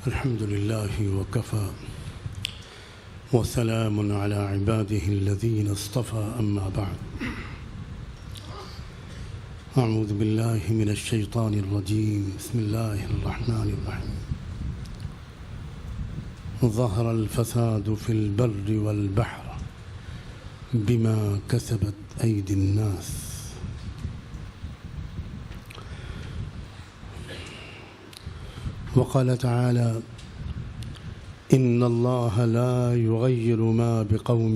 الحمد لله وكفى وسلام على عباده الذين اصطفى أما بعد أعوذ بالله من الشيطان الرجيم بسم الله الرحمن الرحيم ظهر الفساد في البر والبحر بما كسبت أيدي الناس وقال تعالى إن الله لا يغير ما بقوم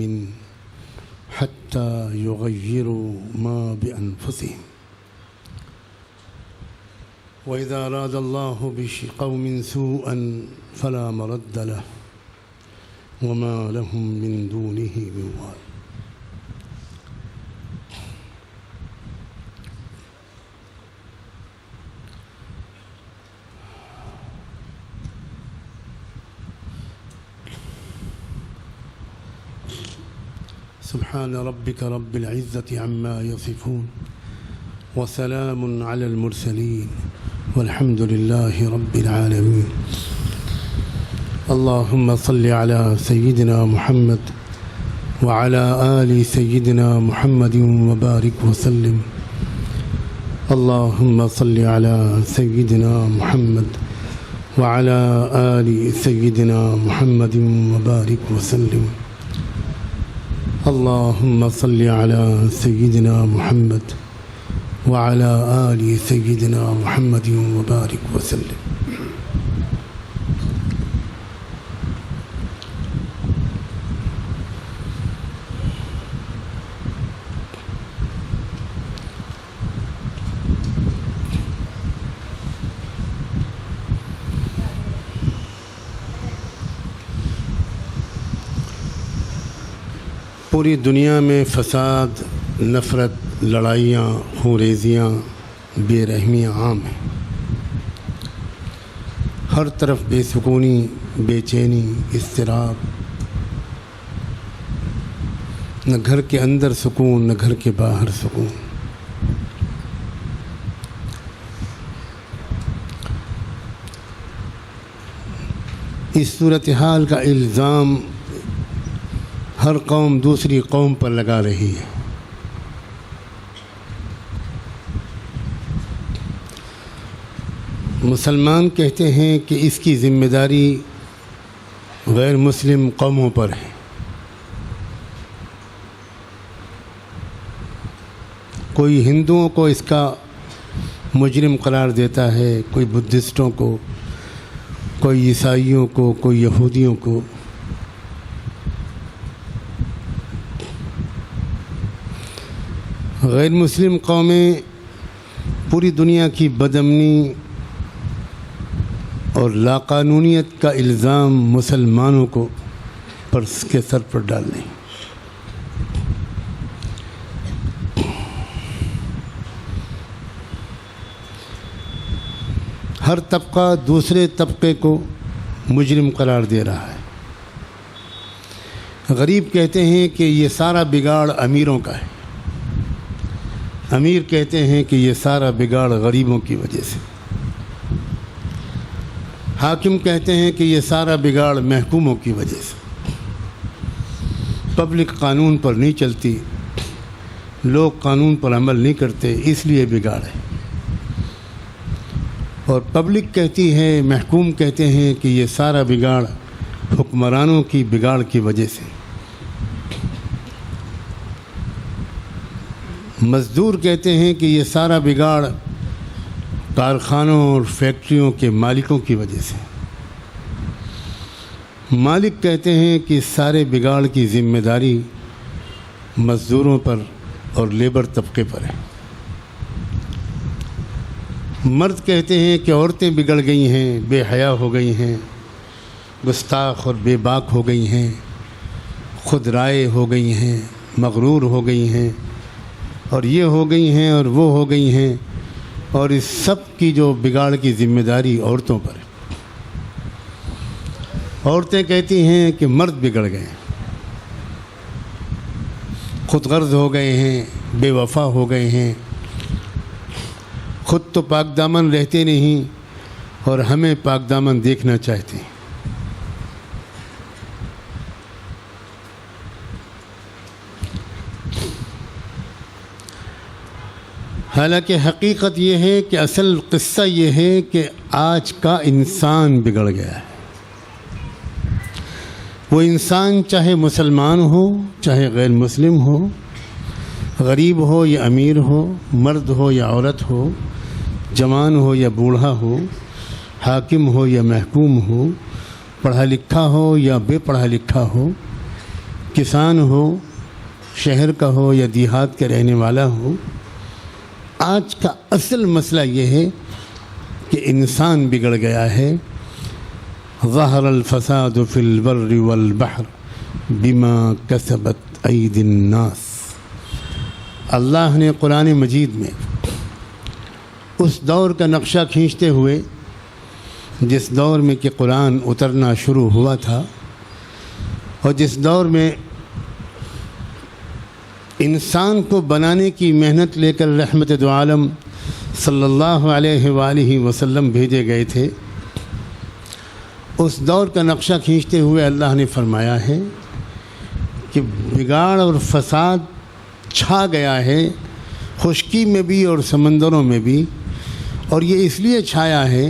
حتى يغيروا ما بأنفسهم وإذا أراد الله بقوم سوءا فلا مرد له وما لهم من دونه من وال. سبحان ربك رب العزة عما يصفون وسلام على المرسلين والحمد لله رب العالمين. اللهم صل على سيدنا محمد وعلى آل سيدنا محمد وبارك وسلم. اللهم صل على سيدنا محمد وعلى آل سيدنا محمد وبارك وسلم. اللهم صل على سيدنا محمد وعلى آل سيدنا محمد وبارك وسلم. پوری دنیا میں فساد، نفرت، لڑائیاں، خونریزیاں، بے رحمیاں عام ہیں. ہر طرف بے سکونی، بے چینی، اضطراب. نہ گھر کے اندر سکون، نہ گھر کے باہر سکون. اس صورتحال کا الزام ہر قوم دوسری قوم پر لگا رہی ہے. مسلمان کہتے ہیں کہ اس کی ذمہ داری غیر مسلم قوموں پر ہے. کوئی ہندوؤں کو اس کا مجرم قرار دیتا ہے، کوئی بدھسٹوں کو، کوئی عیسائیوں کو، کوئی یہودیوں کو. غیر مسلم قومیں پوری دنیا کی بدامنی اور لاقانونیت کا الزام مسلمانوں کو کے سر پر ڈال دیں. ہر طبقہ دوسرے طبقے کو مجرم قرار دے رہا ہے. غریب کہتے ہیں کہ یہ سارا بگاڑ امیروں کا ہے. امیر کہتے ہیں کہ یہ سارا بگاڑ غریبوں کی وجہ سے. حاکم کہتے ہیں کہ یہ سارا بگاڑ محکوموں کی وجہ سے. پبلک قانون پر نہیں چلتی، لوگ قانون پر عمل نہیں کرتے، اس لیے بگاڑ ہے. اور پبلک کہتی ہے، محکوم کہتے ہیں کہ یہ سارا بگاڑ حکمرانوں کی بگاڑ کی وجہ سے. مزدور کہتے ہیں کہ یہ سارا بگاڑ کارخانوں اور فیکٹریوں کے مالکوں کی وجہ سے. مالک کہتے ہیں کہ اس سارے بگاڑ کی ذمہ داری مزدوروں پر اور لیبر طبقے پر ہے. مرد کہتے ہیں کہ عورتیں بگڑ گئی ہیں، بے حیا ہو گئی ہیں، گستاخ اور بے باک ہو گئی ہیں، خود رائے ہو گئی ہیں، مغرور ہو گئی ہیں، اور یہ ہو گئی ہیں اور وہ ہو گئی ہیں. اور اس سب کی جو بگاڑ کی ذمہ داری عورتوں پر ہے. عورتیں کہتی ہیں کہ مرد بگڑ گئے، خود غرض ہو گئے ہیں، بے وفا ہو گئے ہیں، خود تو پاک دامن رہتے نہیں اور ہمیں پاک دامن دیکھنا چاہتے ہیں۔ حالانکہ حقیقت یہ ہے کہ اصل قصہ یہ ہے کہ آج کا انسان بگڑ گیا ہے۔ وہ انسان چاہے مسلمان ہو چاہے غیر مسلم ہو، غریب ہو یا امیر ہو، مرد ہو یا عورت ہو، جوان ہو یا بوڑھا ہو، حاکم ہو یا محکوم ہو، پڑھا لکھا ہو یا بے پڑھا لکھا ہو، کسان ہو، شہر کا ہو یا دیہات کے رہنے والا ہو، آج کا اصل مسئلہ یہ ہے کہ انسان بگڑ گیا ہے۔ ظہر الفساد فی البر والبحر بما کسبت ایدی الناس۔ اللہ نے قرآن مجید میں اس دور کا نقشہ کھینچتے ہوئے جس دور میں کہ قرآن اترنا شروع ہوا تھا اور جس دور میں انسان کو بنانے کی محنت لے کر رحمت دو عالم صلی اللہ علیہ وآلہ وسلم بھیجے گئے تھے، اس دور کا نقشہ کھینچتے ہوئے اللہ نے فرمایا ہے کہ بگاڑ اور فساد چھا گیا ہے، خشکی میں بھی اور سمندروں میں بھی، اور یہ اس لیے چھایا ہے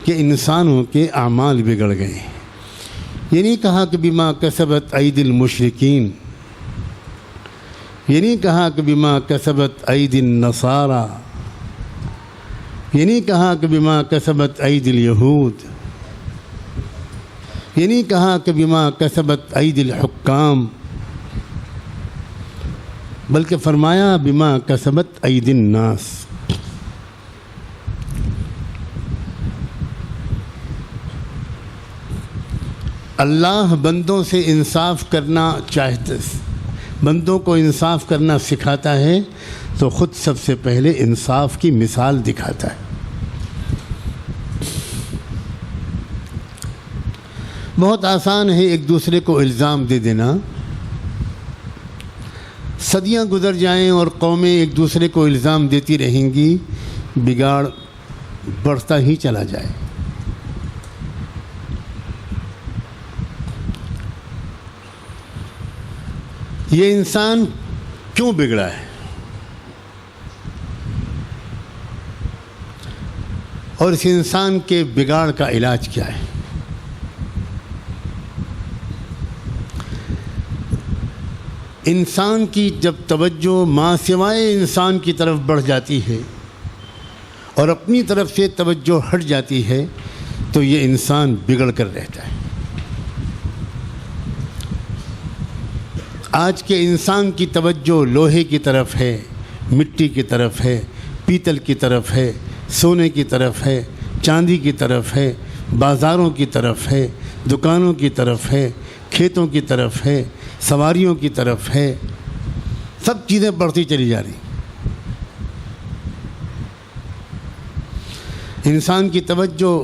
کہ انسانوں کے اعمال بگڑ گئے ہیں۔ یہ نہیں کہا کہ بما کسبت ایدی المشرکین، یہ نہیں کہا کہ بما کسبت ایدی النصارى، یہ نہیں کہا کہ بما کسبت ایدی الیہود، یہ نہیں کہا کہ بما کسبت ایدی الحکام، بلکہ فرمایا بما کسبت ایدی الناس۔ اللہ بندوں سے انصاف کرنا چاہتے، بندوں کو انصاف کرنا سکھاتا ہے تو خود سب سے پہلے انصاف کی مثال دکھاتا ہے۔ بہت آسان ہے ایک دوسرے کو الزام دے دینا، صدیاں گزر جائیں اور قومیں ایک دوسرے کو الزام دیتی رہیں گی، بگاڑ بڑھتا ہی چلا جائے۔ یہ انسان کیوں بگڑا ہے اور اس انسان کے بگاڑ کا علاج کیا ہے؟ انسان کی جب توجہ ماں سوائے انسان کی طرف بڑھ جاتی ہے اور اپنی طرف سے توجہ ہٹ جاتی ہے تو یہ انسان بگڑ کر رہتا ہے۔ آج کے انسان کی توجہ لوہے کی طرف ہے، مٹی کی طرف ہے، پیتل کی طرف ہے، سونے کی طرف ہے، چاندی کی طرف ہے، بازاروں کی طرف ہے، دکانوں کی طرف ہے، کھیتوں کی طرف ہے، سواریوں کی طرف ہے، سب چیزیں بڑھتی چلی جا رہی۔ انسان کی توجہ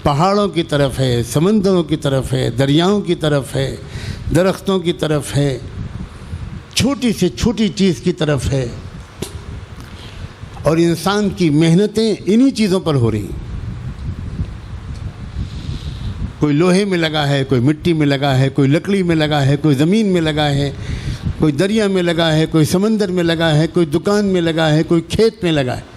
پہاڑوں کی طرف ہے، سمندروں کی طرف ہے، دریاؤں کی طرف ہے، درختوں کی طرف ہے، چھوٹی سے چھوٹی چیز کی طرف ہے، اور انسان کی محنتیں انہی چیزوں پر ہو رہی ہیں۔ کوئی لوہے میں لگا ہے، کوئی مٹی میں لگا ہے، کوئی لکڑی میں لگا ہے، کوئی زمین میں لگا ہے، کوئی دریا میں لگا ہے، کوئی سمندر میں لگا ہے، کوئی دکان میں لگا ہے، کوئی کھیت میں لگا ہے۔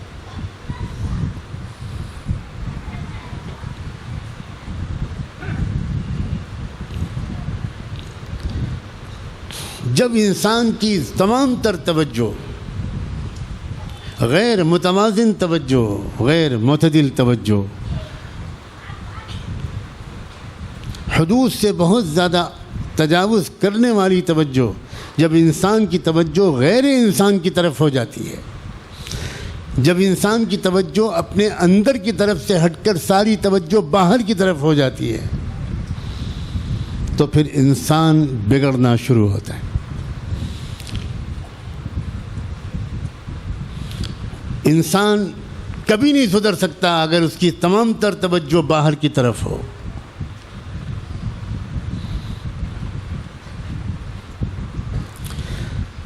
جب انسان کی تمام تر توجہ غیر متوازن توجہ، غیر معتدل توجہ، حدود سے بہت زیادہ تجاوز کرنے والی توجہ، جب انسان کی توجہ غیر انسان کی طرف ہو جاتی ہے، جب انسان کی توجہ اپنے اندر کی طرف سے ہٹ کر ساری توجہ باہر کی طرف ہو جاتی ہے، تو پھر انسان بگڑنا شروع ہوتا ہے۔ انسان کبھی نہیں سدھر سکتا اگر اس کی تمام تر توجہ باہر کی طرف ہو۔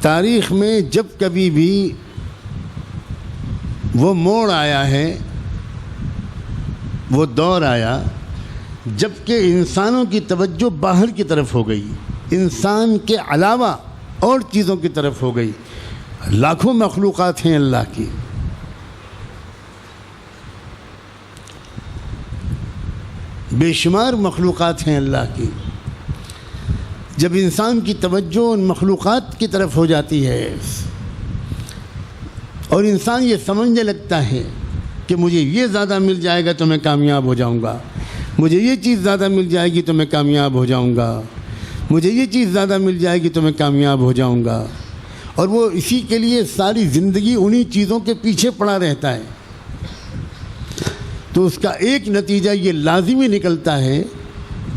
تاریخ میں جب کبھی بھی وہ موڑ آیا ہے وہ دور آیا جب کہ انسانوں کی توجہ باہر کی طرف ہو گئی، انسان کے علاوہ اور چیزوں کی طرف ہو گئی۔ لاکھوں مخلوقات ہیں اللہ کی، بے شمار مخلوقات ہیں اللہ کی۔ جب انسان کی توجہ ان مخلوقات کی طرف ہو جاتی ہے اور انسان یہ سمجھنے لگتا ہے کہ مجھے یہ زیادہ مل جائے گا تو میں کامیاب ہو جاؤں گا، مجھے یہ چیز زیادہ مل جائے گی تو میں کامیاب ہو جاؤں گا، مجھے یہ چیز زیادہ مل جائے گی تو میں کامیاب ہو جاؤں گا، اور وہ اسی کے لیے ساری زندگی انہی چیزوں کے پیچھے پڑا رہتا ہے، تو اس کا ایک نتیجہ یہ لازمی نکلتا ہے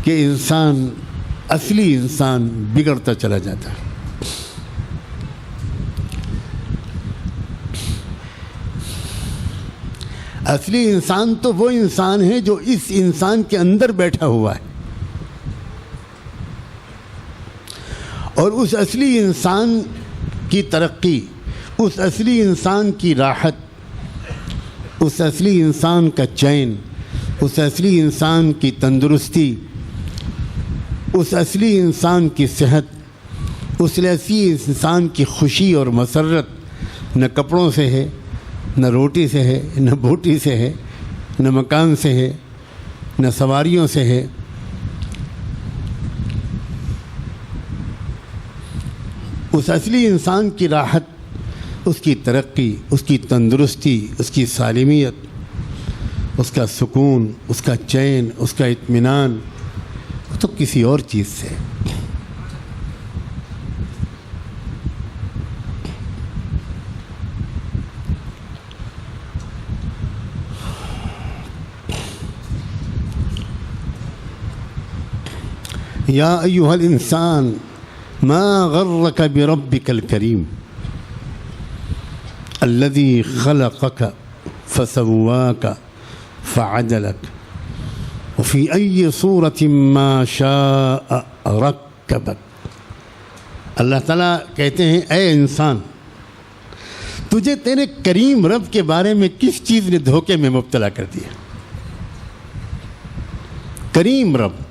کہ انسان، اصلی انسان بگڑتا چلا جاتا ہے۔ اصلی انسان تو وہ انسان ہے جو اس انسان کے اندر بیٹھا ہوا ہے، اور اس اصلی انسان کی ترقی، اس اصلی انسان کی راحت، اس اصلی انسان کا چین، اس اصلی انسان کی تندرستی، اس اصلی انسان کی صحت، اس اصلی انسان کی خوشی اور مسرت نہ کپڑوں سے ہے، نہ روٹی سے ہے، نہ بوٹی سے ہے، نہ مکان سے ہے، نہ سواریوں سے ہے۔ اس اصلی انسان کی راحت، اس کی ترقی، اس کی تندرستی، اس کی سالمیت، اس کا سکون، اس کا چین، اس کا اطمینان تو کسی اور چیز سے۔ یا ایھا الانسان ما غرک بربک الکریم الذی خلقک فسواک فعدلک وفی ای صورت ما شاء رکبک۔ اللہ تعالیٰ کہتے ہیں اے انسان، تجھے تیرے کریم رب کے بارے میں کس چیز نے دھوکے میں مبتلا کر دیا؟ کریم رب،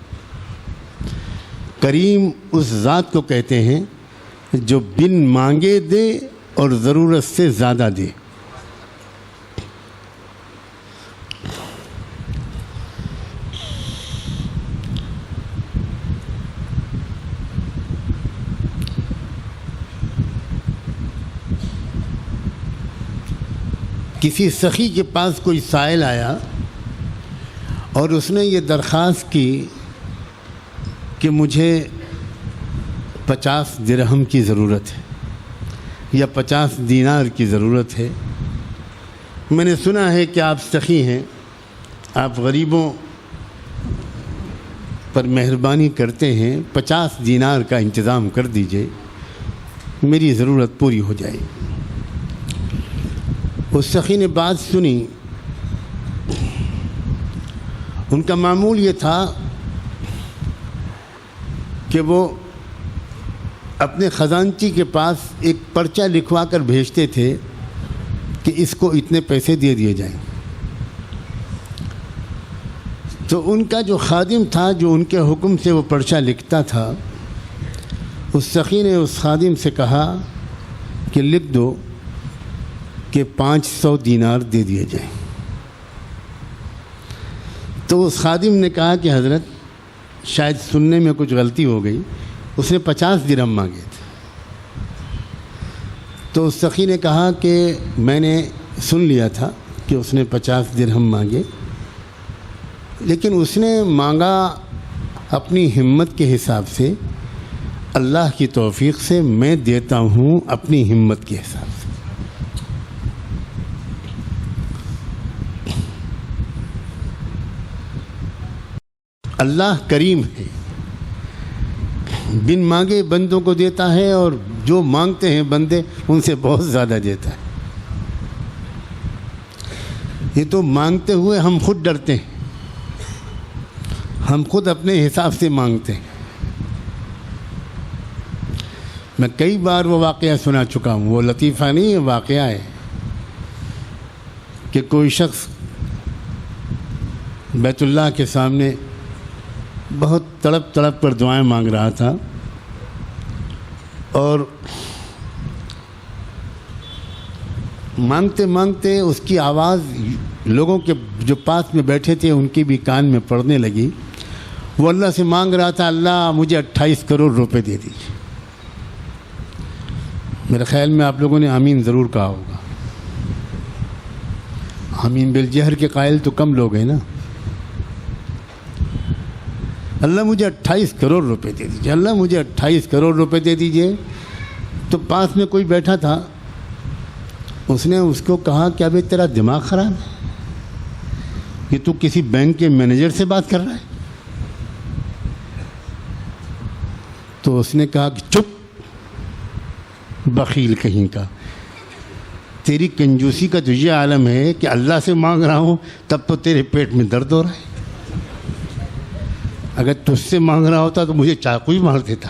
کریم اس ذات کو کہتے ہیں جو بن مانگے دے اور ضرورت سے زیادہ دے۔ کسی سخی کے پاس کوئی سائل آیا اور اس نے یہ درخواست کی کہ مجھے 50 درہم کی ضرورت ہے یا 50 دینار کی ضرورت ہے۔ میں نے سنا ہے کہ آپ سخی ہیں، آپ غریبوں پر مہربانی کرتے ہیں، 50 دینار کا انتظام کر دیجئے، میری ضرورت پوری ہو جائے۔ اس سخی نے بات سنی۔ ان کا معمول یہ تھا کہ وہ اپنے خزانچی کے پاس ایک پرچہ لکھوا کر بھیجتے تھے کہ اس کو اتنے پیسے دے دیے جائیں۔ تو ان کا جو خادم تھا جو ان کے حکم سے وہ پرچہ لکھتا تھا، اس سخی نے اس خادم سے کہا کہ لکھ دو کہ 500 دینار دے دیے جائیں۔ تو اس خادم نے کہا کہ حضرت شاید سننے میں کچھ غلطی ہو گئی، اس نے 50 درہم مانگے تھے۔ تو اس سخی نے کہا کہ میں نے سن لیا تھا کہ اس نے 50 درہم مانگے، لیکن اس نے مانگا اپنی ہمت کے حساب سے، اللہ کی توفیق سے میں دیتا ہوں اپنی ہمت کے حساب سے۔ اللہ کریم ہے، بن مانگے بندوں کو دیتا ہے، اور جو مانگتے ہیں بندے ان سے بہت زیادہ دیتا ہے۔ یہ تو مانگتے ہوئے ہم خود ڈرتے ہیں، ہم خود اپنے حساب سے مانگتے ہیں۔ میں کئی بار وہ واقعہ سنا چکا ہوں، وہ لطیفہ نہیں ہے، واقعہ ہے کہ کوئی شخص بیت اللہ کے سامنے بہت تڑپ تڑپ کر دعائیں مانگ رہا تھا، اور مانگتے مانگتے اس کی آواز لوگوں کے جو پاس میں بیٹھے تھے ان کے بھی کان میں پڑنے لگی۔ وہ اللہ سے مانگ رہا تھا، اللہ مجھے 28 کروڑ روپے دے دیجیے۔ میرے خیال میں آپ لوگوں نے آمین ضرور کہا ہوگا۔ آمین بالجہر کے قائل تو کم لوگ ہیں نا۔ اللہ مجھے 28 کروڑ روپے دے دیجیے، اللہ مجھے 28 کروڑ روپے دے دیجیے۔ تو پاس میں کوئی بیٹھا تھا، اس نے اس کو کہا کہ ابھی تیرا دماغ خراب ہے کہ تو کسی بینک کے مینیجر سے بات کر رہا ہے؟ تو اس نے کہا کہ چپ بخیل کہیں کا، تیری کنجوسی کا تو یہ عالم ہے کہ اللہ سے مانگ رہا ہوں تب تو تیرے پیٹ میں درد ہو رہا ہے، اگر تجھ سے مانگ رہا ہوتا تو مجھے چاقو ہی مار دیتا۔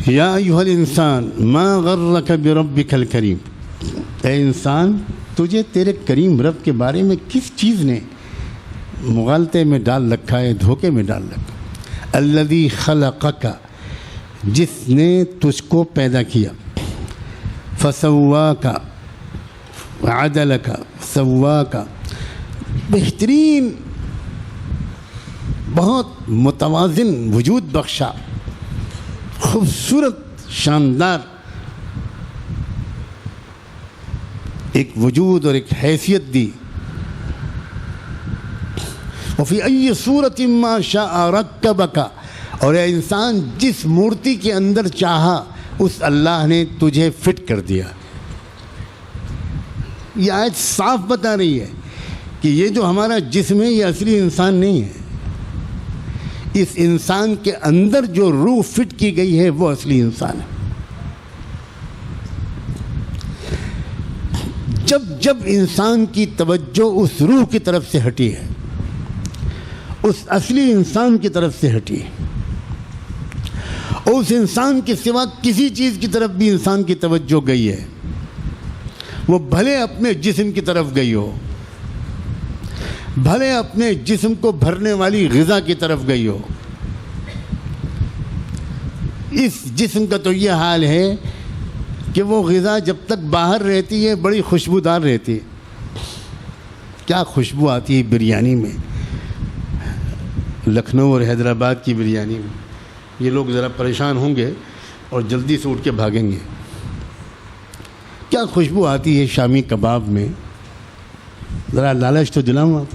یا ایھا الانسان ما غرک بربک الکریم، اے انسان تجھے تیرے کریم رب کے بارے میں کس چیز نے مغالطے میں ڈال رکھا ہے، دھوکے میں ڈال رکھا ہے؟ الذی خلقک، جس نے تجھ کو پیدا کیا، فسواک وعدلک، سواک، بہترین بہت متوازن وجود بخشا، خوبصورت شاندار ایک وجود اور ایک حیثیت دی۔ وفی ای صورت ما شاء رکبک، اور اے انسان جس مورتی کے اندر چاہا اس اللہ نے تجھے فٹ کر دیا۔ یہ آیت صاف بتا رہی ہے کہ یہ جو ہمارا جسم ہے یہ اصلی انسان نہیں ہے، اس انسان کے اندر جو روح فٹ کی گئی ہے وہ اصلی انسان ہے۔ جب جب انسان کی توجہ اس روح کی طرف سے ہٹی ہے، اس اصلی انسان کی طرف سے ہٹی ہے، اور اس انسان کے سوا کسی چیز کی طرف بھی انسان کی توجہ گئی ہے، وہ بھلے اپنے جسم کی طرف گئی ہو، بھلے اپنے جسم کو بھرنے والی غذا کی طرف گئی ہو، اس جسم کا تو یہ حال ہے کہ وہ غذا جب تک باہر رہتی ہے بڑی خوشبودار رہتی ہے۔ کیا خوشبو آتی ہے بریانی میں، لکھنؤ اور حیدرآباد کی بریانی میں۔ یہ لوگ ذرا پریشان ہوں گے اور جلدی سے اٹھ کے بھاگیں گے۔ کیا خوشبو آتی ہے شامی کباب میں، ذرا لالچ تو دلاؤں آپ۔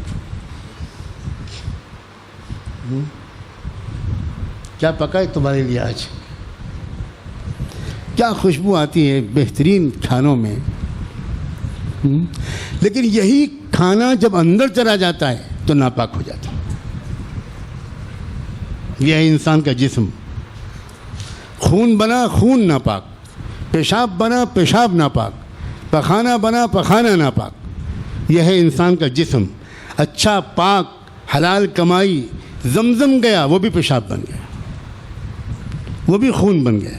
کیا پکا ہے تمہارے لیے آج؟ کیا خوشبو آتی ہے بہترین کھانوں میں۔ لیکن یہی کھانا جب اندر چلا جاتا ہے تو ناپاک ہو جاتا ہے۔ یہ ہے انسان کا جسم، خون بنا خون ناپاک، پیشاب بنا پیشاب ناپاک، پخانہ بنا پخانہ ناپاک۔ یہ ہے انسان کا جسم، اچھا پاک حلال کمائی، زمزم گیا وہ بھی پیشاب بن گیا، وہ بھی خون بن گیا۔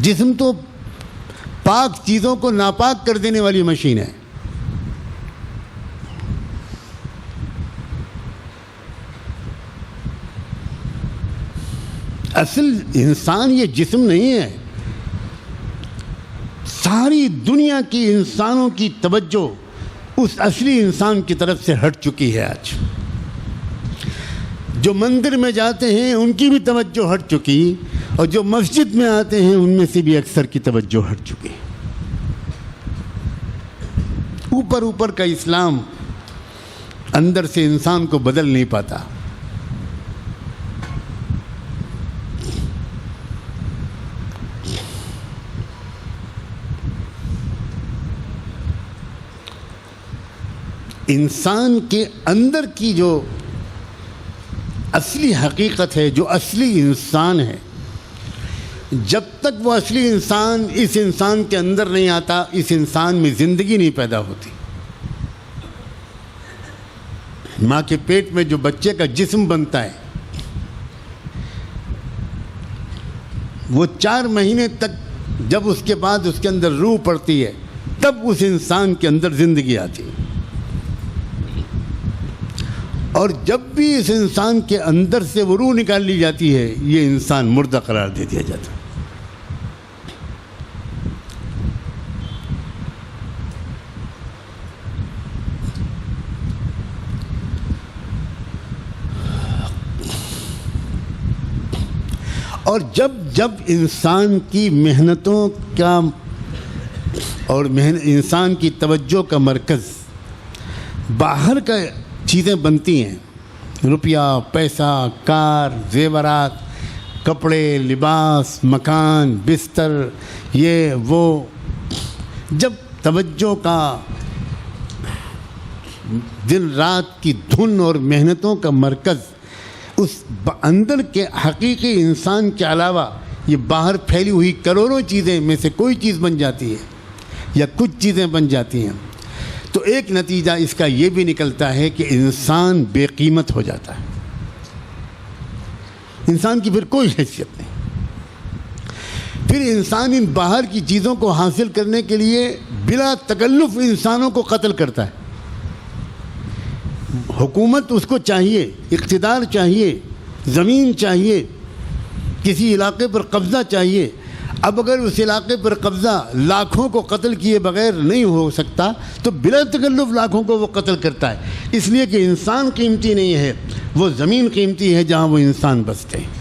جسم تو پاک چیزوں کو ناپاک کر دینے والی مشین ہے۔ اصل انسان یہ جسم نہیں ہے۔ ساری دنیا کی انسانوں کی توجہ اس اصلی انسان کی طرف سے ہٹ چکی ہے آج۔ جو مندر میں جاتے ہیں ان کی بھی توجہ ہٹ چکی، اور جو مسجد میں آتے ہیں ان میں سے بھی اکثر کی توجہ ہٹ چکی۔ اوپر اوپر کا اسلام اندر سے انسان کو بدل نہیں پاتا۔ انسان کے اندر کی جو اصلی حقیقت ہے، جو اصلی انسان ہے، جب تک وہ اصلی انسان اس انسان کے اندر نہیں آتا اس انسان میں زندگی نہیں پیدا ہوتی۔ ماں کے پیٹ میں جو بچے کا جسم بنتا ہے وہ 4 مہینے تک جب اس کے بعد اس کے اندر روح پڑتی ہے تب اس انسان کے اندر زندگی آتی ہے، اور جب بھی اس انسان کے اندر سے وہ روح نکال لی جاتی ہے یہ انسان مردہ قرار دے دیا جاتا ہے۔ اور جب انسان کی محنتوں کا اور انسان کی توجہ کا مرکز باہر کا چیزیں بنتی ہیں، روپیہ، پیسہ، کار، زیورات، کپڑے، لباس، مکان، بستر، یہ وہ، جب توجہ کا دن رات کی دھن اور محنتوں کا مرکز اس اندر کے حقیقی انسان کے علاوہ یہ باہر پھیلی ہوئی کروڑوں چیزیں میں سے کوئی چیز بن جاتی ہے یا کچھ چیزیں بن جاتی ہیں، تو ایک نتیجہ اس کا یہ بھی نکلتا ہے کہ انسان بے قیمت ہو جاتا ہے، انسان کی پھر کوئی حیثیت نہیں۔ پھر انسان ان باہر کی چیزوں کو حاصل کرنے کے لیے بلا تکلف انسانوں کو قتل کرتا ہے۔ حکومت اس کو چاہیے، اقتدار چاہیے، زمین چاہیے، کسی علاقے پر قبضہ چاہیے۔ اب اگر اس علاقے پر قبضہ لاکھوں کو قتل کیے بغیر نہیں ہو سکتا تو بلا تکلف لاکھوں کو وہ قتل کرتا ہے، اس لیے کہ انسان قیمتی نہیں ہے، وہ زمین قیمتی ہے جہاں وہ انسان بستے ہیں۔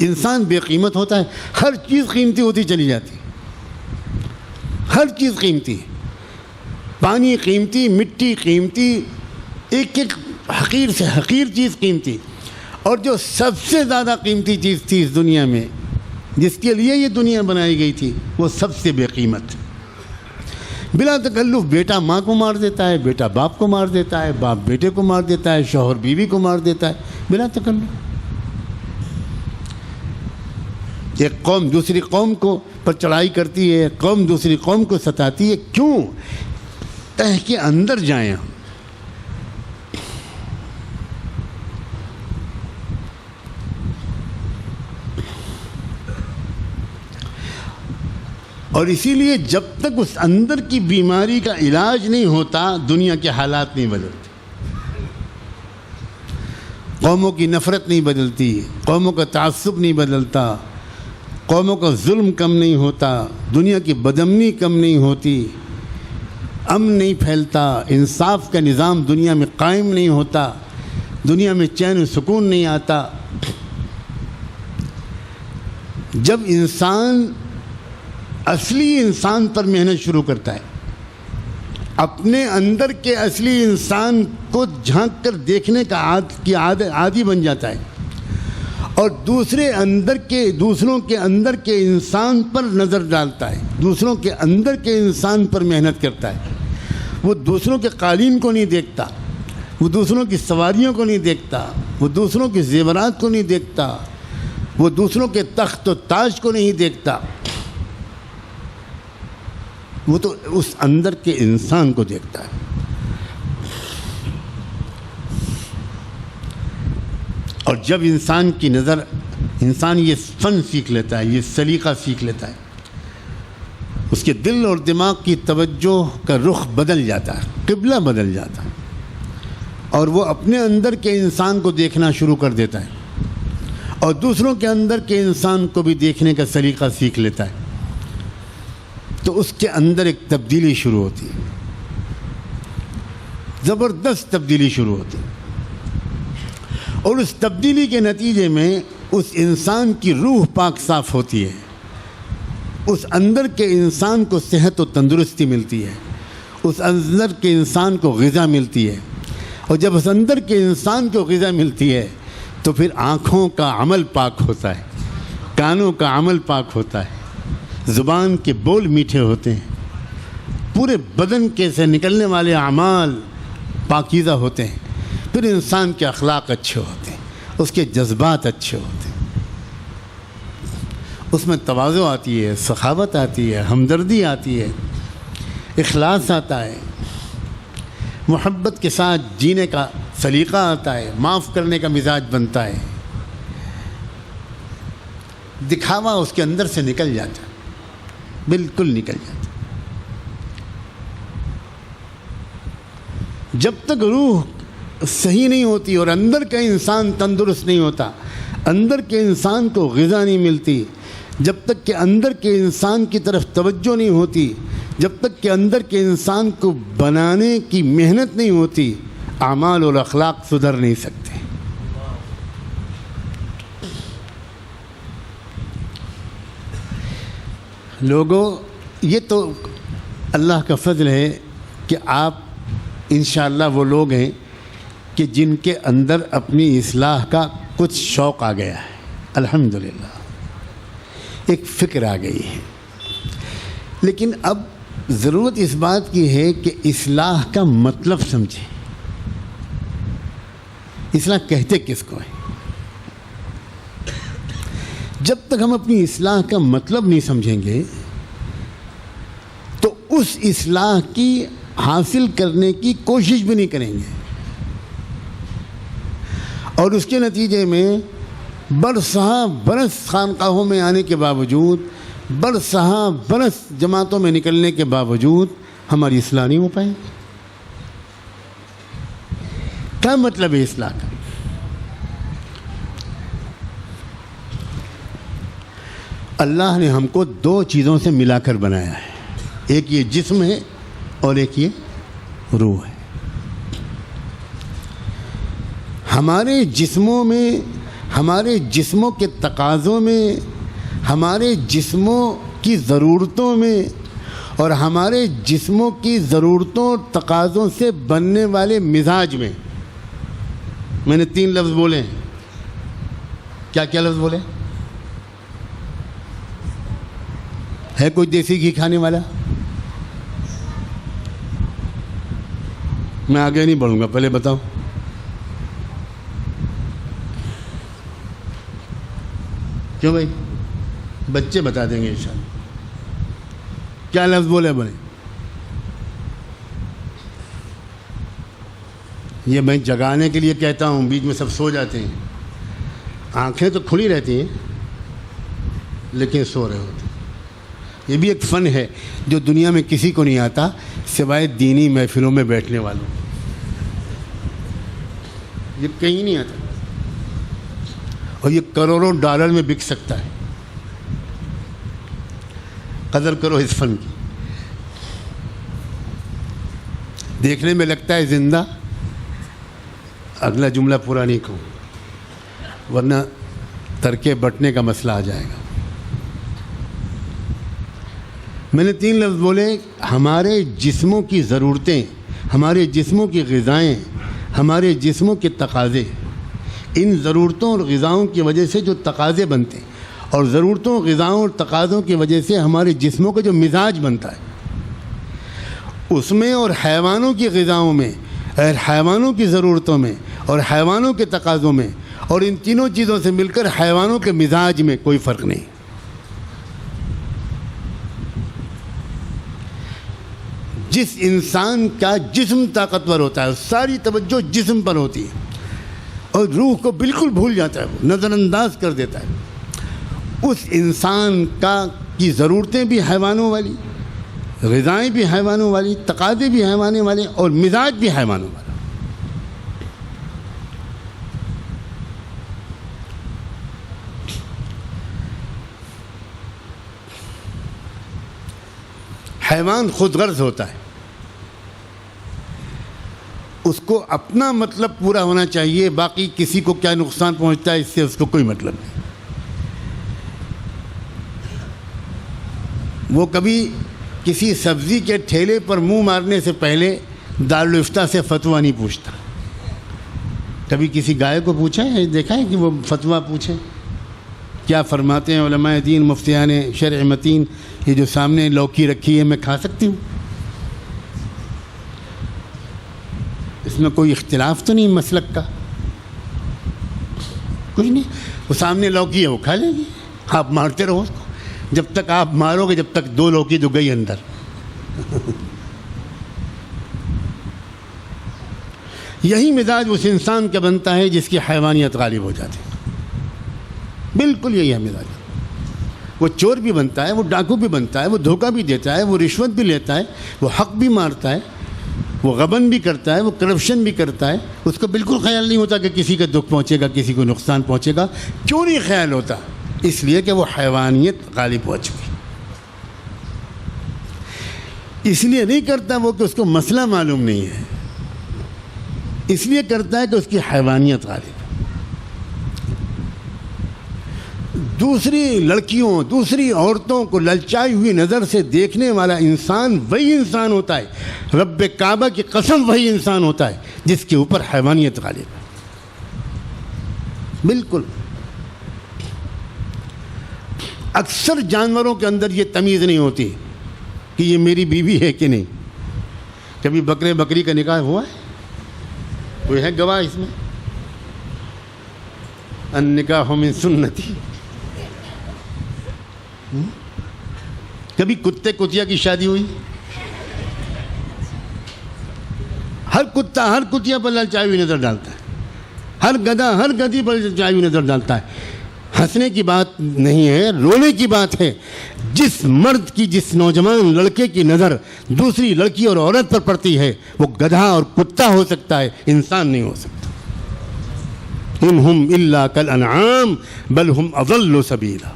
انسان بے قیمت ہوتا ہے، ہر چیز قیمتی ہوتی چلی جاتی ہے، ہر چیز قیمتی ہے، پانی قیمتی، مٹی قیمتی، ایک ایک حقیر سے حقیر چیز قیمتی، اور جو سب سے زیادہ قیمتی چیز تھی اس دنیا میں جس کے لیے یہ دنیا بنائی گئی تھی وہ سب سے بے قیمت، بلا تکلف بیٹا ماں کو مار دیتا ہے، بیٹا باپ کو مار دیتا ہے، باپ بیٹے کو مار دیتا ہے، شوہر بیوی کو مار دیتا ہے، بلا تکلف۔ ایک قوم دوسری قوم کو پر چڑھائی کرتی ہے، قوم دوسری قوم کو ستاتی ہے، کیوں؟ تہ کے اندر جائیں ہم۔ اور اسی لیے جب تک اس اندر کی بیماری کا علاج نہیں ہوتا دنیا کے حالات نہیں بدلتے، قوموں کی نفرت نہیں بدلتی، قوموں کا تعصب نہیں بدلتا، قوموں کا ظلم کم نہیں ہوتا، دنیا کی بدامنی کم نہیں ہوتی، امن نہیں پھیلتا، انصاف کا نظام دنیا میں قائم نہیں ہوتا، دنیا میں چین و سکون نہیں آتا۔ جب انسان اصلی انسان پر محنت شروع کرتا ہے، اپنے اندر کے اصلی انسان کو جھانک کر دیکھنے کا عادی بن جاتا ہے، اور دوسروں کے اندر کے انسان پر نظر ڈالتا ہے، دوسروں کے اندر کے انسان پر محنت کرتا ہے، وہ دوسروں کے قالین کو نہیں دیکھتا، وہ دوسروں کی سواریوں کو نہیں دیکھتا، وہ دوسروں کے زیورات کو نہیں دیکھتا، وہ دوسروں کے تخت و تاج کو نہیں دیکھتا، وہ تو اس اندر کے انسان کو دیکھتا ہے۔ اور جب انسان کی نظر، انسان یہ فن سیکھ لیتا ہے، یہ سلیقہ سیکھ لیتا ہے، اس کے دل اور دماغ کی توجہ کا رخ بدل جاتا ہے، قبلہ بدل جاتا ہے، اور وہ اپنے اندر کے انسان کو دیکھنا شروع کر دیتا ہے، اور دوسروں کے اندر کے انسان کو بھی دیکھنے کا سلیقہ سیکھ لیتا ہے، تو اس کے اندر ایک تبدیلی شروع ہوتی ہے، زبردست تبدیلی شروع ہوتی ہے، اور اس تبدیلی کے نتیجے میں اس انسان کی روح پاک صاف ہوتی ہے، اس اندر کے انسان کو صحت و تندرستی ملتی ہے، اس اندر کے انسان کو غذا ملتی ہے، اور جب اس اندر کے انسان کو غذا ملتی ہے تو پھر آنکھوں کا عمل پاک ہوتا ہے، کانوں کا عمل پاک ہوتا ہے، زبان کے بول میٹھے ہوتے ہیں، پورے بدن کے سے نکلنے والے اعمال پاکیزہ ہوتے ہیں، پھر انسان کے اخلاق اچھے ہوتے ہیں، اس کے جذبات اچھے ہوتے ہیں، اس میں تواضع آتی ہے، سخاوت آتی ہے، ہمدردی آتی ہے، اخلاص آتا ہے، محبت کے ساتھ جینے کا سلیقہ آتا ہے، معاف کرنے کا مزاج بنتا ہے، دکھاوا اس کے اندر سے نکل جاتا ہے، بالکل نکل جاتا ہے۔ جب تک روح صحیح نہیں ہوتی اور اندر کا انسان تندرست نہیں ہوتا، اندر کے انسان کو غذا نہیں ملتی، جب تک کہ اندر کے انسان کی طرف توجہ نہیں ہوتی، جب تک کہ اندر کے انسان کو بنانے کی محنت نہیں ہوتی، اعمال اور اخلاق سدھر نہیں سکتے۔ لوگوں، یہ تو اللہ کا فضل ہے کہ آپ انشاءاللہ وہ لوگ ہیں کہ جن کے اندر اپنی اصلاح کا کچھ شوق آ گیا ہے، الحمدللہ ایک فکر آ گئی ہے۔ لیکن اب ضرورت اس بات کی ہے کہ اصلاح کا مطلب سمجھیں، اصلاح کہتے کس کو ہے؟ جب تک ہم اپنی اصلاح کا مطلب نہیں سمجھیں گے تو اس اصلاح کی حاصل کرنے کی کوشش بھی نہیں کریں گے، اور اس کے نتیجے میں برسہ برس خانقاہوں میں آنے کے باوجود، برسہ برس جماعتوں میں نکلنے کے باوجود ہماری اصلاح نہیں ہو پائے۔ کیا مطلب ہے اصلاح کا؟ اللہ نے ہم کو دو چیزوں سے ملا کر بنایا ہے، ایک یہ جسم ہے اور ایک یہ روح ہے۔ ہمارے جسموں میں، ہمارے جسموں کے تقاضوں میں، ہمارے جسموں کی ضرورتوں میں اور ہمارے جسموں کی ضرورتوں اور تقاضوں سے بننے والے مزاج میں، میں نے 3 لفظ بولے ہیں۔ کیا کیا لفظ بولے؟ ہے کوئی دیسی گھی کھانے والا؟ میں آگے نہیں بڑھوں گا، پہلے بتاؤ۔ کیوں بھائی؟ بچے بتا دیں گے انشاءاللہ۔ کیا لفظ بولے بولے؟ یہ میں جگانے کے لیے کہتا ہوں، بیچ میں سب سو جاتے ہیں، آنکھیں تو کھلی رہتی ہیں لیکن سو رہے ہوتے ہیں۔ یہ بھی ایک فن ہے جو دنیا میں کسی کو نہیں آتا سوائے دینی محفلوں میں بیٹھنے والوں، یہ کہیں نہیں آتا، اور یہ کروڑوں ڈالر میں بک سکتا ہے۔ قدر کرو اس فن کی۔ دیکھنے میں لگتا ہے زندہ، اگلا جملہ پورا نہیں کہوں ورنہ ترکے بٹنے کا مسئلہ آ جائے گا۔ میں نے 3 لفظ بولے، ہمارے جسموں کی ضرورتیں، ہمارے جسموں کی غذائیں، ہمارے جسموں کے تقاضے۔ ان ضرورتوں اور غذاؤں کی وجہ سے جو تقاضے بنتے ہیں، اور ضرورتوں، غذاؤں اور تقاضوں کی وجہ سے ہمارے جسموں کا جو مزاج بنتا ہے، اس میں اور حیوانوں کی غذاؤں میں اور حیوانوں کی ضرورتوں میں اور حیوانوں کے تقاضوں میں اور ان تینوں چیزوں سے مل کر حیوانوں کے مزاج میں کوئی فرق نہیں۔ جس انسان کا جسم طاقتور ہوتا ہے، ساری توجہ جسم پر ہوتی ہے اور روح کو بالکل بھول جاتا ہے، وہ نظر انداز کر دیتا ہے، اس انسان کی ضرورتیں بھی حیوانوں والی، غذائیں بھی حیوانوں والی، تقاضے بھی حیوانوں والے اور مزاج بھی حیوانوں والا۔ حیوان خود غرض ہوتا ہے، اس کو اپنا مطلب پورا ہونا چاہیے، باقی کسی کو کیا نقصان پہنچتا ہے اس سے اس کو کوئی مطلب نہیں۔ وہ کبھی کسی سبزی کے ٹھیلے پر منہ مارنے سے پہلے دارالفتہ سے فتویٰ نہیں پوچھتا۔ کبھی کسی گائے کو پوچھا ہے، دیکھا ہے کہ وہ فتویٰ پوچھے؟ کیا فرماتے ہیں علماء دین، مفتیان شرع متین، یہ جو سامنے لوکی رکھی ہے میں کھا سکتی ہوں؟ اس میں کوئی اختلاف تو نہیں مسلک کا؟ کچھ نہیں، وہ سامنے لوکی ہے وہ کھا لے گی، آپ مارتے رہو اس کو، جب تک آپ مارو گے جب تک 2 لوکی تو گئی اندر۔ یہی مزاج اس انسان کا بنتا ہے جس کی حیوانیت غالب ہو جاتی ہے. بالکل یہی ہے مزاج. وہ چور بھی بنتا ہے, وہ ڈاکو بھی بنتا ہے, وہ دھوکہ بھی دیتا ہے, وہ رشوت بھی لیتا ہے, وہ حق بھی مارتا ہے, وہ غبن بھی کرتا ہے, وہ کرپشن بھی کرتا ہے. اس کو بالکل خیال نہیں ہوتا کہ کسی کا دکھ پہنچے گا, کسی کو نقصان پہنچے گا. کیوں نہیں خیال ہوتا؟ اس لیے کہ وہ حیوانیت غالب ہو چکی. اس لیے نہیں کرتا وہ کہ اس کو مسئلہ معلوم نہیں ہے, اس لیے کرتا ہے کہ اس کی حیوانیت غالب. دوسری لڑکیوں, دوسری عورتوں کو للچائی ہوئی نظر سے دیکھنے والا انسان وہی انسان ہوتا ہے, رب کعبہ کی قسم وہی انسان ہوتا ہے جس کے اوپر حیوانیت غالب ہے. بالکل. اکثر جانوروں کے اندر یہ تمیز نہیں ہوتی کہ یہ میری بیوی ہے کہ نہیں. کبھی بکرے بکری کا نکاح ہوا ہے؟ کوئی ہے گواہ اس میں؟ النکاح من سنتی. کبھی کتے کتیا کی شادی ہوئی؟ ہر کتا ہر کتیا پر للچائی ہوئی نظر ڈالتا ہے, ہر گدھا ہر گدھی پر للچائی ہوئی نظر ڈالتا ہے. ہنسنے کی بات نہیں ہے, رونے کی بات ہے. جس مرد کی, جس نوجوان لڑکے کی نظر دوسری لڑکی اور عورت پر پڑتی ہے وہ گدھا اور کتا ہو سکتا ہے, انسان نہیں ہو سکتا. ان ہم الا کالانعام بل ہم اضل سبیلا.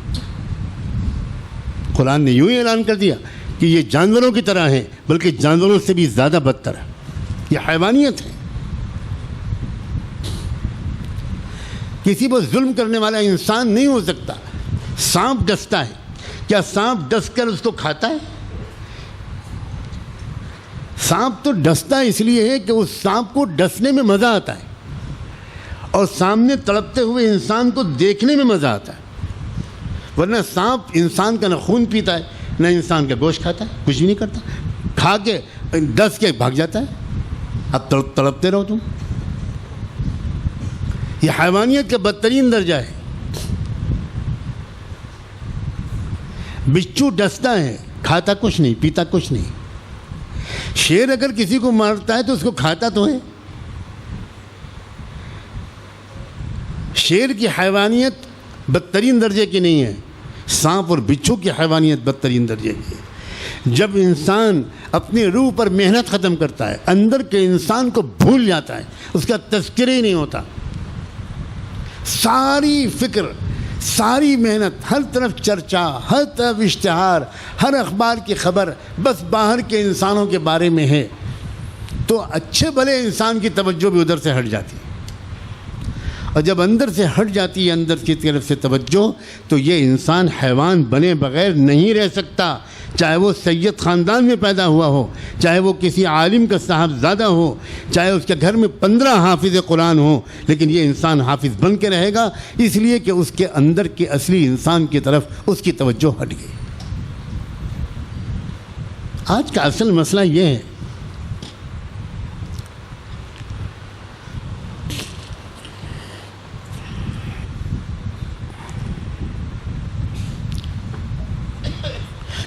قرآن نے یوں ہی اعلان کر دیا کہ یہ جانوروں کی طرح ہیں, بلکہ جانوروں سے بھی زیادہ بدتر ہے. یہ حیوانیت ہے. کسی پر ظلم کرنے والا انسان نہیں ہو سکتا. سانپ ڈستا ہے, کیا سانپ ڈس کر اس کو کھاتا ہے؟ سانپ تو ڈستا اس لیے ہے کہ اس سانپ کو ڈسنے میں مزہ آتا ہے, اور سامنے تڑپتے ہوئے انسان کو دیکھنے میں مزہ آتا ہے. ورنہ سانپ انسان کا نہ خون پیتا ہے, نہ انسان کا گوشت کھاتا ہے, کچھ بھی نہیں کرتا. کھا کے ڈس کے بھاگ جاتا ہے. اب تڑپتے رہو تم. یہ حیوانیت کا بدترین درجہ ہے. بچھو ڈستا ہے, کھاتا کچھ نہیں, پیتا کچھ نہیں. شیر اگر کسی کو مارتا ہے تو اس کو کھاتا تو ہے. شیر کی حیوانیت بدترین درجے کی نہیں ہے, سانپ اور بچھو کی حیوانیت بدترین درجے کی ہے. جب انسان اپنی روح پر محنت ختم کرتا ہے, اندر کے انسان کو بھول جاتا ہے, اس کا تذکرہ ہی نہیں ہوتا. ساری فکر, ساری محنت, ہر طرف چرچا, ہر طرف اشتہار, ہر اخبار کی خبر بس باہر کے انسانوں کے بارے میں ہے, تو اچھے بھلے انسان کی توجہ بھی ادھر سے ہٹ جاتی ہے. اور جب اندر سے ہٹ جاتی ہے, اندر کی طرف سے توجہ, تو یہ انسان حیوان بنے بغیر نہیں رہ سکتا. چاہے وہ سید خاندان میں پیدا ہوا ہو, چاہے وہ کسی عالم کا صاحبزادہ ہو, چاہے اس کے گھر میں 15 حافظ قرآن ہو, لیکن یہ انسان حافظ بن کے رہے گا, اس لیے کہ اس کے اندر کے اصلی انسان کی طرف اس کی توجہ ہٹ گئی. آج کا اصل مسئلہ یہ ہے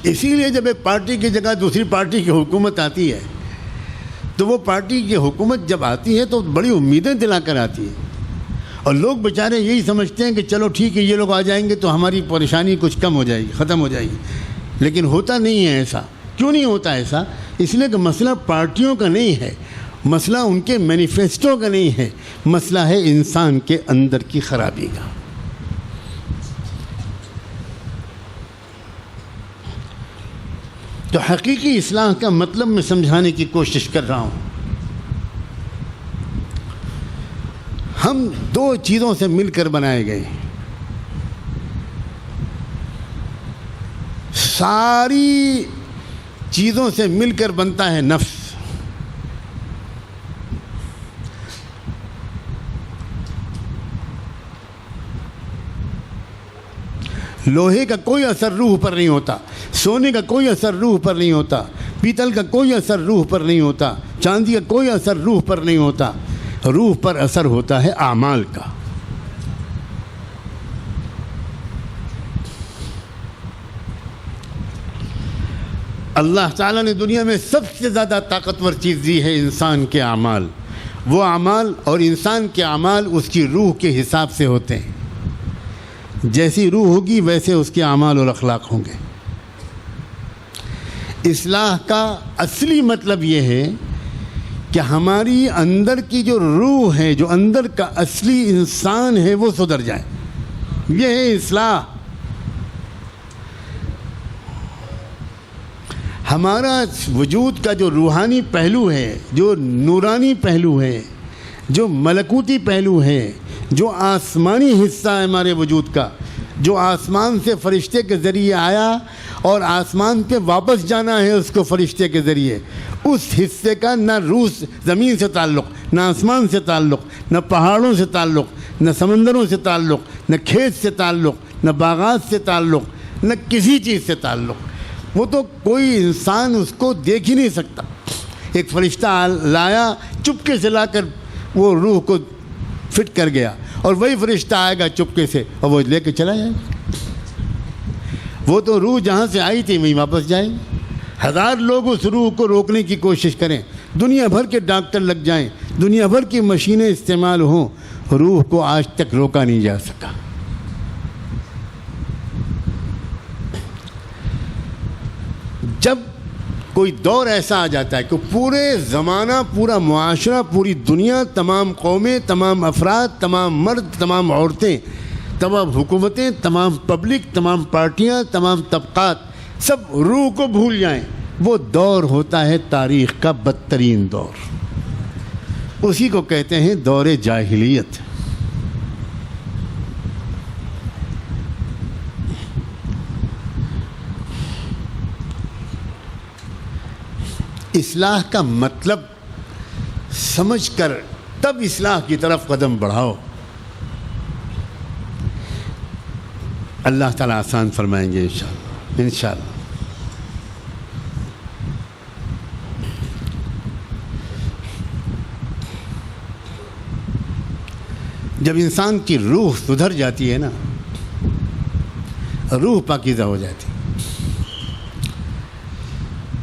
اسی لیے جب ایک پارٹی کی جگہ دوسری پارٹی کی حکومت آتی ہے, تو وہ پارٹی کی حکومت جب آتی ہے تو بڑی امیدیں دلا کر آتی ہے, اور لوگ بیچارے یہی سمجھتے ہیں کہ چلو ٹھیک ہے یہ لوگ آ جائیں گے تو ہماری پریشانی کچھ کم ہو جائے گی, ختم ہو جائے گی. لیکن ہوتا نہیں ہے ایسا. کیوں نہیں ہوتا ایسا؟ اس لیے کہ مسئلہ پارٹیوں کا نہیں ہے, مسئلہ ان کے مینیفیسٹو کا نہیں ہے, مسئلہ ہے انسان کے اندر کی خرابی کا. تو حقیقی اصلاح کا مطلب میں سمجھانے کی کوشش کر رہا ہوں. ہم 2 چیزوں سے مل کر بنائے گئے. ساری چیزوں سے مل کر بنتا ہے نفس. لوہے کا کوئی اثر روح پر نہیں ہوتا, سونے کا کوئی اثر روح پر نہیں ہوتا, پیتل کا کوئی اثر روح پر نہیں ہوتا, چاندی کا کوئی اثر روح پر نہیں ہوتا. روح پر اثر ہوتا ہے اعمال کا. اللہ تعالیٰ نے دنیا میں سب سے زیادہ طاقتور چیز دی ہے انسان کے اعمال, وہ اعمال اور انسان کے اعمال اس کی روح کے حساب سے ہوتے ہیں. جیسی روح ہوگی ویسے اس کے اعمال اور اخلاق ہوں گے. اصلاح کا اصلی مطلب یہ ہے کہ ہماری اندر کی جو روح ہے، جو اندر کا اصلی انسان ہے، وہ سدھر جائے. یہ ہے اصلاح. ہمارا وجود کا جو روحانی پہلو ہے، جو نورانی پہلو ہے، جو ملکوتی پہلو ہے، جو آسمانی حصہ ہے ہمارے وجود کا، جو آسمان سے فرشتے کے ذریعے آیا اور آسمان پہ واپس جانا ہے اس کو فرشتے کے ذریعے، اس حصے کا نہ روح زمین سے تعلق، نہ آسمان سے تعلق، نہ پہاڑوں سے تعلق، نہ سمندروں سے تعلق، نہ کھیت سے تعلق، نہ باغات سے تعلق، نہ کسی چیز سے تعلق. وہ تو کوئی انسان اس کو دیکھ ہی نہیں سکتا. ایک فرشتہ لایا، چپکے سے لا کر وہ روح کو فٹ کر گیا، اور وہی فرشتہ آئے گا چپکے سے اور وہ لے کے چلا جائے گا. وہ تو روح جہاں سے آئی تھی وہیں واپس جائے گی. 1000 لوگ اس روح کو روکنے کی کوشش کریں، دنیا بھر کے ڈاکٹر لگ جائیں، دنیا بھر کی مشینیں استعمال ہوں، روح کو آج تک روکا نہیں جا سکا. جب کوئی دور ایسا آ جاتا ہے کہ پورے زمانہ، پورا معاشرہ، پوری دنیا، تمام قومیں، تمام افراد، تمام مرد، تمام عورتیں، تمام حکومتیں، تمام پبلک، تمام پارٹیاں، تمام طبقات سب روح کو بھول جائیں، وہ دور ہوتا ہے تاریخ کا بدترین دور. اسی کو کہتے ہیں دور جاہلیت. اصلاح کا مطلب سمجھ کر تب اصلاح کی طرف قدم بڑھاؤ. اللہ تعالیٰ آسان فرمائیں گے انشاءاللہ. جب انسان کی روح سدھر جاتی ہے نا، روح پاکیزہ ہو جاتی،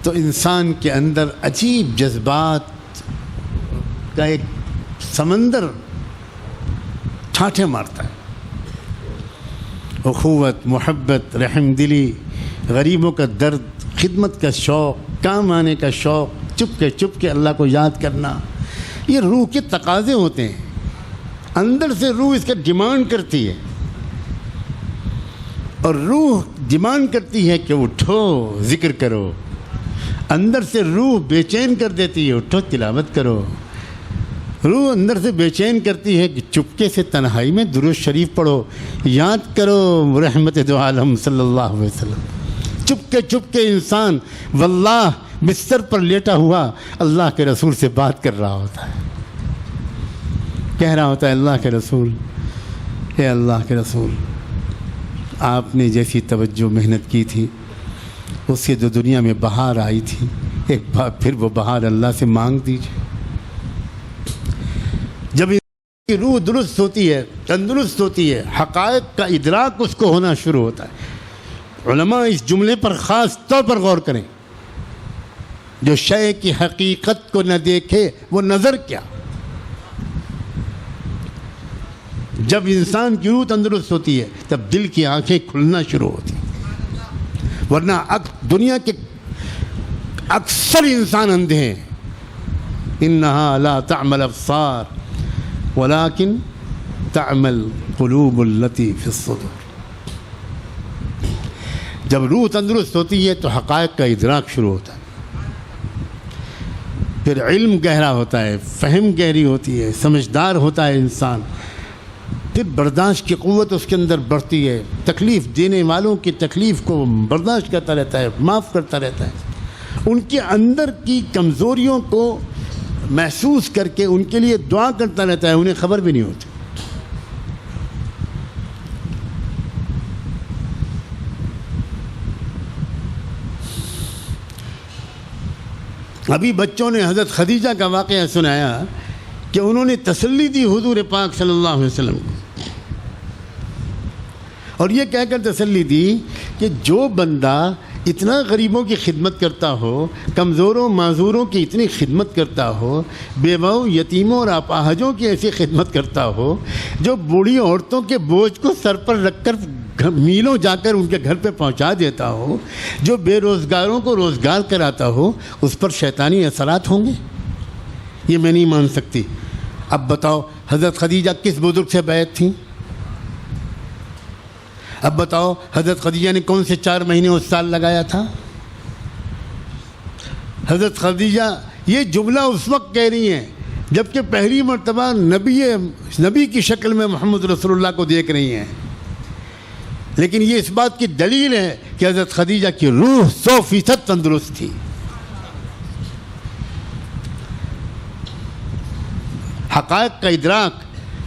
تو انسان کے اندر عجیب جذبات کا ایک سمندر ٹھاٹھے مارتا ہے. اخوت، محبت، رحم دلی، غریبوں کا درد، خدمت کا شوق، کام آنے کا شوق، چپ کے اللہ کو یاد کرنا، یہ روح کے تقاضے ہوتے ہیں. اندر سے روح اس کا ڈیمانڈ کرتی ہے، اور روح ڈیمانڈ کرتی ہے کہ اٹھو ذکر کرو. اندر سے روح بے چین کر دیتی ہے، اٹھو تلاوت کرو. روح اندر سے بے چین کرتی ہے کہ چپکے سے تنہائی میں درود شریف پڑھو، یاد کرو رحمت دو عالم صلی اللہ علیہ وسلم. چپکے انسان واللہ بستر پر لیٹا ہوا اللہ کے رسول سے بات کر رہا ہوتا ہے، کہہ رہا ہوتا ہے اللہ کے رسول، اے اللہ کے رسول، آپ نے جیسی توجہ محنت کی تھی اس سے جو دنیا میں بہار آئی تھی، ایک بار پھر وہ بہار اللہ سے مانگ دیجیے. جب کی روح درست ہوتی ہے، تندرست ہوتی ہے، حقائق کا ادراک اس کو ہونا شروع ہوتا ہے. علماء اس جملے پر خاص طور پر غور کریں، جو شے کی حقیقت کو نہ دیکھے وہ نظر کیا. جب انسان کی روح تندرست ہوتی ہے تب دل کی آنکھیں کھلنا شروع ہوتی ہیں، ورنہ دنیا کے اکثر انسان اندھے ہیں. انہا لا تعمل ابصار ولكن تعمل قلوب التي في الصدور. جب روح تندرست ہوتی ہے تو حقائق کا ادراک شروع ہوتا ہے، پھر علم گہرا ہوتا ہے، فہم گہری ہوتی ہے، سمجھدار ہوتا ہے انسان، پھر برداشت کی قوت اس کے اندر بڑھتی ہے، تکلیف دینے والوں کی تکلیف کو برداشت کرتا رہتا ہے، معاف کرتا رہتا ہے، ان کے اندر کی کمزوریوں کو محسوس کر کے ان کے لیے دعا کرتا رہتا ہے، انہیں خبر بھی نہیں ہوتی. ابھی بچوں نے حضرت خدیجہ کا واقعہ سنایا کہ انہوں نے تسلی دی حضور پاک صلی اللہ علیہ وسلم کو، اور یہ کہہ کر تسلی دی کہ جو بندہ اتنا غریبوں کی خدمت کرتا ہو، کمزوروں معذوروں کی اتنی خدمت کرتا ہو، بیواؤں یتیموں اور اپاہجوں کی ایسی خدمت کرتا ہو، جو بوڑھی عورتوں کے بوجھ کو سر پر رکھ کر میلوں جا کر ان کے گھر پہ پہنچا دیتا ہو، جو بے روزگاروں کو روزگار کراتا ہو، اس پر شیطانی اثرات ہوں گے؟ یہ میں نہیں مان سکتی۔ اب بتاؤ حضرت خدیجہ کس بزرگ سے بیعت تھیں؟ اب بتاؤ حضرت خدیجہ نے کون سے 4 مہینے اس سال لگایا تھا؟ حضرت خدیجہ یہ جملہ اس وقت کہہ رہی ہیں جبکہ پہلی مرتبہ نبی کی شکل میں محمد رسول اللہ کو دیکھ رہی ہیں، لیکن یہ اس بات کی دلیل ہے کہ حضرت خدیجہ کی روح 100% تندرست تھی۔ حقائق کا ادراک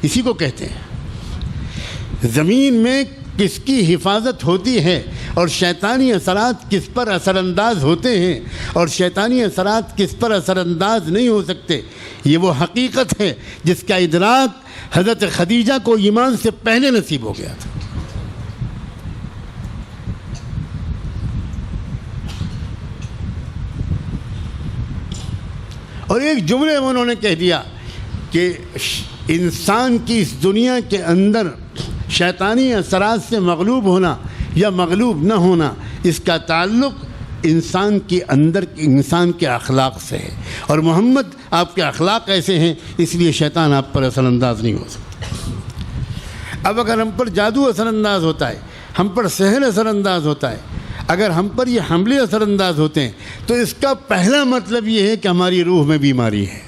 اسی کو کہتے ہیں۔ زمین میں کس کی حفاظت ہوتی ہے اور شیطانی اثرات کس پر اثر انداز ہوتے ہیں اور شیطانی اثرات کس پر اثر انداز نہیں ہو سکتے، یہ وہ حقیقت ہے جس کا ادراک حضرت خدیجہ کو ایمان سے پہلے نصیب ہو گیا تھا۔ اور ایک جملے میں انہوں نے کہہ دیا کہ انسان کی اس دنیا کے اندر شیطانی اثرات سے مغلوب ہونا یا مغلوب نہ ہونا، اس کا تعلق انسان کے اخلاق سے ہے، اور محمد آپ کے اخلاق ایسے ہیں اس لیے شیطان آپ پر اثر انداز نہیں ہو سکتا۔ اب اگر ہم پر جادو اثر انداز ہوتا ہے، ہم پر سحر اثر انداز ہوتا ہے، اگر ہم پر یہ حملے اثر انداز ہوتے ہیں تو اس کا پہلا مطلب یہ ہے کہ ہماری روح میں بیماری ہے۔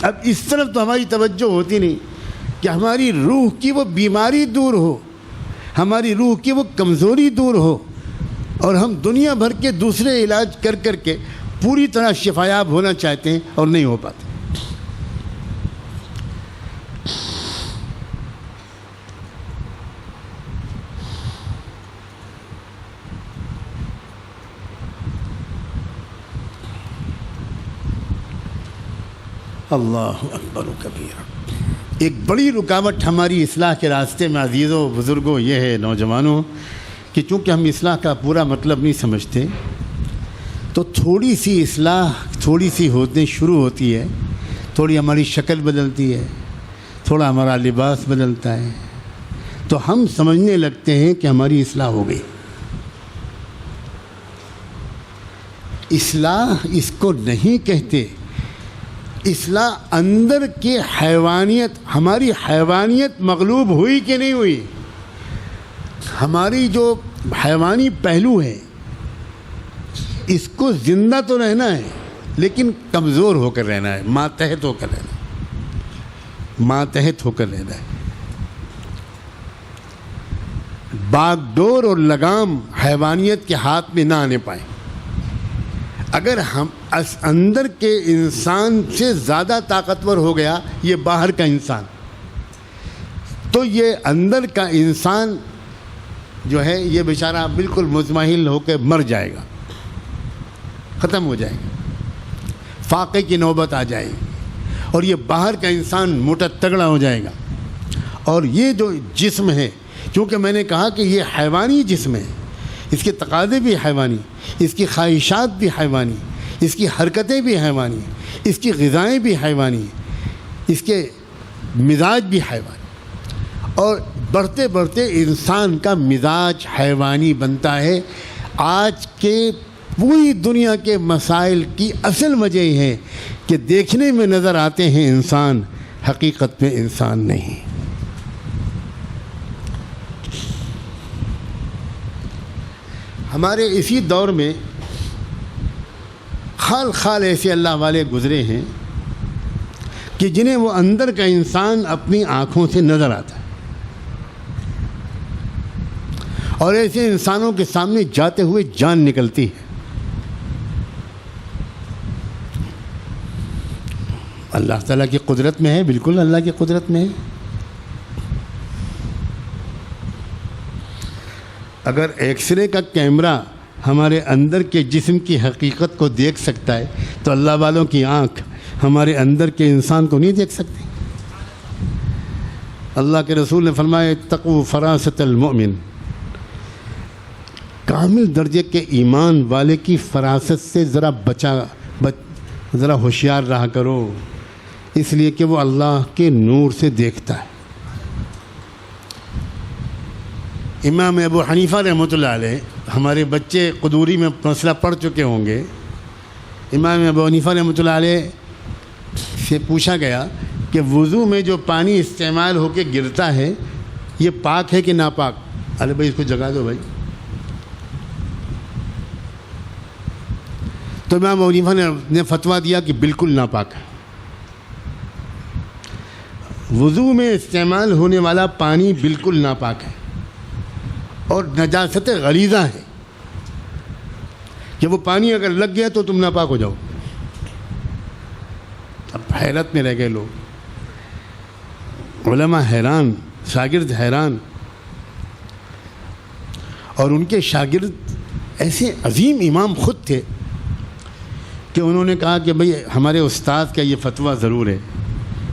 اب اس طرف تو ہماری توجہ ہوتی نہیں کہ ہماری روح کی وہ بیماری دور ہو، ہماری روح کی وہ کمزوری دور ہو، اور ہم دنیا بھر کے دوسرے علاج کر کر کے پوری طرح شفایاب ہونا چاہتے ہیں اور نہیں ہو پاتے۔ اللہ اکبر و کبیرہ۔ ایک بڑی رکاوٹ ہماری اصلاح کے راستے میں عزیزوں بزرگوں یہ ہے نوجوانوں کہ چونکہ ہم اصلاح کا پورا مطلب نہیں سمجھتے تو تھوڑی سی اصلاح تھوڑی سی ہونے شروع ہوتی ہے، تھوڑی ہماری شکل بدلتی ہے، تھوڑا ہمارا لباس بدلتا ہے تو ہم سمجھنے لگتے ہیں کہ ہماری اصلاح ہو گئی۔ اصلاح اس کو نہیں کہتے، اصلاح اندر کے حیوانیت، ہماری حیوانیت مغلوب ہوئی کہ نہیں ہوئی، ہماری جو حیوانی پہلو ہے اس کو زندہ تو رہنا ہے لیکن کمزور ہو کر رہنا ہے، ماتحت ہو کر رہنا ہے، ماتحت ہو کر رہنا ہے۔ باغ ڈور اور لگام حیوانیت کے ہاتھ میں نہ آنے پائیں۔ اگر ہم اندر کے انسان سے زیادہ طاقتور ہو گیا یہ باہر کا انسان، تو یہ اندر کا انسان جو ہے یہ بیچارہ بالکل مزمحل ہو کے مر جائے گا، ختم ہو جائے گا، فاقے کی نوبت آ جائے گی، اور یہ باہر کا انسان موٹا تگڑا ہو جائے گا۔ اور یہ جو جسم ہے، کیونکہ میں نے کہا کہ یہ حیوانی جسم ہے، اس کے تقاضے بھی حیوانی، اس کی خواہشات بھی حیوانی، اس کی حرکتیں بھی حیوانی، اس کی غذائیں بھی حیوانی، اس کے مزاج بھی حیوانی، اور بڑھتے بڑھتے انسان کا مزاج حیوانی بنتا ہے۔ آج کے پوری دنیا کے مسائل کی اصل وجہ یہ ہے کہ دیکھنے میں نظر آتے ہیں انسان، حقیقت میں انسان نہیں۔ ہمارے اسی دور میں خال خال ایسے اللہ والے گزرے ہیں کہ جنہیں وہ اندر کا انسان اپنی آنکھوں سے نظر آتا ہے، اور ایسے انسانوں کے سامنے جاتے ہوئے جان نکلتی ہے۔ اللہ تعالیٰ کی قدرت میں ہے، بالکل اللہ کی قدرت میں ہے۔ اگر ایکس رے کا کیمرہ ہمارے اندر کے جسم کی حقیقت کو دیکھ سکتا ہے تو اللہ والوں کی آنکھ ہمارے اندر کے انسان کو نہیں دیکھ سکتی۔ اللہ کے رسول نے فرمایا اتقوا فراست المؤمن، کامل درجے کے ایمان والے کی فراست سے ذرا ہوشیار رہا کرو، اس لیے کہ وہ اللہ کے نور سے دیکھتا ہے۔ امام ابو حنیفہ رحمۃ اللہ علیہ، ہمارے بچے قدوری میں مسئلہ پڑھ چکے ہوں گے، امام ابو حنیفہ رحمۃ اللہ علیہ سے پوچھا گیا کہ وضو میں جو پانی استعمال ہو کے گرتا ہے یہ پاک ہے کہ ناپاک؟ ارے بھائی اس کو جگا دو بھائی۔ تو امام ابو حنیفہ نے فتویٰ دیا کہ بالکل ناپاک ہے، وضو میں استعمال ہونے والا پانی بالکل ناپاک ہے اور نجاست غلیظہ ہے کہ وہ پانی اگر لگ گیا تو تم ناپاک ہو جاؤ۔ اب حیرت میں رہ گئے لوگ، علماء حیران، شاگرد حیران، اور ان کے شاگرد ایسے عظیم امام خود تھے کہ انہوں نے کہا کہ بھئی ہمارے استاد کا یہ فتویٰ ضرور ہے،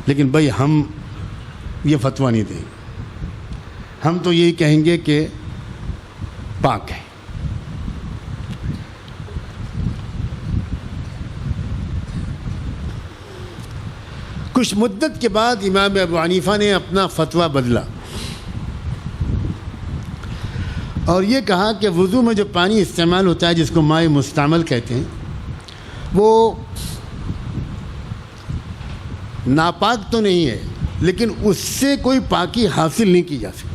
لیکن بھئی ہم یہ فتویٰ نہیں دیں، ہم تو یہی کہیں گے کہ پاک ہے۔ کچھ مدت کے بعد امام ابو حنیفہ نے اپنا فتویٰ بدلا اور یہ کہا کہ وضو میں جو پانی استعمال ہوتا ہے جس کو مائع مستعمل کہتے ہیں وہ ناپاک تو نہیں ہے، لیکن اس سے کوئی پاکی حاصل نہیں کی جا سکتی۔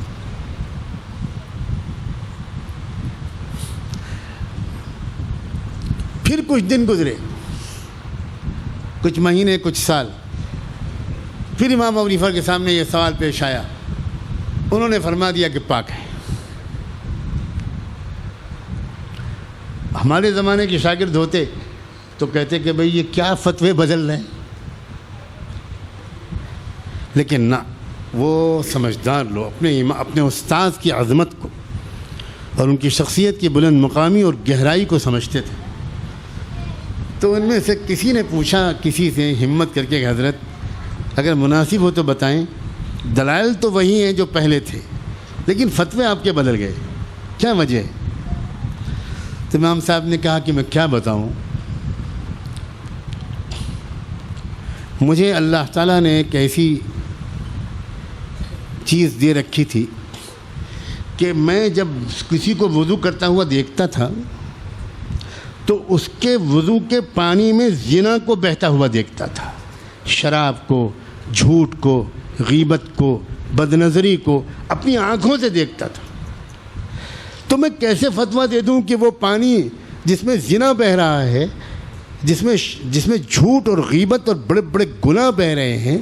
پھر کچھ دن گزرے، کچھ مہینے، کچھ سال، پھر امام ابو حنیفہ کے سامنے یہ سوال پیش آیا، انہوں نے فرما دیا کہ پاک ہے۔ ہمارے زمانے کے شاگرد ہوتے تو کہتے کہ بھئی یہ کیا فتوے بدل رہے ہیں، لیکن نہ، وہ سمجھدار لوگ اپنے استاد کی عظمت کو اور ان کی شخصیت کی بلند مقامی اور گہرائی کو سمجھتے تھے۔ تو ان میں سے کسی نے پوچھا کسی سے ہمت کر کے کہ حضرت اگر مناسب ہو تو بتائیں، دلائل تو وہی ہیں جو پہلے تھے لیکن فتوے آپ کے بدل گئے، کیا وجہ ہے؟ تو امام صاحب نے کہا کہ میں کیا بتاؤں، مجھے اللہ تعالیٰ نے ایک ایسی چیز دے رکھی تھی کہ میں جب کسی کو وضو کرتا ہوا دیکھتا تھا تو اس کے وضو کے پانی میں زنا کو بہتا ہوا دیکھتا تھا، شراب کو، جھوٹ کو، غیبت کو، بدنظری کو اپنی آنکھوں سے دیکھتا تھا۔ تو میں کیسے فتویٰ دے دوں کہ وہ پانی جس میں زنا بہہ رہا ہے، جس میں جھوٹ اور غیبت اور بڑے بڑے گناہ بہہ رہے ہیں،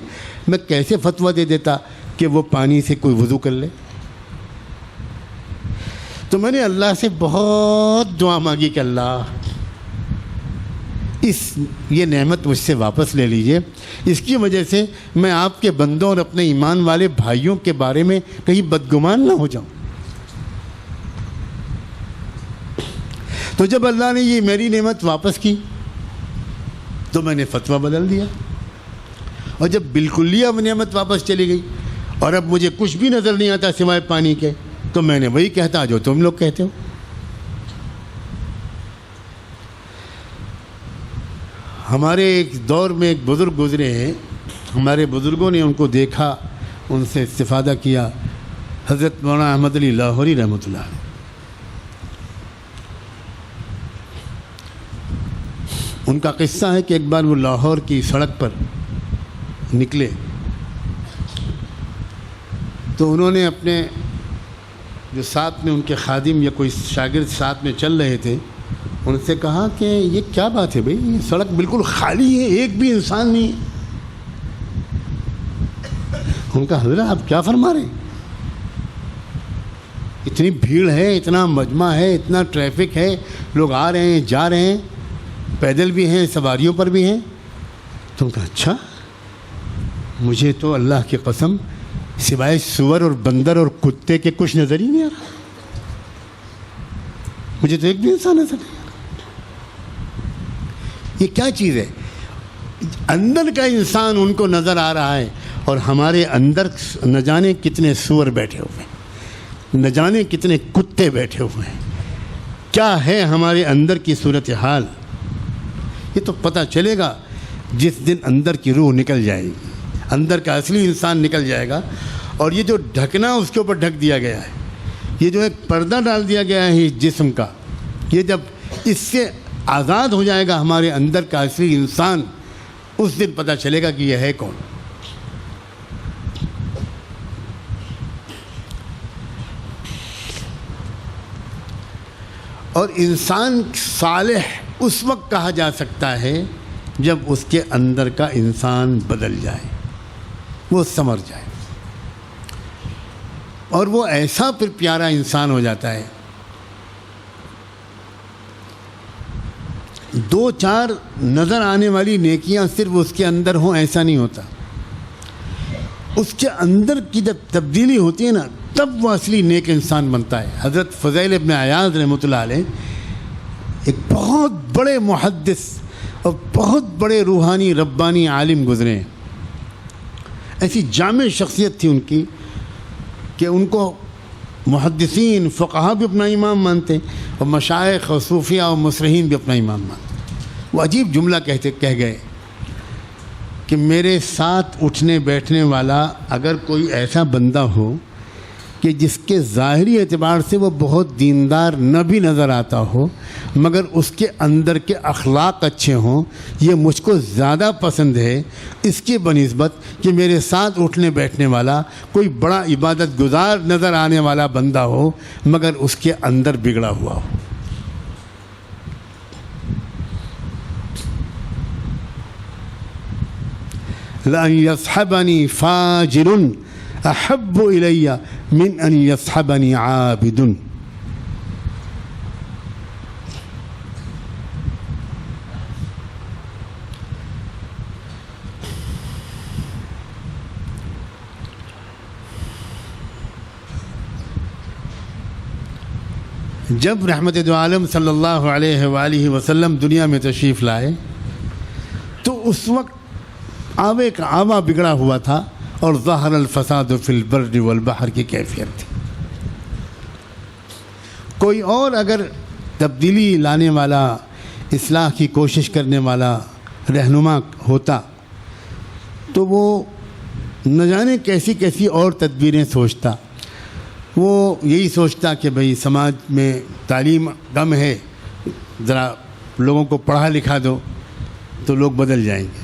میں کیسے فتویٰ دے دیتا کہ وہ پانی سے کوئی وضو کر لے؟ تو میں نے اللہ سے بہت دعا مانگی کہ اللہ یہ نعمت مجھ سے واپس لے لیجئے، اس کی وجہ سے میں آپ کے بندوں اور اپنے ایمان والے بھائیوں کے بارے میں کہیں بدگمان نہ ہو جاؤں۔ تو جب اللہ نے یہ میری نعمت واپس کی تو میں نے فتویٰ بدل دیا، اور جب بالکلیہ نعمت واپس چلی گئی اور اب مجھے کچھ بھی نظر نہیں آتا سوائے پانی کے، تو میں نے وہی کہتا جو تم لوگ کہتے ہو۔ ہمارے ایک دور میں ایک بزرگ گزرے ہیں، ہمارے بزرگوں نے ان کو دیکھا، ان سے استفادہ کیا، حضرت مولانا احمد علی لاہوری رحمۃ اللہ علیہ۔ ان کا قصہ ہے کہ ایک بار وہ لاہور کی سڑک پر نکلے تو انہوں نے اپنے جو ساتھ میں ان کے خادم یا کوئی شاگرد ساتھ میں چل رہے تھے ان سے کہا کہ یہ کیا بات ہے بھئی، یہ سڑک بالکل خالی ہے، ایک بھی انسان نہیں ہے۔ ان کا حضرت آپ کیا فرما رہے ہیں؟ اتنی بھیڑ ہے، اتنا مجمع ہے، اتنا ٹریفک ہے، لوگ آ رہے ہیں جا رہے ہیں، پیدل بھی ہیں، سواریوں پر بھی ہیں۔ تو ان کا اچھا، مجھے تو اللہ کی قسم سوائے سور اور بندر اور کتے کے کچھ نظر ہی نہیں آ رہا، مجھے تو ایک بھی انسان نظر نہیں آ رہا۔ یہ کیا چیز ہے؟ اندر کا انسان ان کو نظر آ رہا ہے اور ہمارے اندر نہ جانے کتنے سور بیٹھے ہوئے ہیں، نہ جانے کتنے کتے بیٹھے ہوئے ہیں، کیا ہے ہمارے اندر کی صورتحال، یہ تو پتہ چلے گا جس دن اندر کی روح نکل جائے گی، اندر کا اصلی انسان نکل جائے گا، اور یہ جو ڈھکنا اس کے اوپر ڈھک دیا گیا ہے، یہ جو ایک پردہ ڈال دیا گیا ہے اس جسم کا، یہ جب اس سے آزاد ہو جائے گا ہمارے اندر کا اصلی انسان، اس دن پتہ چلے گا کہ یہ ہے کون۔ اور انسان صالح اس وقت کہا جا سکتا ہے جب اس کے اندر کا انسان بدل جائے، وہ سنور جائے، اور وہ ایسا پھر پیارا انسان ہو جاتا ہے۔ دو چار نظر آنے والی نیکیاں صرف اس کے اندر ہوں ایسا نہیں ہوتا، اس کے اندر کی جب تبدیلی ہوتی ہے نا تب وہ اصلی نیک انسان بنتا ہے۔ حضرت فضیل ابن عیاض رحمۃ اللہ علیہ ایک بہت بڑے محدث اور بہت بڑے روحانی ربانی عالم گزرے ہیں، ایسی جامع شخصیت تھی ان کی کہ ان کو محدثین فقہا بھی اپنا امام مانتے اور مشائخ اور صوفیہ اور مصرحین بھی اپنا امام مانتے۔ وہ عجیب جملہ کہہ گئے کہ میرے ساتھ اٹھنے بیٹھنے والا اگر کوئی ایسا بندہ ہو کہ جس کے ظاہری اعتبار سے وہ بہت دیندار نہ بھی نظر آتا ہو مگر اس کے اندر کے اخلاق اچھے ہوں، یہ مجھ کو زیادہ پسند ہے اس کے بنسبت کہ میرے ساتھ اٹھنے بیٹھنے والا کوئی بڑا عبادت گزار نظر آنے والا بندہ ہو مگر اس کے اندر بگڑا ہوا ہو۔ لَأَن يَصْحَبَنِي فَاجِرٌ احب الی من ان یصحبنی عابد۔ جب رحمت دو عالم صلی اللہ علیہ وآلہ وسلم دنیا میں تشریف لائے تو اس وقت آوے کا آوا بگڑا ہوا تھا اور ظہر الفساد فی البر والبحر کی کیفیت تھی۔ کوئی اور اگر تبدیلی لانے والا، اصلاح کی کوشش کرنے والا رہنما ہوتا تو وہ نہ جانے کیسی کیسی اور تدبیریں سوچتا۔ وہ یہی سوچتا کہ بھئی سماج میں تعلیم کم ہے، ذرا لوگوں کو پڑھا لکھا دو تو لوگ بدل جائیں گے،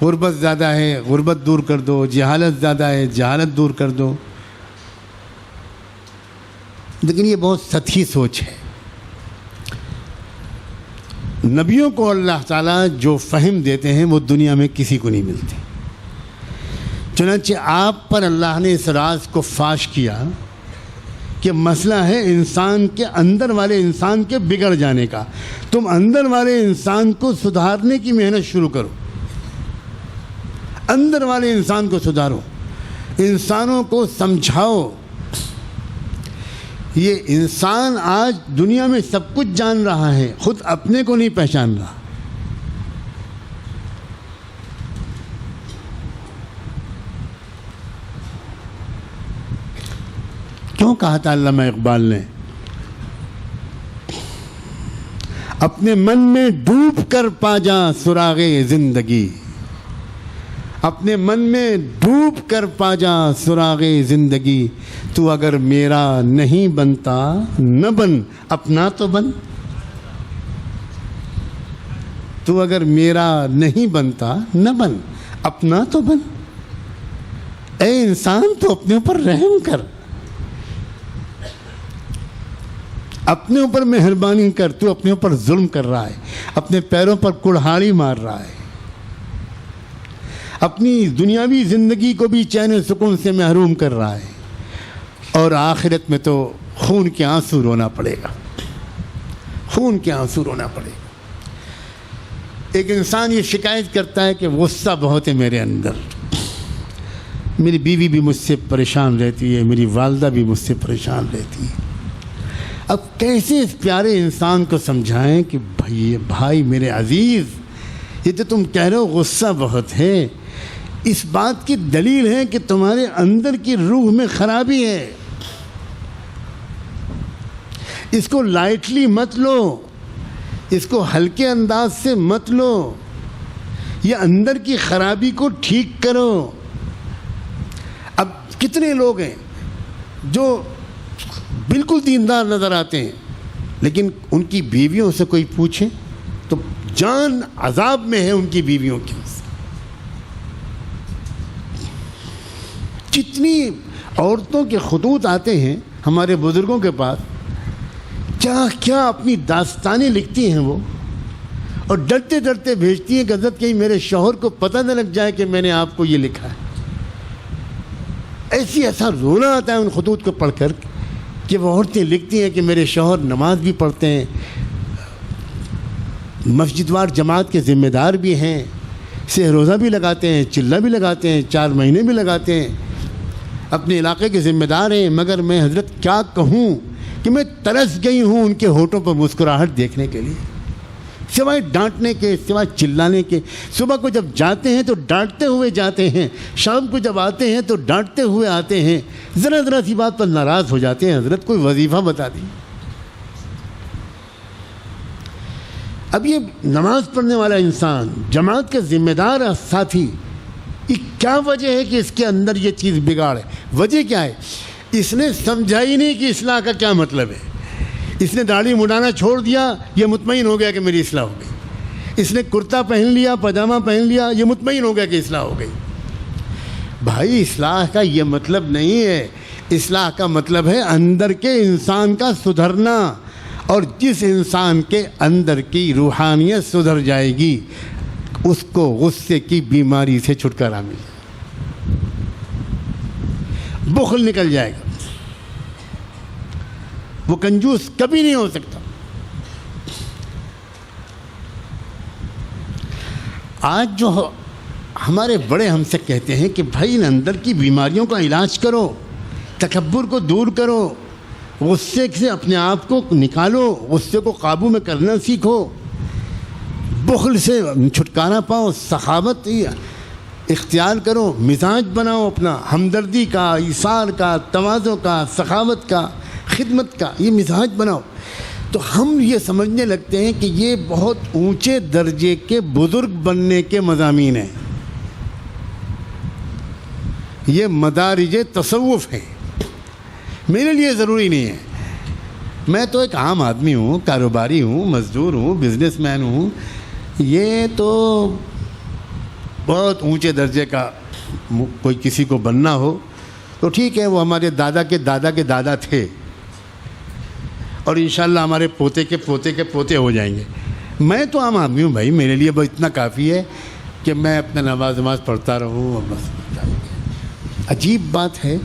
غربت زیادہ ہے غربت دور کر دو، جہالت زیادہ ہے جہالت دور کر دو۔ لیکن یہ بہت سطحی سوچ ہے۔ نبیوں کو اللہ تعالیٰ جو فہم دیتے ہیں وہ دنیا میں کسی کو نہیں ملتے، چنانچہ آپ پر اللہ نے اس راز کو فاش کیا کہ مسئلہ ہے انسان کے اندر والے انسان کے بگڑ جانے کا۔ تم اندر والے انسان کو سدھارنے کی محنت شروع کرو، اندر والے انسان کو سدھارو، انسانوں کو سمجھاؤ۔ یہ انسان آج دنیا میں سب کچھ جان رہا ہے، خود اپنے کو نہیں پہچان رہا۔ کیوں کہا تھا علامہ اقبال نے، اپنے من میں ڈوب کر پا جا سراغ زندگی، اپنے من میں ڈوب کر پا جا سراغ زندگی، تو اگر میرا نہیں بنتا نہ بن اپنا تو بن، تو اگر میرا نہیں بنتا نہ بن اپنا تو بن۔ اے انسان تو اپنے اوپر رحم کر، اپنے اوپر مہربانی کر، تو اپنے اوپر ظلم کر رہا ہے، اپنے پیروں پر کڑہاڑی مار رہا ہے، اپنی دنیاوی زندگی کو بھی چین و سکون سے محروم کر رہا ہے، اور آخرت میں تو خون کے آنسو رونا پڑے گا، خون کے آنسو رونا پڑے گا۔ ایک انسان یہ شکایت کرتا ہے کہ غصہ بہت ہے میرے اندر، میری بیوی بھی مجھ سے پریشان رہتی ہے، میری والدہ بھی مجھ سے پریشان رہتی ہے۔ اب کیسے اس پیارے انسان کو سمجھائیں کہ بھائی میرے عزیز، یہ تو تم کہہ رہے ہو غصہ بہت ہے، اس بات کی دلیل ہے کہ تمہارے اندر کی روح میں خرابی ہے. اس کو لائٹلی مت لو, اس کو ہلکے انداز سے مت لو. یہ اندر کی خرابی کو ٹھیک کرو. اب کتنے لوگ ہیں جو بالکل دیندار نظر آتے ہیں, لیکن ان کی بیویوں سے کوئی پوچھے تو جان عذاب میں ہے ان کی بیویوں کی. جتنی عورتوں کے خطوط آتے ہیں ہمارے بزرگوں کے پاس, کیا کیا اپنی داستانیں لکھتی ہیں وہ, اور ڈرتے ڈرتے بھیجتی ہیں کہ حضرت کہیں میرے شوہر کو پتہ نہ لگ جائے کہ میں نے آپ کو یہ لکھا ہے. ایسا رونا آتا ہے ان خطوط کو پڑھ کر کہ وہ عورتیں لکھتی ہیں کہ میرے شوہر نماز بھی پڑھتے ہیں, مسجد وار جماعت کے ذمہ دار بھی ہیں, سہ روزہ بھی لگاتے ہیں, چلہ بھی لگاتے ہیں, 4 مہینے بھی لگاتے ہیں, اپنے علاقے کے ذمہ دار ہیں, مگر میں حضرت کیا کہوں کہ میں ترس گئی ہوں ان کے ہونٹوں پر مسکراہٹ دیکھنے کے لیے, سوائے ڈانٹنے کے, سوائے چلانے کے. صبح کو جب جاتے ہیں تو ڈانٹتے ہوئے جاتے ہیں, شام کو جب آتے ہیں تو ڈانٹتے ہوئے آتے ہیں, ذرا ذرا سی بات پر ناراض ہو جاتے ہیں. حضرت کوئی وظیفہ بتا دی. اب یہ نماز پڑھنے والا انسان, جماعت کا ذمہ دار ساتھی, یہ کیا وجہ ہے کہ اس کے اندر یہ چیز بگاڑ ہے؟ وجہ کیا ہے؟ اس نے سمجھا ہی نہیں کہ اصلاح کا کیا مطلب ہے. اس نے داڑھی مڈانا چھوڑ دیا, یہ مطمئن ہو گیا کہ میری اصلاح ہو گئی. اس نے کرتا پہن لیا, پاجامہ پہن لیا, یہ مطمئن ہو گیا کہ اصلاح ہو گئی. بھائی اصلاح کا یہ مطلب نہیں ہے. اصلاح کا مطلب ہے اندر کے انسان کا سدھرنا, اور جس انسان کے اندر کی روحانیت سدھر جائے گی اس کو غصے کی بیماری سے چھٹکارا ملے گا, بخل نکل جائے گا, وہ کنجوس کبھی نہیں ہو سکتا. آج جو ہمارے بڑے ہم سے کہتے ہیں کہ بھائی ان اندر کی بیماریوں کا علاج کرو, تکبر کو دور کرو, غصے سے اپنے آپ کو نکالو, غصے کو قابو میں کرنا سیکھو, بخل سے چھٹکارا پاؤ, سخاوت اختیار کرو, مزاج بناؤ اپنا ہمدردی کا, ایثار کا, تواضع کا, سخاوت کا, خدمت کا, یہ مزاج بناؤ. تو ہم یہ سمجھنے لگتے ہیں کہ یہ بہت اونچے درجے کے بزرگ بننے کے مضامین ہیں. یہ مدارج تصوف ہیں, میرے لیے ضروری نہیں ہے. میں تو ایک عام آدمی ہوں, کاروباری ہوں, مزدور ہوں, بزنس مین ہوں. یہ تو بہت اونچے درجے کا کوئی کسی کو بننا ہو تو ٹھیک ہے, وہ ہمارے دادا کے دادا کے دادا تھے, اور انشاءاللہ ہمارے پوتے کے پوتے کے پوتے ہو جائیں گے. میں تو عام آدمی ہوں بھائی, میرے لیے بس اتنا کافی ہے کہ میں اپنا نماز پڑھتا رہوں. بس عجیب بات ہے,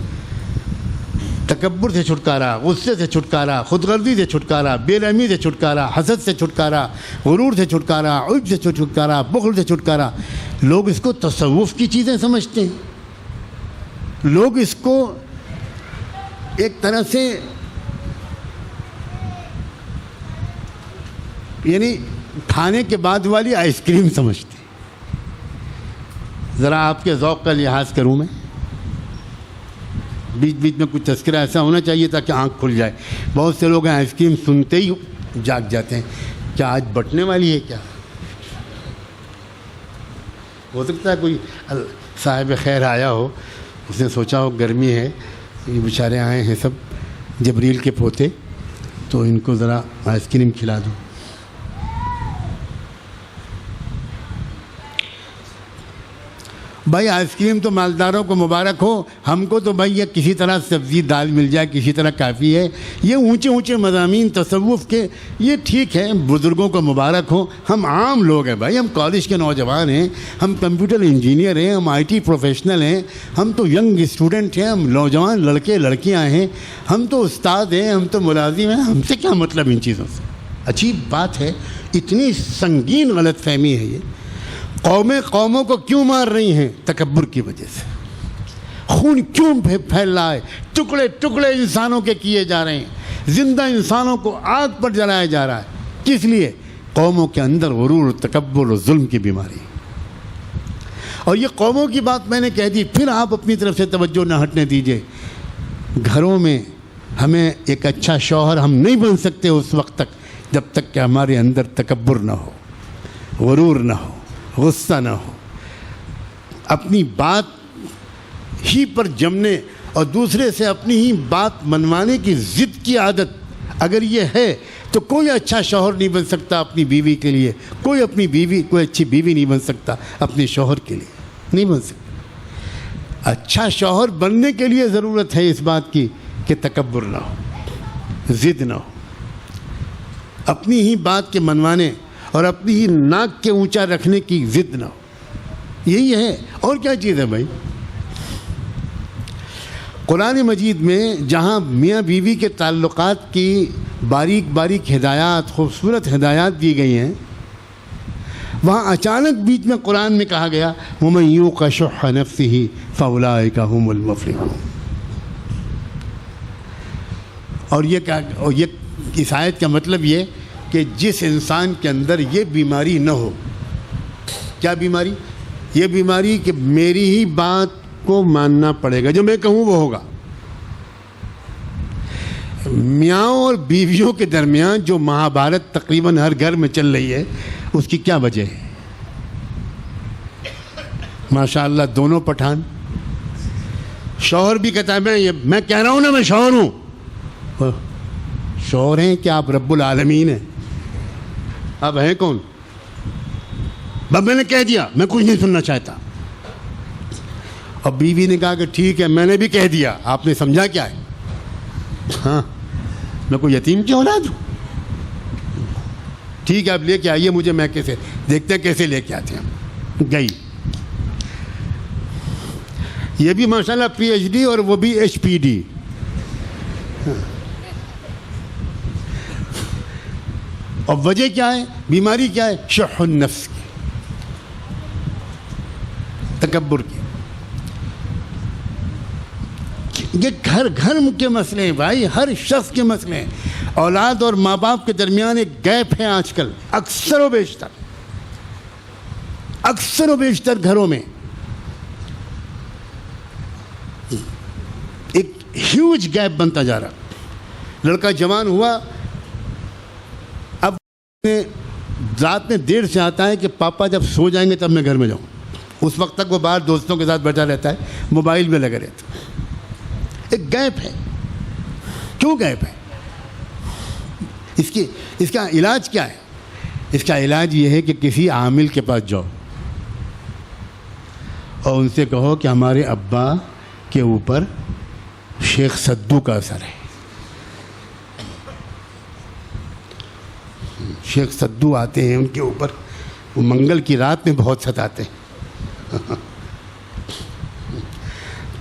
تکبر سے چھٹکارا, غصے سے چھٹکارا, خود غرضی سے چھٹکارا, بے رحمی سے چھٹکارا, حسد سے چھٹکارا, غرور سے چھٹکارا, عجب سے چھٹکارا, بخل سے چھٹکارا. لوگ اس کو تصوف کی چیزیں سمجھتے ہیں. لوگ اس کو ایک طرح سے یعنی کھانے کے بعد والی آئس کریم سمجھتے ہیں. ذرا آپ کے ذوق کا لحاظ کروں میں, بیچ بیچ میں کچھ تذکرہ ایسا ہونا چاہیے تاکہ آنکھ کھل جائے. بہت سے لوگ آئس کریم سنتے ہی جاگ جاتے ہیں, کیا آج بٹنے والی ہے کیا؟ ہو سکتا ہے کوئی صاحب خیر آیا ہو, اس نے سوچا ہو گرمی ہے, یہ بیچارے آئے ہیں سب جبریل کے پوتے, تو ان کو ذرا آئس کریم کھلا دوں. بھائی آئس کریم تو مالداروں کو مبارک ہو, ہم کو تو بھائی یہ کسی طرح سبزی دال مل جائے کسی طرح کافی ہے. یہ اونچے اونچے مضامین تصوف کے, یہ ٹھیک ہے, بزرگوں کو مبارک ہو. ہم عام لوگ ہیں بھائی, ہم کالج کے نوجوان ہیں, ہم کمپیوٹر انجینئر ہیں, ہم آئی ٹی پروفیشنل ہیں, ہم تو ینگ اسٹوڈنٹ ہیں, ہم نوجوان لڑکے لڑکیاں ہیں, ہم تو استاد ہیں, ہم تو ملازم ہیں. ہم سے کیا مطلب ان چیزوں سے؟ عجیب بات ہے, اتنی سنگین غلط فہمی ہے. یہ قومیں قوموں کو کیوں مار رہی ہیں؟ تکبر کی وجہ سے. خون کیوں پھیل رہا ہے؟ ٹکڑے ٹکڑے انسانوں کے کیے جا رہے ہیں, زندہ انسانوں کو آگ پر جلایا جا رہا ہے. کس لیے؟ قوموں کے اندر غرور, تکبر اور ظلم کی بیماری. اور یہ قوموں کی بات میں نے کہہ دی، پھر آپ اپنی طرف سے توجہ نہ ہٹنے دیجیے۔ گھروں میں ہمیں ایک اچھا شوہر ہم نہیں بن سکتے اس وقت تک جب تک کہ ہمارے اندر تکبر نہ ہو، غرور نہ ہو، غصہ نہ ہو، اپنی بات ہی پر جمنے اور دوسرے سے اپنی ہی بات منوانے کی ضد کی عادت اگر یہ ہے تو کوئی اچھا شوہر نہیں بن سکتا اپنی بیوی کے لیے، کوئی اچھی بیوی نہیں بن سکتا اپنے شوہر کے لیے، نہیں بن سکتا۔ اچھا شوہر بننے کے لیے ضرورت ہے اس بات کی کہ تکبر نہ ہو، ضد نہ ہو، اپنی ہی بات کے منوانے اور اپنی ہی ناک کے اونچا رکھنے کی ضد نہ ہو، یہی ہے۔ اور کیا چیز ہے بھائی؟ قرآن مجید میں جہاں میاں بیوی کے تعلقات کی باریک باریک ہدایات، خوبصورت ہدایات دی گئی ہیں، وہاں اچانک بیچ میں قرآن میں کہا گیا وَمَن یُوقَ شُحَّ نَفْسِهِ فَأُولَٰئِکَ هُمُ الْمُفْلِحُونَ۔ اور یہ اس آیت کا مطلب یہ کہ جس انسان کے اندر یہ بیماری نہ ہو، کیا بیماری؟ یہ بیماری کہ میری ہی بات کو ماننا پڑے گا، جو میں کہوں وہ ہوگا۔ میاں اور بیویوں کے درمیان جو مہابھارت تقریباً ہر گھر میں چل رہی ہے، اس کی کیا وجہ ہے؟ ماشاءاللہ دونوں پٹھان، شوہر بھی کہتا ہے میں کہہ رہا ہوں نا میں شوہر ہوں۔ شوہر ہیں کہ آپ رب العالمین ہیں؟ اب ہیں کون؟ اب میں نے کہہ دیا، میں کچھ نہیں سننا چاہتا۔ اور بیوی نے کہا کہ ٹھیک ہے میں نے بھی کہہ دیا، آپ نے سمجھا کیا ہے؟ ہاں میں کوئی یتیم کی اولاد ہوں؟ ٹھیک ہے اب لے کے آئیے مجھے، میں کیسے دیکھتے ہیں کیسے لے کے آتے ہیں۔ گئی، یہ بھی ماشاءاللہ پی ایچ ڈی اور وہ بھی ایچ پی ڈی۔ اور وجہ کیا ہے؟ بیماری کیا ہے؟ شح النفس کی، تکبر کی۔ یہ گھر گھر کے مسئلے ہیں بھائی، ہر شخص کے مسئلے ہیں۔ اولاد اور ماں باپ کے درمیان ایک گیپ ہے آج کل، اکثر و بیشتر گھروں میں ایک ہیوج گیپ بنتا جا رہا۔ لڑکا جوان ہوا، اب رات میں دیر سے آتا ہے کہ پاپا جب سو جائیں گے تب میں گھر میں جاؤں۔ اس وقت تک وہ باہر دوستوں کے ساتھ بیٹھا رہتا ہے، موبائل میں لگا رہتا ہے۔ ایک گیپ ہے۔ کیوں گیپ ہے؟ اس کا علاج کیا ہے؟ اس کا علاج یہ ہے کہ کسی عامل کے پاس جاؤ اور ان سے کہو کہ ہمارے ابا کے اوپر شیخ سدو کا اثر ہے۔ شیخ سدو آتے ہیں ان کے اوپر، وہ منگل کی رات میں بہت ستاتے ہیں۔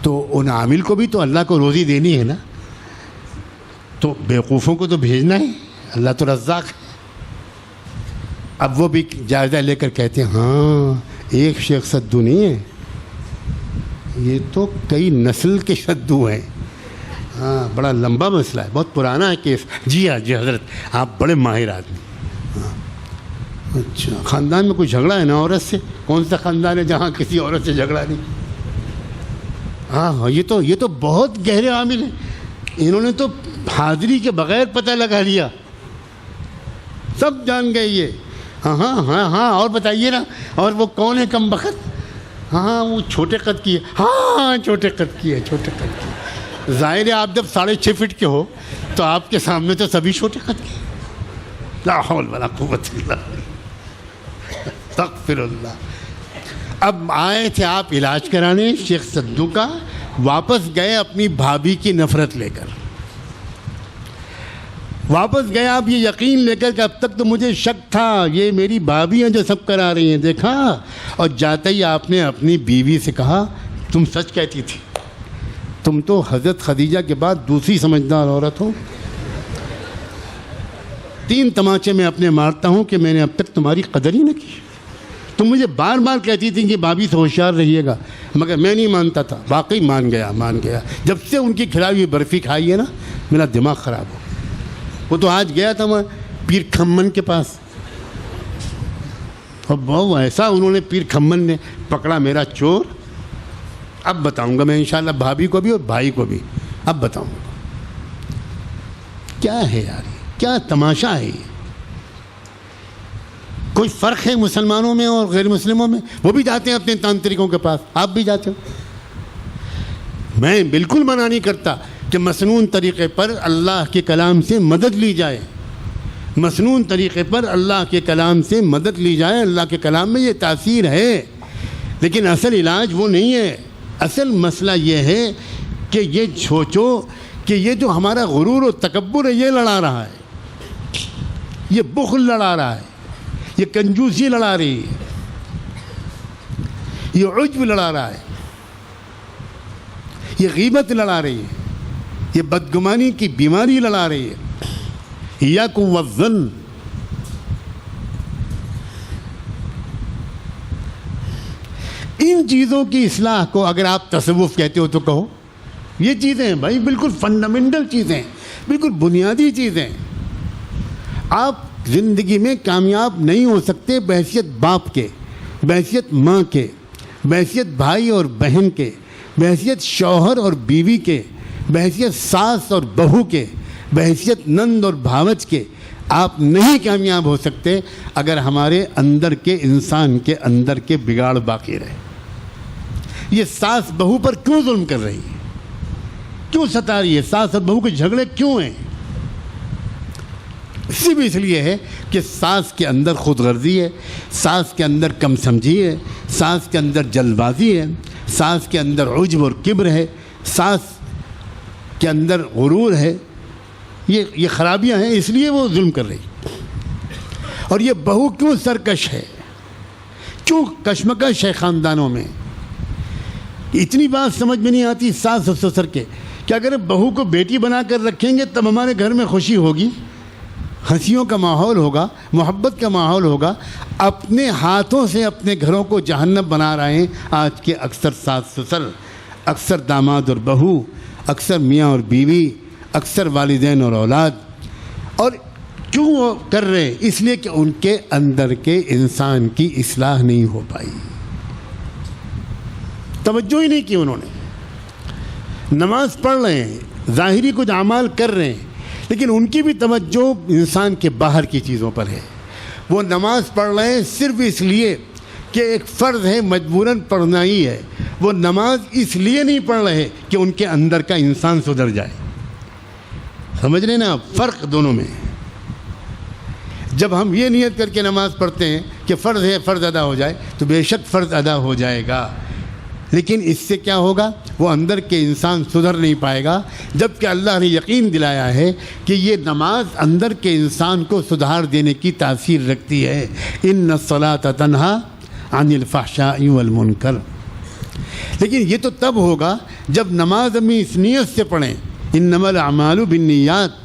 تو ان عامل کو بھی تو اللہ کو روزی دینی ہے نا، تو بیوقوفوں کو تو بھیجنا ہے، اللہ تو رزاق ہے۔ اب وہ بھی جائزہ لے کر کہتے ہیں ہاں ایک شیخ سدو نہیں ہے، یہ تو کئی نسل کے سدو ہیں۔ ہاں بڑا لمبا مسئلہ ہے، بہت پرانا ہے کیس۔ جی ہاں جی حضرت آپ بڑے ماہر آدمی۔ ہاں اچھا، خاندان میں کوئی جھگڑا ہے نا عورت سے؟ کون سا خاندان ہے جہاں کسی عورت سے جھگڑا نہیں؟ ہاں یہ تو بہت گہرے عامل ہیں، انہوں نے تو حاضری کے بغیر پتہ لگا لیا، سب جان گئے یہ۔ ہاں ہاں ہاں ہاں اور بتائیے نا، اور وہ کون ہے کم بخت؟ ہاں وہ چھوٹے قد کی ہے، ہاں چھوٹے قد کی ہے، چھوٹے قد کی۔ ظاہر ہے آپ جب 6.5 فٹ کے ہو تو آپ کے سامنے تو سبھی چھوٹے قد کے۔ لا حول ولا قوت الا باللہ، استغفر اللہ۔ اب آئے تھے آپ علاج کرانے شیخ سدو کا، واپس گئے اپنی بھابھی کی نفرت لے کر، واپس گئے آپ یہ یقین لے کر کہ اب تک تو مجھے شک تھا یہ میری بھابھی ہیں جو سب کرا رہی ہیں، دیکھا۔ اور جاتے ہی آپ نے اپنی بیوی سے کہا تم سچ کہتی تھی، تم تو حضرت خدیجہ کے بعد دوسری سمجھدار عورت ہو۔ 3 تماچے میں اپنے مارتا ہوں کہ میں نے اب تک تمہاری قدر ہی نہ کی۔ تم مجھے بار بار کہتی تھی کہ بھابھی سے ہوشیار رہیے گا، مگر میں نہیں مانتا تھا۔ واقعی مان گیا۔ جب سے ان کی کھلائی ہوئی برفی کھائی ہے نا میرا دماغ خراب ہو۔ وہ تو آج گیا تھا میں پیر کھمن کے پاس، اور وہ ایسا انہوں نے پیر کھمن نے پکڑا میرا چور. اب بتاؤں گا میں انشاءاللہ بھابھی کو بھی اور بھائی کو بھی. اب بتاؤں گا کیا ہے یار, کیا تماشا ہے یہ. کوئی فرق ہے مسلمانوں میں اور غیر مسلموں میں؟ وہ بھی جاتے ہیں اپنے تانترکوں کے پاس, آپ بھی جاتے ہو. میں بالکل منع نہیں کرتا کہ مسنون طریقے پر اللہ کے کلام سے مدد لی جائے, مسنون طریقے پر اللہ کے کلام سے مدد لی جائے. اللہ کے کلام میں یہ تاثیر ہے, لیکن اصل علاج وہ نہیں ہے. اصل مسئلہ یہ ہے کہ یہ سوچو کہ یہ جو ہمارا غرور و تکبر ہے یہ لڑا رہا ہے, یہ بخل لڑا رہا ہے, یہ کنجوسی لڑا رہی ہے, یہ عجب لڑا رہا ہے, یہ غیبت لڑا رہی ہے, یہ بدگمانی کی بیماری لڑا رہی ہے. ایاکم والظن. ان چیزوں کی اصلاح کو اگر آپ تصوف کہتے ہو تو کہو. یہ چیزیں ہیں بھائی, بالکل فنڈامنٹل چیزیں, بالکل بنیادی چیزیں. آپ زندگی میں کامیاب نہیں ہو سکتے بحیثیت باپ کے, بحیثیت ماں کے, بحیثیت بھائی اور بہن کے, بحیثیت شوہر اور بیوی کے, بحیثیت ساس اور بہو کے, بحیثیت نند اور بھاوج کے. آپ نہیں کامیاب ہو سکتے اگر ہمارے اندر کے انسان کے اندر کے بگاڑ باقی رہے. یہ ساس بہو پر کیوں ظلم کر رہی ہے, کیوں ستا رہی ہے؟ ساس اور بہو کے جھگڑے کیوں ہیں؟ اس لیے ہے کہ ساس کے اندر خود غرضی ہے, ساس کے اندر کم سمجھی ہے, ساس کے اندر جلد بازی ہے, ساس کے اندر عجب اور کبر ہے, ساس کے اندر غرور ہے. یہ خرابیاں ہیں, اس لیے وہ ظلم کر رہی. اور یہ بہو کیوں سرکش ہے, کیوں کشمکش ہے خاندانوں میں؟ اتنی بات سمجھ میں نہیں آتی ساس اور سسر کے کہ اگر بہو کو بیٹی بنا کر رکھیں گے تب ہمارے گھر میں خوشی ہوگی, ہنسیوں کا ماحول ہوگا, محبت کا ماحول ہوگا. اپنے ہاتھوں سے اپنے گھروں کو جہنم بنا رہے ہیں آج کے اکثر ساس سسر, اکثر داماد اور بہو, اکثر میاں اور بیوی, اکثر والدین اور اولاد. اور کیوں وہ کر رہے ہیں؟ اس لیے کہ ان کے اندر کے انسان کی اصلاح نہیں ہو پائی, توجہ ہی نہیں کی انہوں نے. نماز پڑھ رہے ہیں, ظاہری کچھ اعمال کر رہے ہیں, لیکن ان کی بھی توجہ انسان کے باہر کی چیزوں پر ہے. وہ نماز پڑھ رہے ہیں صرف اس لیے کہ ایک فرض ہے, مجبوراً پڑھنا ہی ہے. وہ نماز اس لیے نہیں پڑھ رہے کہ ان کے اندر کا انسان سدھر جائے. سمجھ رہے نا فرق دونوں میں؟ جب ہم یہ نیت کر کے نماز پڑھتے ہیں کہ فرض ہے, فرض ادا ہو جائے, تو بے شک فرض ادا ہو جائے گا, لیکن اس سے کیا ہوگا؟ وہ اندر کے انسان سدھر نہیں پائے گا. جبکہ اللہ نے یقین دلایا ہے کہ یہ نماز اندر کے انسان کو سدھار دینے کی تاثیر رکھتی ہے. ان الصلاۃ تنہا عن الفحشاء والمنکر. لیکن یہ تو تب ہوگا جب نماز ہم اس نیت سے پڑھیں, انما الاعمال بالنیات.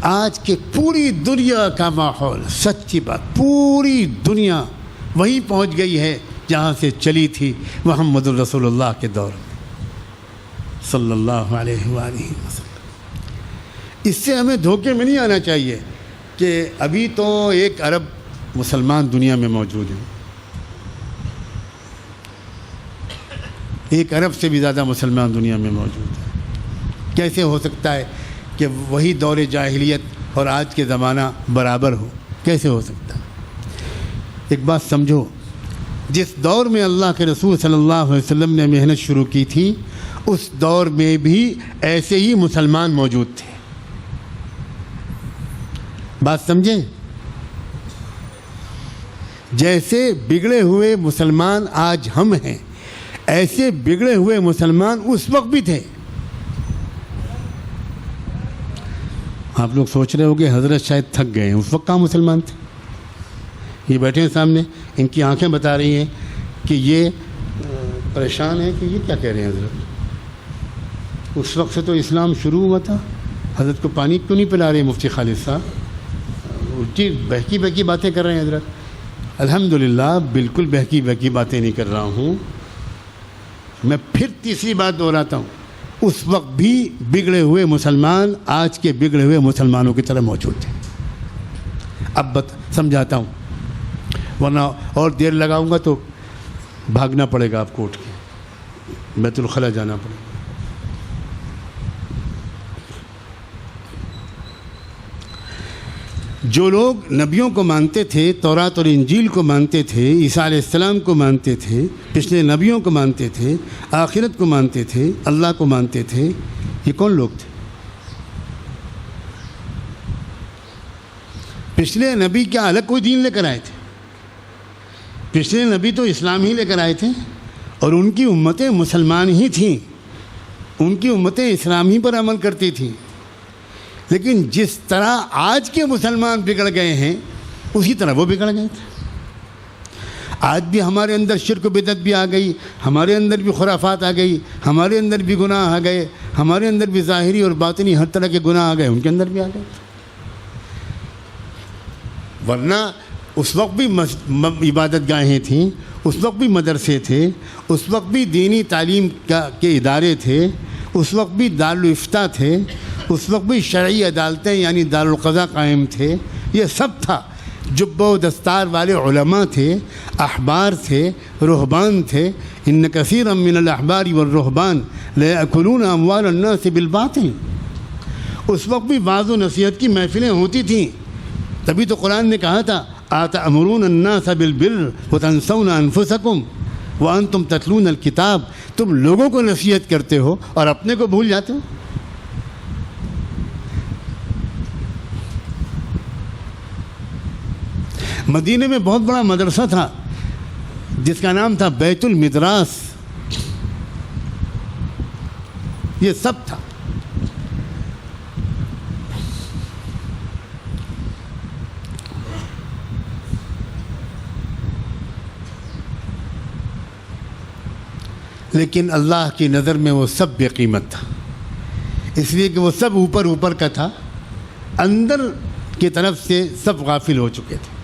آج کے پوری دنیا کا ماحول, سچی بات, پوری دنیا وہیں پہنچ گئی ہے جہاں سے چلی تھی محمد الرسول اللہ کے دور میں صلی اللہ علیہ وآلہ وسلم. اس سے ہمیں دھوکے میں نہیں آنا چاہیے کہ ابھی تو 1 ارب مسلمان دنیا میں موجود ہیں, 1 ارب سے بھی زیادہ مسلمان دنیا میں موجود ہیں. کیسے ہو سکتا ہے کہ وہی دور جاہلیت اور آج کے زمانہ برابر ہو؟ کیسے ہو سکتا ہے؟ ایک بات سمجھو, جس دور میں اللہ کے رسول صلی اللہ علیہ وسلم نے محنت شروع کی تھی اس دور میں بھی ایسے ہی مسلمان موجود تھے. بات سمجھیں؟ جیسے بگڑے ہوئے مسلمان آج ہم ہیں, ایسے بگڑے ہوئے مسلمان اس وقت بھی تھے. آپ لوگ سوچ رہے ہو کہ حضرت شاید تھک گئے ہیں, اس وقت کہاں مسلمان تھے؟ یہ بیٹھے ہیں سامنے, ان کی آنکھیں بتا رہی ہیں کہ یہ پریشان ہے کہ یہ کیا کہہ رہے ہیں حضرت. اس وقت سے تو اسلام شروع ہوا تھا, حضرت کو پانی کیوں نہیں پلا رہے مفتی خالد صاحب؟ الٹی بہکی بہکی باتیں کر رہے ہیں حضرت. الحمدللہ بالکل بہکی بہکی باتیں نہیں کر رہا ہوں. میں پھر تیسری بات دہراتا ہوں, اس وقت بھی بگڑے ہوئے مسلمان آج کے بگڑے ہوئے مسلمانوں کی طرح موجود تھے. اب سمجھاتا ہوں، ورنہ اور دیر لگاؤں گا تو بھاگنا پڑے گا آپ کو، اٹھ کے بیت الخلا جانا پڑے گا. جو لوگ نبیوں کو مانتے تھے، تورات اور انجیل کو مانتے تھے، عیسیٰ علیہ السلام کو مانتے تھے، پچھلے نبیوں کو مانتے تھے، آخرت کو مانتے تھے، اللہ کو مانتے تھے، یہ کون لوگ تھے؟ پچھلے نبی کیا الگ کوئی دین لے کر آئے تھے؟ پچھلے نبی تو اسلام ہی لے کر آئے تھے، اور ان کی امتیں مسلمان ہی تھیں، ان کی امتیں اسلام ہی پر عمل کرتی تھیں. لیکن جس طرح آج کے مسلمان بگڑ گئے ہیں اسی طرح وہ بگڑ گئے تھے. آج بھی ہمارے اندر شرک و بدعت بھی آ گئی، ہمارے اندر بھی خرافات آ گئی، ہمارے اندر بھی گناہ آ گئے، ہمارے اندر بھی ظاہری اور باطنی ہر طرح کے گناہ آ گئے، ان کے اندر بھی آ گئے. ورنہ اس وقت بھی عبادت گاہیں تھیں، اس وقت بھی مدرسے تھے، اس وقت بھی دینی تعلیم کے ادارے تھے، اس وقت بھی دارالافتاء تھے، اس وقت بھی شرعی عدالتیں یعنی دارالقضاء قائم تھے. یہ سب تھا. جبہ و دستار والے علماء تھے، احبار تھے، رہبان تھے. ان کثیرا من الاحبار والرہبان لیأکلون اموال الناس بالباطل. اس وقت بھی وعظ و نصیحت کی محفلیں ہوتی تھیں. تبھی تو قرآن نے کہا تھا اتأمرون الناس بالبر وتنسون انفسکم وانتم تتلون الکتاب. تم لوگوں کو نصیحت کرتے ہو اور اپنے کو بھول جاتے ہو. مدینے میں بہت بڑا مدرسہ تھا جس کا نام تھا بیت المدراس. یہ سب تھا. لیکن اللہ کی نظر میں وہ سب بے قیمت تھا، اس لیے کہ وہ سب اوپر اوپر کا تھا، اندر کی طرف سے سب غافل ہو چکے تھے.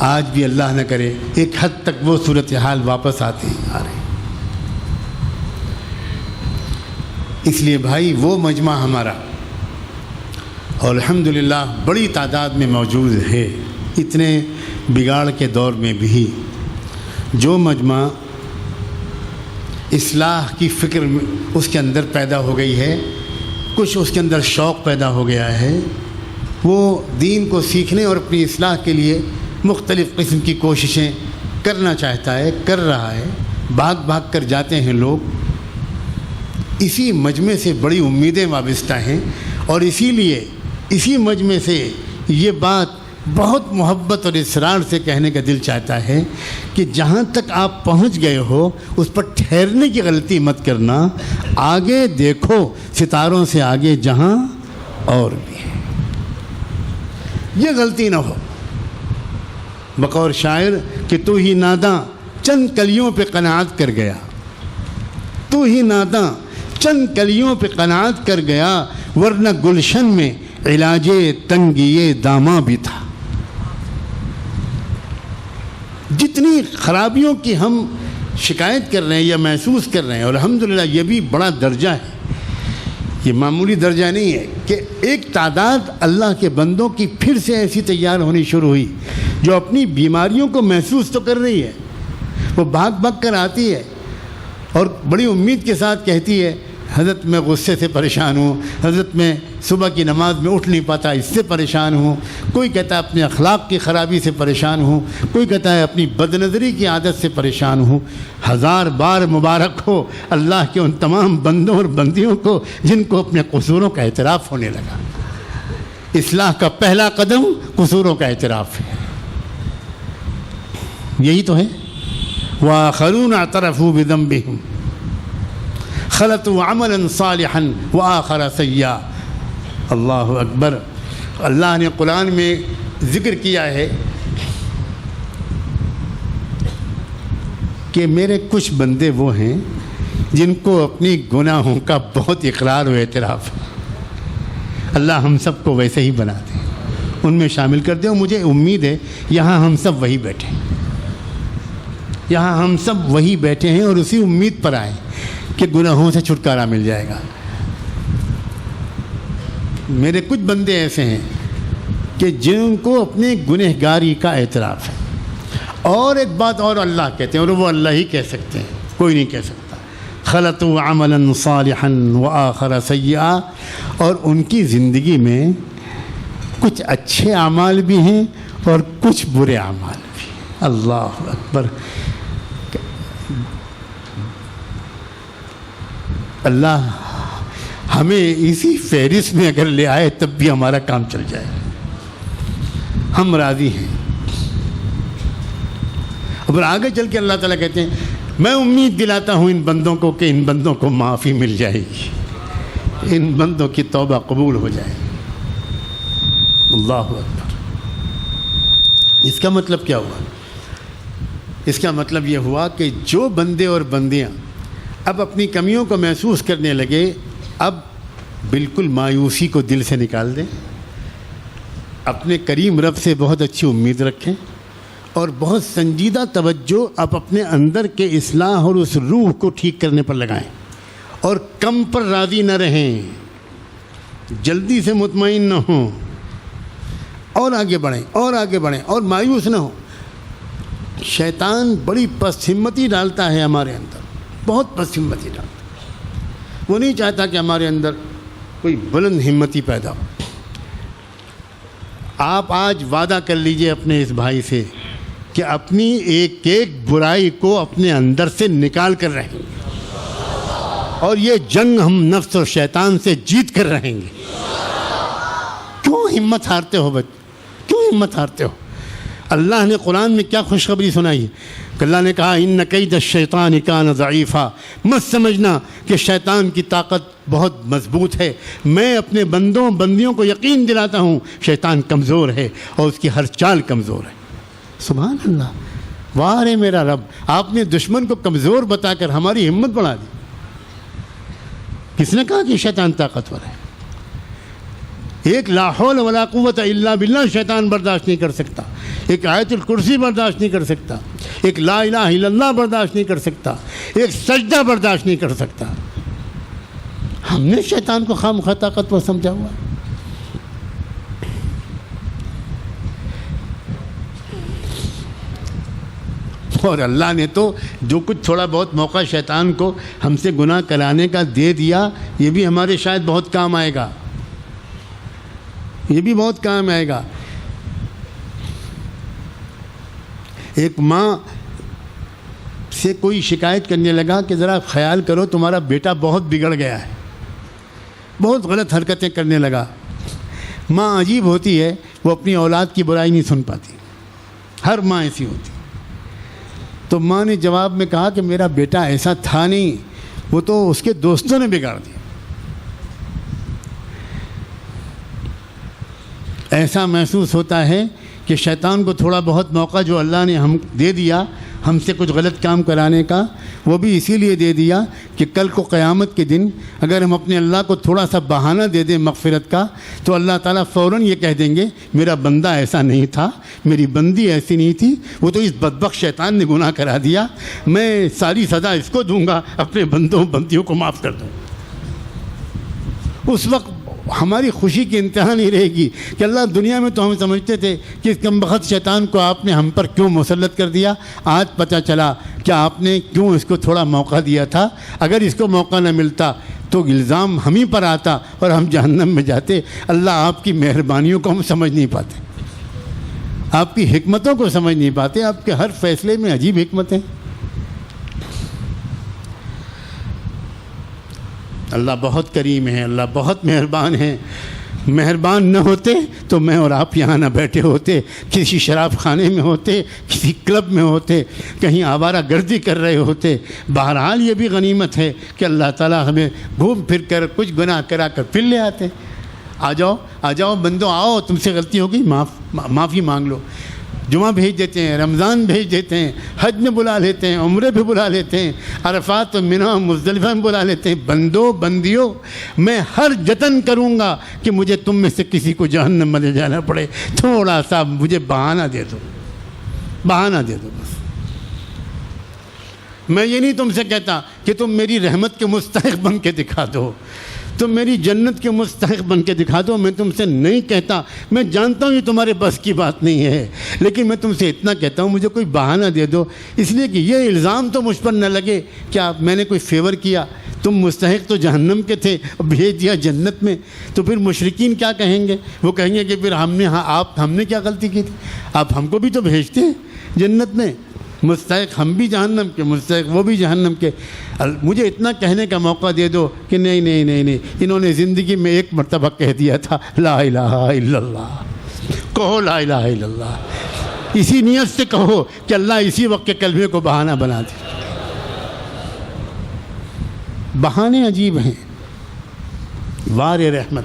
آج بھی اللہ نہ کرے ایک حد تک وہ صورتحال واپس آ رہے ہیں. اس لیے بھائی وہ مجمع ہمارا اور الحمدللہ بڑی تعداد میں موجود ہے. اتنے بگاڑ کے دور میں بھی جو مجمع اصلاح کی فکر اس کے اندر پیدا ہو گئی ہے، کچھ اس کے اندر شوق پیدا ہو گیا ہے، وہ دین کو سیکھنے اور اپنی اصلاح کے لیے مختلف قسم کی کوششیں کرنا چاہتا ہے، کر رہا ہے. بھاگ بھاگ کر جاتے ہیں لوگ. اسی مجمع سے بڑی امیدیں وابستہ ہیں، اور اسی لیے اسی مجمع سے یہ بات بہت محبت اور اصرار سے کہنے کا دل چاہتا ہے کہ جہاں تک آپ پہنچ گئے ہو اس پر ٹھہرنے کی غلطی مت کرنا. آگے دیکھو، ستاروں سے آگے جہاں اور بھی ہے، یہ غلطی نہ ہو. بقول شاعر کہ تو ہی ناداں چند کلیوں پہ قناعت کر گیا، تو ہی ناداں چند کلیوں پہ قناعت کر گیا، ورنہ گلشن میں علاج تنگی داماں بھی تھا. جتنی خرابیوں کی ہم شکایت کر رہے ہیں یا محسوس کر رہے ہیں، اور الحمدللہ یہ بھی بڑا درجہ ہے، یہ معمولی درجہ نہیں ہے کہ ایک تعداد اللہ کے بندوں کی پھر سے ایسی تیار ہونی شروع ہوئی جو اپنی بیماریوں کو محسوس تو کر رہی ہے. وہ بھاگ بھاگ کر آتی ہے اور بڑی امید کے ساتھ کہتی ہے حضرت میں غصے سے پریشان ہوں، حضرت میں صبح کی نماز میں اٹھ نہیں پاتا اس سے پریشان ہوں. کوئی کہتا ہے اپنے اخلاق کی خرابی سے پریشان ہوں، کوئی کہتا ہے اپنی بد نظری کی عادت سے پریشان ہوں. 1000 بار مبارک ہو اللہ کے ان تمام بندوں اور بندیوں کو جن کو اپنے قصوروں کا اعتراف ہونے لگا. اصلاح کا پہلا قدم قصوروں کا اعتراف ہے. یہی تو ہے. وآخرون اعترفوا بذنبهم خلطوا عملا صالحا وآخر سیئا. اللہ اکبر. اللہ نے قرآن میں ذکر کیا ہے کہ میرے کچھ بندے وہ ہیں جن کو اپنی گناہوں کا بہت اقرار و اعتراف ہے. اللہ ہم سب کو ویسے ہی بنا دے، ان میں شامل کر دے. اور مجھے امید ہے یہاں ہم سب وہی بیٹھے. یہاں ہم سب وہی بیٹھے ہیں اور اسی امید پر آئے کہ گناہوں سے چھٹکارا مل جائے گا۔ میرے کچھ بندے ایسے ہیں کہ جن کو اپنے گنہگاری کا اعتراف ہے، اور ایک بات اور اللہ کہتے ہیں، اور وہ اللہ ہی کہہ سکتے ہیں، کوئی نہیں کہہ سکتا۔ خلطوا عملا صالحا وآخر سیئا، اور ان کی زندگی میں کچھ اچھے اعمال بھی ہیں اور کچھ برے اعمال بھی۔ اللہ اکبر۔ اللہ ہمیں اسی فہرست میں اگر لے آئے تب بھی ہمارا کام چل جائے، ہم راضی ہیں۔ اور آگے چل کے اللہ تعالیٰ کہتے ہیں میں امید دلاتا ہوں ان بندوں کو کہ ان بندوں کو معافی مل جائے گی، ان بندوں کی توبہ قبول ہو جائے گی۔ اللہ اکبر۔ اس کا مطلب کیا ہوا؟ اس کا مطلب یہ ہوا کہ جو بندے اور بندیاں اب اپنی کمیوں کو محسوس کرنے لگے، اب بالکل مایوسی کو دل سے نکال دیں، اپنے کریم رب سے بہت اچھی امید رکھیں، اور بہت سنجیدہ توجہ آپ اپنے اندر کے اصلاح اور اس روح کو ٹھیک کرنے پر لگائیں، اور کم پر راضی نہ رہیں، جلدی سے مطمئن نہ ہوں، اور آگے بڑھیں اور آگے بڑھیں، اور مایوس نہ ہوں۔ شیطان بڑی پست ہمتی ڈالتا ہے ہمارے اندر، بہت پست ہمتی ڈالتا ہے۔ وہ نہیں چاہتا کہ ہمارے اندر کوئی بلند ہمتی پیدا ہو۔ آپ آج وعدہ کر لیجئے اپنے اس بھائی سے کہ اپنی ایک ایک برائی کو اپنے اندر سے نکال کر رہیں گے، اور یہ جنگ ہم نفس اور شیطان سے جیت کر رہیں گے۔ کیوں ہمت ہارتے ہو بچے؟ کیوں ہمت ہارتے ہو؟ اللہ نے قرآن میں کیا خوشخبری سنائی ہے کہ اللہ نے کہا ان کید الشیطان کان ضعیفا، مت سمجھنا کہ شیطان کی طاقت بہت مضبوط ہے، میں اپنے بندیوں کو یقین دلاتا ہوں شیطان کمزور ہے اور اس کی ہر چال کمزور ہے۔ سبحان اللہ، واہ رے میرا رب، آپ نے دشمن کو کمزور بتا کر ہماری ہمت بڑھا دی۔ کس نے کہا کہ شیطان طاقتور ہے؟ ایک لا حول ولا قوت الا باللہ شیطان برداشت نہیں کر سکتا، ایک آیت الکرسی برداشت نہیں کر سکتا، ایک لا الہ الا اللہ برداشت نہیں کر سکتا، ایک سجدہ برداشت نہیں کر سکتا۔ ہم نے شیطان کو خواہ طاقتور سمجھا ہوا۔ اور اللہ نے تو جو کچھ تھوڑا بہت موقع شیطان کو ہم سے گناہ کرانے کا دے دیا، یہ بھی ہمارے شاید بہت کام آئے گا، یہ بھی بہت کام آئے گا۔ ایک ماں سے کوئی شکایت کرنے لگا کہ ذرا خیال کرو تمہارا بیٹا بہت بگڑ گیا ہے، بہت غلط حرکتیں کرنے لگا۔ ماں عجیب ہوتی ہے، وہ اپنی اولاد کی برائی نہیں سن پاتی، ہر ماں ایسی ہوتی۔ تو ماں نے جواب میں کہا کہ میرا بیٹا ایسا تھا نہیں، وہ تو اس کے دوستوں نے بگاڑ دیا۔ ایسا محسوس ہوتا ہے کہ شیطان کو تھوڑا بہت موقع جو اللہ نے ہم دے دیا ہم سے کچھ غلط کام کرانے کا، وہ بھی اسی لیے دے دیا کہ کل کو قیامت کے دن اگر ہم اپنے اللہ کو تھوڑا سا بہانہ دے دیں مغفرت کا، تو اللہ تعالیٰ فوراً یہ کہہ دیں گے میرا بندہ ایسا نہیں تھا، میری بندی ایسی نہیں تھی، وہ تو اس بدبخت شیطان نے گناہ کرا دیا، میں ساری سزا اس کو دوں گا، اپنے بندیوں کو معاف کر دوں۔ اس وقت ہماری خوشی کی انتہا نہیں رہے گی کہ اللہ دنیا میں تو ہم سمجھتے تھے کہ اس کمبخت شیطان کو آپ نے ہم پر کیوں مسلط کر دیا، آج پتہ چلا کہ آپ نے کیوں اس کو تھوڑا موقع دیا تھا۔ اگر اس کو موقع نہ ملتا تو الزام ہم ہی پر آتا اور ہم جہنم میں جاتے۔ اللہ آپ کی مہربانیوں کو ہم سمجھ نہیں پاتے، آپ کی حکمتوں کو سمجھ نہیں پاتے، آپ کے ہر فیصلے میں عجیب حکمتیں۔ اللہ بہت کریم ہے، اللہ بہت مہربان ہے۔ مہربان نہ ہوتے تو میں اور آپ یہاں نہ بیٹھے ہوتے، کسی شراب خانے میں ہوتے، کسی کلب میں ہوتے، کہیں آوارہ گردی کر رہے ہوتے۔ بہرحال یہ بھی غنیمت ہے کہ اللہ تعالیٰ ہمیں گھوم پھر کر کچھ گناہ کرا کر پھر لے آتے۔ آ جاؤ بندو، آؤ، تم سے غلطی ہوگی، معافی مانگ لو۔ جمعہ بھیج دیتے ہیں، رمضان بھیج دیتے ہیں، حج میں بلا لیتے ہیں، عمرے بھی بلا لیتے ہیں، عرفات و منی مزدلفہ میں بلا لیتے ہیں۔ بندیوں، میں ہر جتن کروں گا کہ مجھے تم میں سے کسی کو جہنم میں لے جانا پڑے، تھوڑا سا مجھے بہانہ دے دو، بہانہ دے دو بس۔ میں یہ نہیں تم سے کہتا کہ تم میری رحمت کے مستحق بن کے دکھا دو، تم میری جنت کے مستحق بن کے دکھا دو، میں تم سے نہیں کہتا، میں جانتا ہوں یہ تمہارے بس کی بات نہیں ہے، لیکن میں تم سے اتنا کہتا ہوں مجھے کوئی بہانہ دے دو، اس لیے کہ یہ الزام تو مجھ پر نہ لگے کہ میں نے کوئی فیور کیا، تم مستحق تو جہنم کے تھے اور بھیج دیا جنت میں، تو پھر مشرکین کیا کہیں گے؟ وہ کہیں گے کہ پھر ہم نے کیا غلطی کی تھی؟ آپ ہم کو بھی تو بھیجتے ہیں جنت میں، مستحق ہم بھی جہنم کے، مستحق وہ بھی جہنم کے۔ مجھے اتنا کہنے کا موقع دے دو کہ نہیں، انہوں نے زندگی میں ایک مرتبہ کہہ دیا تھا لا الہ الا اللہ، کہو لا الہ الا اللہ، اسی نیت سے کہو کہ اللہ اسی وقت کے کلمے کو بہانہ بنا دے۔ بہانے عجیب ہیں، وار رحمت،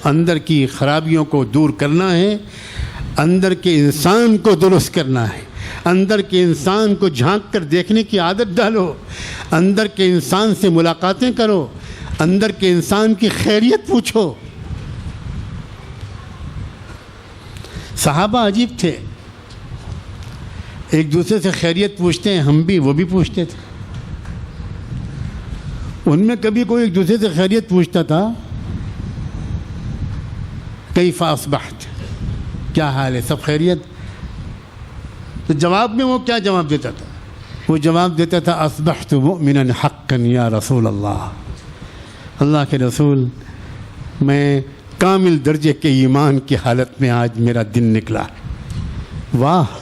اندر کی خرابیوں کو دور کرنا ہے، اندر کے انسان کو درست کرنا ہے، اندر کے انسان کو جھانک کر دیکھنے کی عادت ڈالو، اندر کے انسان سے ملاقاتیں کرو، اندر کے انسان کی خیریت پوچھو۔ صحابہ عجیب تھے، ایک دوسرے سے خیریت پوچھتے ہیں، ہم بھی، وہ بھی پوچھتے تھے۔ ان میں کبھی کوئی ایک دوسرے سے خیریت پوچھتا تھا، کیف اصبحت، کیا حال ہے، سب خیریت؟ تو جواب میں وہ کیا جواب دیتا تھا؟ وہ جواب دیتا تھا اصبحت مؤمنا حقا یا رسول اللہ، اللہ کے رسول میں کامل درجے کے ایمان کی حالت میں آج میرا دن نکلا۔ واہ،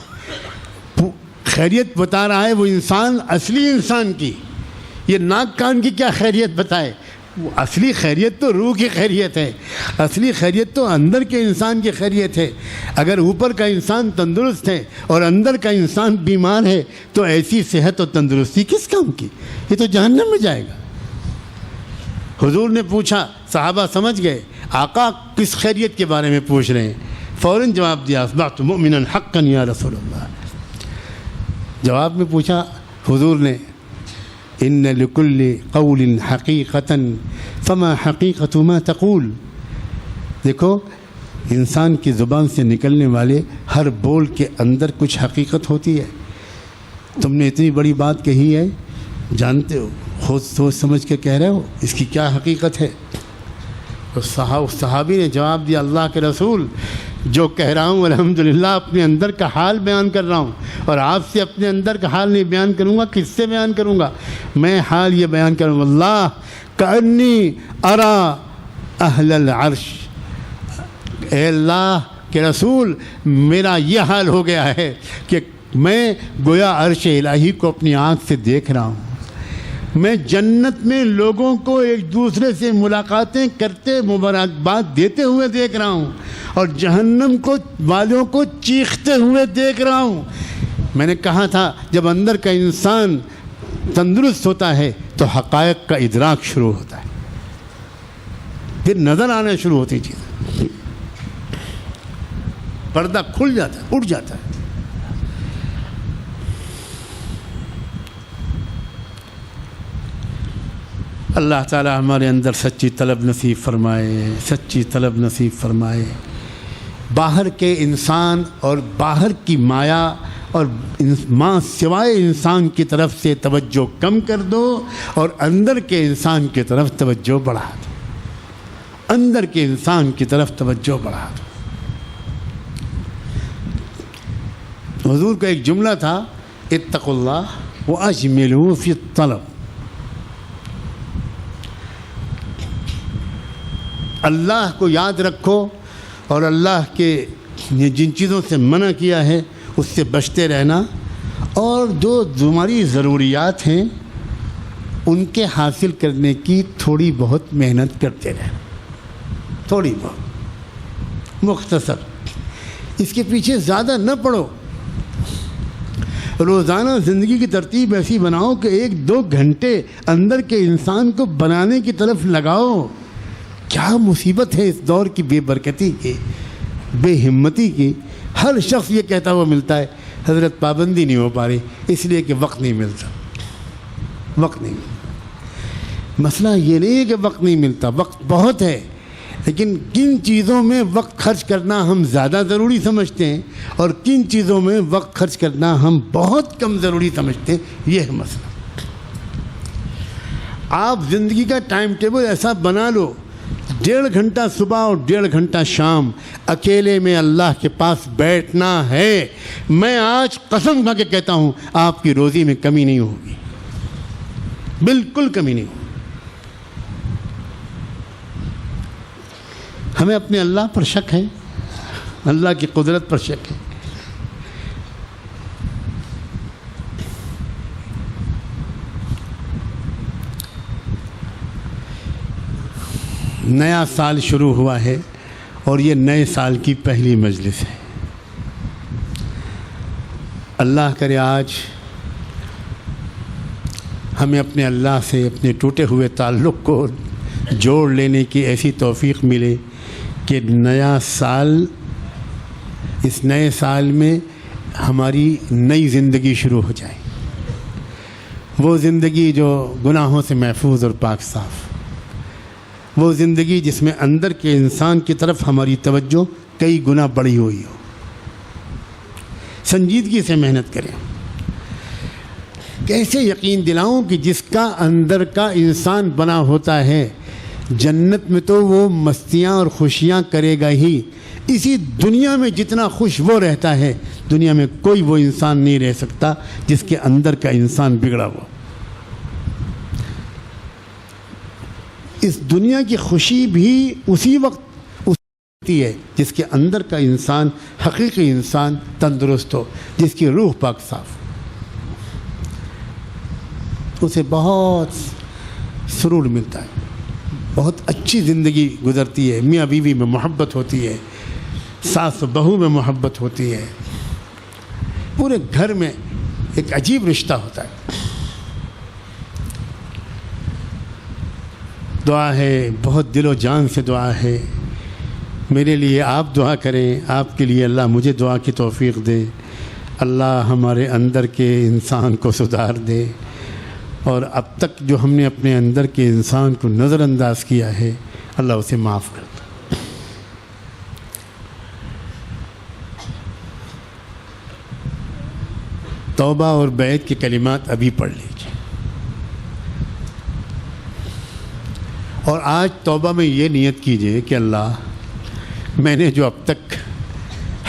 خیریت بتا رہا ہے وہ انسان، اصلی انسان کی، یہ ناک کان کی کیا خیریت بتائے؟ وہ اصلی خیریت تو روح کی خیریت ہے، اصلی خیریت تو اندر کے انسان کی خیریت ہے۔ اگر اوپر کا انسان تندرست ہے اور اندر کا انسان بیمار ہے تو ایسی صحت و تندرستی کس کام کی؟ یہ تو جہنم میں جائے گا۔ حضور نے پوچھا، صحابہ سمجھ گئے آقا کس خیریت کے بارے میں پوچھ رہے ہیں، فوراً جواب دیا اصبحت مؤمنا حقا یا رسول اللہ۔ جواب میں پوچھا حضور نے، ان لکل قول حقیقتا فما حقیقت ما تقول، دیکھو انسان کی زبان سے نکلنے والے ہر بول کے اندر کچھ حقیقت ہوتی ہے۔ تم نے اتنی بڑی بات کہی ہے، جانتے ہو، خود سوچ سمجھ کے کہہ رہے ہو، اس کی کیا حقیقت ہے؟ صحابی نے جواب دیا، اللہ کے رسول جو کہہ رہا ہوں الحمدللہ اپنے اندر کا حال بیان کر رہا ہوں، اور آپ سے اپنے اندر کا حال نہیں بیان کروں گا، کس سے بیان کروں گا؟ میں حال یہ بیان کروں گا، اللہ کأنی ارا اہل العرش، اے اللہ کے رسول میرا یہ حال ہو گیا ہے کہ میں گویا عرش الہی کو اپنی آنکھ سے دیکھ رہا ہوں، میں جنت میں لوگوں کو ایک دوسرے سے ملاقاتیں کرتے مبارکباد دیتے ہوئے دیکھ رہا ہوں، اور جہنم کو والوں کو چیختے ہوئے دیکھ رہا ہوں۔ میں نے کہا تھا جب اندر کا انسان تندرست ہوتا ہے تو حقائق کا ادراک شروع ہوتا ہے، پھر نظر آنا شروع ہوتی چیزیں، پردہ کھل جاتا ہے، اٹھ جاتا ہے۔ اللہ تعالی ہمارے اندر سچی طلب نصیب فرمائے، سچی طلب نصیب فرمائے۔ باہر کے انسان اور باہر کی مایا اور ماں سوائے انسان کی طرف سے توجہ کم کر دو، اور اندر کے انسان کی طرف توجہ بڑھا دو، اندر کے انسان کی طرف توجہ بڑھا دو۔ حضور کا ایک جملہ تھا، اتقوا اللہ واجملوا فی الطلب، اللہ کو یاد رکھو اور اللہ کے جن چیزوں سے منع کیا ہے اس سے بچتے رہنا، اور جو تمہاری ضروریات ہیں ان کے حاصل کرنے کی تھوڑی بہت محنت کرتے رہنا، تھوڑی بہت مختصر، اس کے پیچھے زیادہ نہ پڑو۔ روزانہ زندگی کی ترتیب ایسی بناؤ کہ 1-2 گھنٹے اندر کے انسان کو بنانے کی طرف لگاؤ۔ کیا مصیبت ہے اس دور کی بے برکتی کی، بے ہمتی کی۔ ہر شخص یہ کہتا ہوا ملتا ہے حضرت پابندی نہیں ہو پا رہی، اس لیے کہ وقت نہیں ملتا، وقت نہیں ملتا۔ مسئلہ یہ نہیں ہے کہ وقت نہیں ملتا، وقت بہت ہے، لیکن کن چیزوں میں وقت خرچ کرنا ہم زیادہ ضروری سمجھتے ہیں اور کن چیزوں میں وقت خرچ کرنا ہم بہت کم ضروری سمجھتے ہیں، یہ ہے مسئلہ۔ آپ زندگی کا ٹائم ٹیبل ایسا بنا لو، 1.5 گھنٹہ صبح اور 1.5 گھنٹہ شام اکیلے میں اللہ کے پاس بیٹھنا ہے۔ میں آج قسم کھا کے کہتا ہوں آپ کی روزی میں کمی نہیں ہوگی، بالکل کمی نہیں ہوگی۔ ہمیں اپنے اللہ پر شک ہے، اللہ کی قدرت پر شک ہے۔ نیا سال شروع ہوا ہے اور یہ نئے سال کی پہلی مجلس ہے۔ اللہ کرے آج ہمیں اپنے اللہ سے اپنے ٹوٹے ہوئے تعلق کو جوڑ لینے کی ایسی توفیق ملے کہ نیا سال، اس نئے سال میں ہماری نئی زندگی شروع ہو جائے، وہ زندگی جو گناہوں سے محفوظ اور پاک صاف، وہ زندگی جس میں اندر کے انسان کی طرف ہماری توجہ کئی گنا بڑھی ہوئی ہو۔ سنجیدگی سے محنت کریں۔ کیسے یقین دلاؤں کہ جس کا اندر کا انسان بنا ہوتا ہے جنت میں تو وہ مستیاں اور خوشیاں کرے گا ہی، اسی دنیا میں جتنا خوش وہ رہتا ہے دنیا میں کوئی وہ انسان نہیں رہ سکتا جس کے اندر کا انسان بگڑا ہو۔ اس دنیا کی خوشی بھی اسی وقت ہوتی ہے جس کے اندر کا انسان، حقیقی انسان تندرست ہو، جس کی روح پاک صاف، اسے بہت سرور ملتا ہے، بہت اچھی زندگی گزرتی ہے، میاں بیوی میں محبت ہوتی ہے، ساس و بہو میں محبت ہوتی ہے، پورے گھر میں ایک عجیب رشتہ ہوتا ہے۔ دعا ہے، بہت دل و جان سے دعا ہے، میرے لیے آپ دعا کریں، آپ کے لیے اللہ مجھے دعا کی توفیق دے، اللہ ہمارے اندر کے انسان کو سدھار دے، اور اب تک جو ہم نے اپنے اندر کے انسان کو نظر انداز کیا ہے اللہ اسے معاف کر دے۔ توبہ اور بیعت کے کلمات ابھی پڑھ لیجیے، اور آج توبہ میں یہ نیت کیجئے کہ اللہ، میں نے جو اب تک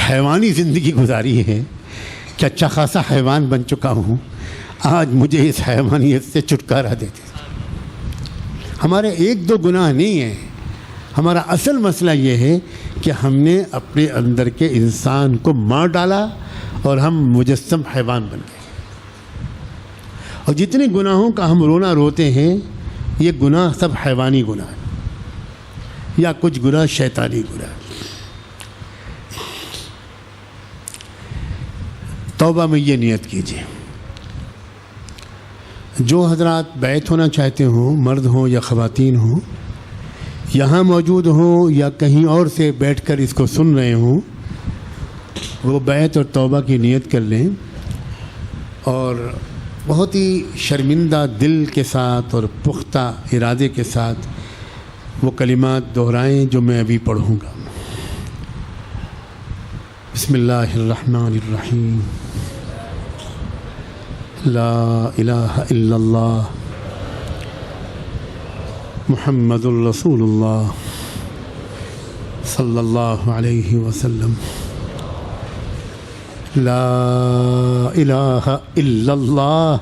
حیوانی زندگی گزاری ہے کہ اچھا خاصا حیوان بن چکا ہوں، آج مجھے اس حیوانیت سے چھٹکارا دے دے۔ ہمارے 1-2 گناہ نہیں ہیں، ہمارا اصل مسئلہ یہ ہے کہ ہم نے اپنے اندر کے انسان کو مار ڈالا اور ہم مجسم حیوان بن گئے۔ اور جتنے گناہوں کا ہم رونا روتے ہیں یہ گناہ سب حیوانی گناہ ہیں، یا کچھ گناہ شیطانی گناہ۔ توبہ میں یہ نیت کیجیے، جو حضرات بیعت ہونا چاہتے ہوں، مرد ہوں یا خواتین ہوں، یہاں موجود ہوں یا کہیں اور سے بیٹھ کر اس کو سن رہے ہوں، وہ بیعت اور توبہ کی نیت کر لیں، اور بہت ہی شرمندہ دل کے ساتھ اور پختہ ارادے کے ساتھ وہ کلمات دہرائیں جو میں ابھی پڑھوں گا۔ بسم اللہ الرحمن الرحیم، لا الہ الا اللہ محمد الرسول اللہ صلی اللہ علیہ وسلم، لا الہ الا اللہ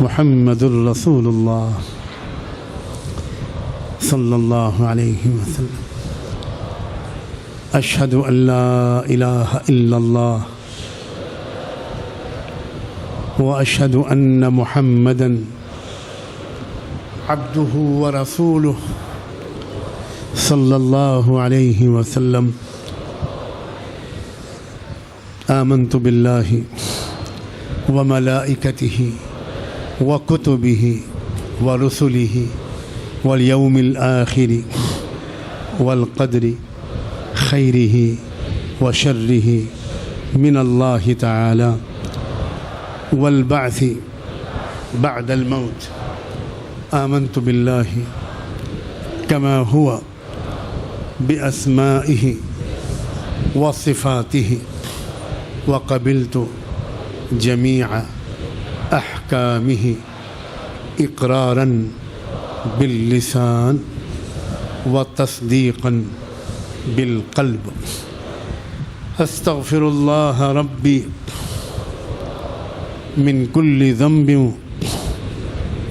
محمد الرسول اللہ صلی اللہ علیہ وسلم، اشہد ان لا الہ الا اللہ واشہد ان محمدا عبدہ ورسولہ صلی اللہ علیہ وسلم، آمنت باللہ وملائکتہ وکتبہ ورسلہ والیوم الآخر والقدر خیرہ وشرہ من اللہ تعالی والبعث بعد الموت، آمنت باللہ كما هو بأسمائه وصفاته وقبلت جميع أحكامه إقرارا باللسان وتصديقا بالقلب. أستغفر الله ربي من كل ذنب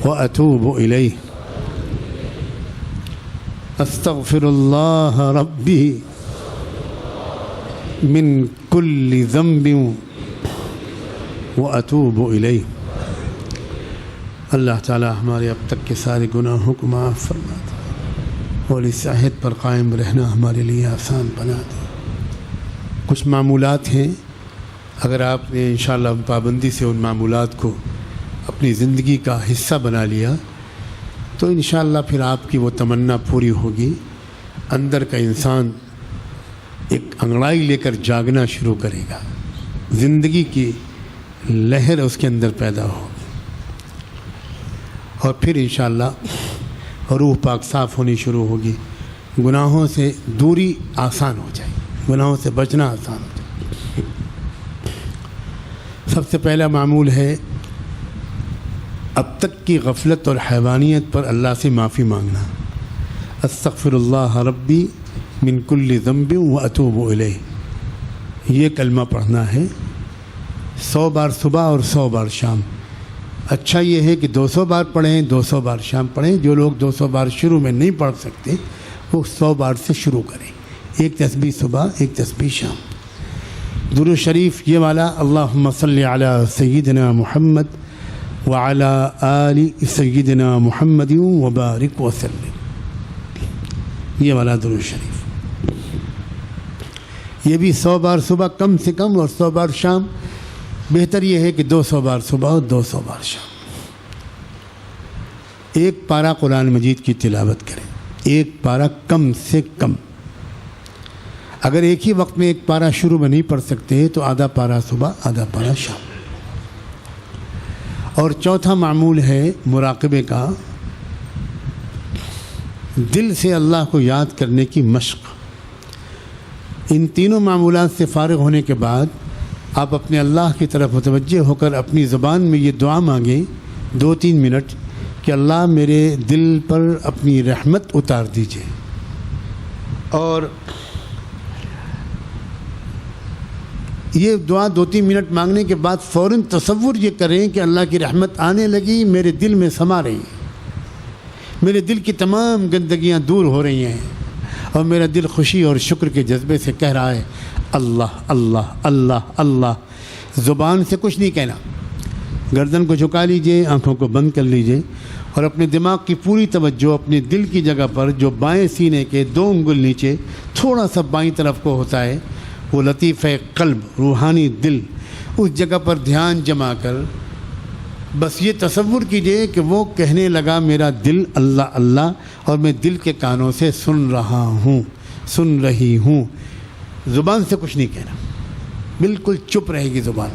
وأتوب إليه. أستغفر الله ربي من كل ذنب وأتوب إليه. اللہ تعالی ہمارے اب تک کے سارے گناہوں کو معاف فرما دے اور اس عہد پر قائم رہنا ہمارے لیے آسان بنا دے. کچھ معمولات ہیں، اگر آپ نے انشاءاللہ پابندی سے ان معمولات کو اپنی زندگی کا حصہ بنا لیا تو انشاءاللہ پھر آپ کی وہ تمنا پوری ہوگی. اندر کا انسان ایک انگڑائی لے کر جاگنا شروع کرے گا، زندگی کی لہر اس کے اندر پیدا ہوگی اور پھر انشاءاللہ روح پاک صاف ہونی شروع ہوگی. گناہوں سے دوری آسان ہو جائے، گناہوں سے بچنا آسان ہو جائے. سب سے پہلا معمول ہے اب تک کی غفلت اور حیوانیت پر اللہ سے معافی مانگنا. استغفر اللہ ربی من کل ذنب واتوب الیہ، یہ کلمہ پڑھنا ہے 100 بار صبح اور 100 بار شام. اچھا یہ ہے کہ 200 بار پڑھیں، 200 بار شام پڑھیں. جو لوگ 200 بار شروع میں نہیں پڑھ سکتے وہ 100 بار سے شروع کریں، ایک تسبیح صبح ایک تسبیح شام. درود شریف یہ والا اللہم صلی علی سیدنا محمد وعلی آل سیدنا محمد وبارک وسلم، یہ والا درود شریف. یہ بھی 100 بار صبح کم سے کم اور 100 بار شام. بہتر یہ ہے کہ 200 بار صبح اور 200 بار شام. ایک پارہ قرآن مجید کی تلاوت کریں، ایک پارہ کم سے کم. اگر ایک ہی وقت میں ایک پارہ شروع میں نہیں پڑھ سکتے تو آدھا پارہ صبح آدھا پارہ شام. اور چوتھا معمول ہے مراقبے کا، دل سے اللہ کو یاد کرنے کی مشق. ان تینوں معمولات سے فارغ ہونے کے بعد آپ اپنے اللہ کی طرف متوجہ ہو کر اپنی زبان میں یہ دعا مانگیں 2-3 منٹ کہ اللہ میرے دل پر اپنی رحمت اتار دیجیے. اور یہ دعا 2-3 منٹ مانگنے کے بعد فوراً تصور یہ کریں کہ اللہ کی رحمت آنے لگی، میرے دل میں سما رہی ہے، میرے دل کی تمام گندگیاں دور ہو رہی ہیں اور میرا دل خوشی اور شکر کے جذبے سے کہہ رہا ہے اللہ اللہ اللہ اللہ. زبان سے کچھ نہیں کہنا، گردن کو جھکا لیجئے، آنکھوں کو بند کر لیجئے اور اپنے دماغ کی پوری توجہ اپنے دل کی جگہ پر جو بائیں سینے کے 2 انگل نیچے تھوڑا سا بائیں طرف کو ہوتا ہے وہ لطیفہ قلب، روحانی دل، اس جگہ پر دھیان جما کر بس یہ تصور کیجئے کہ وہ کہنے لگا میرا دل اللہ اللہ اور میں دل کے کانوں سے سن رہا ہوں، سن رہی ہوں. زبان سے کچھ نہیں کہنا، بالکل چپ رہے گی زبان.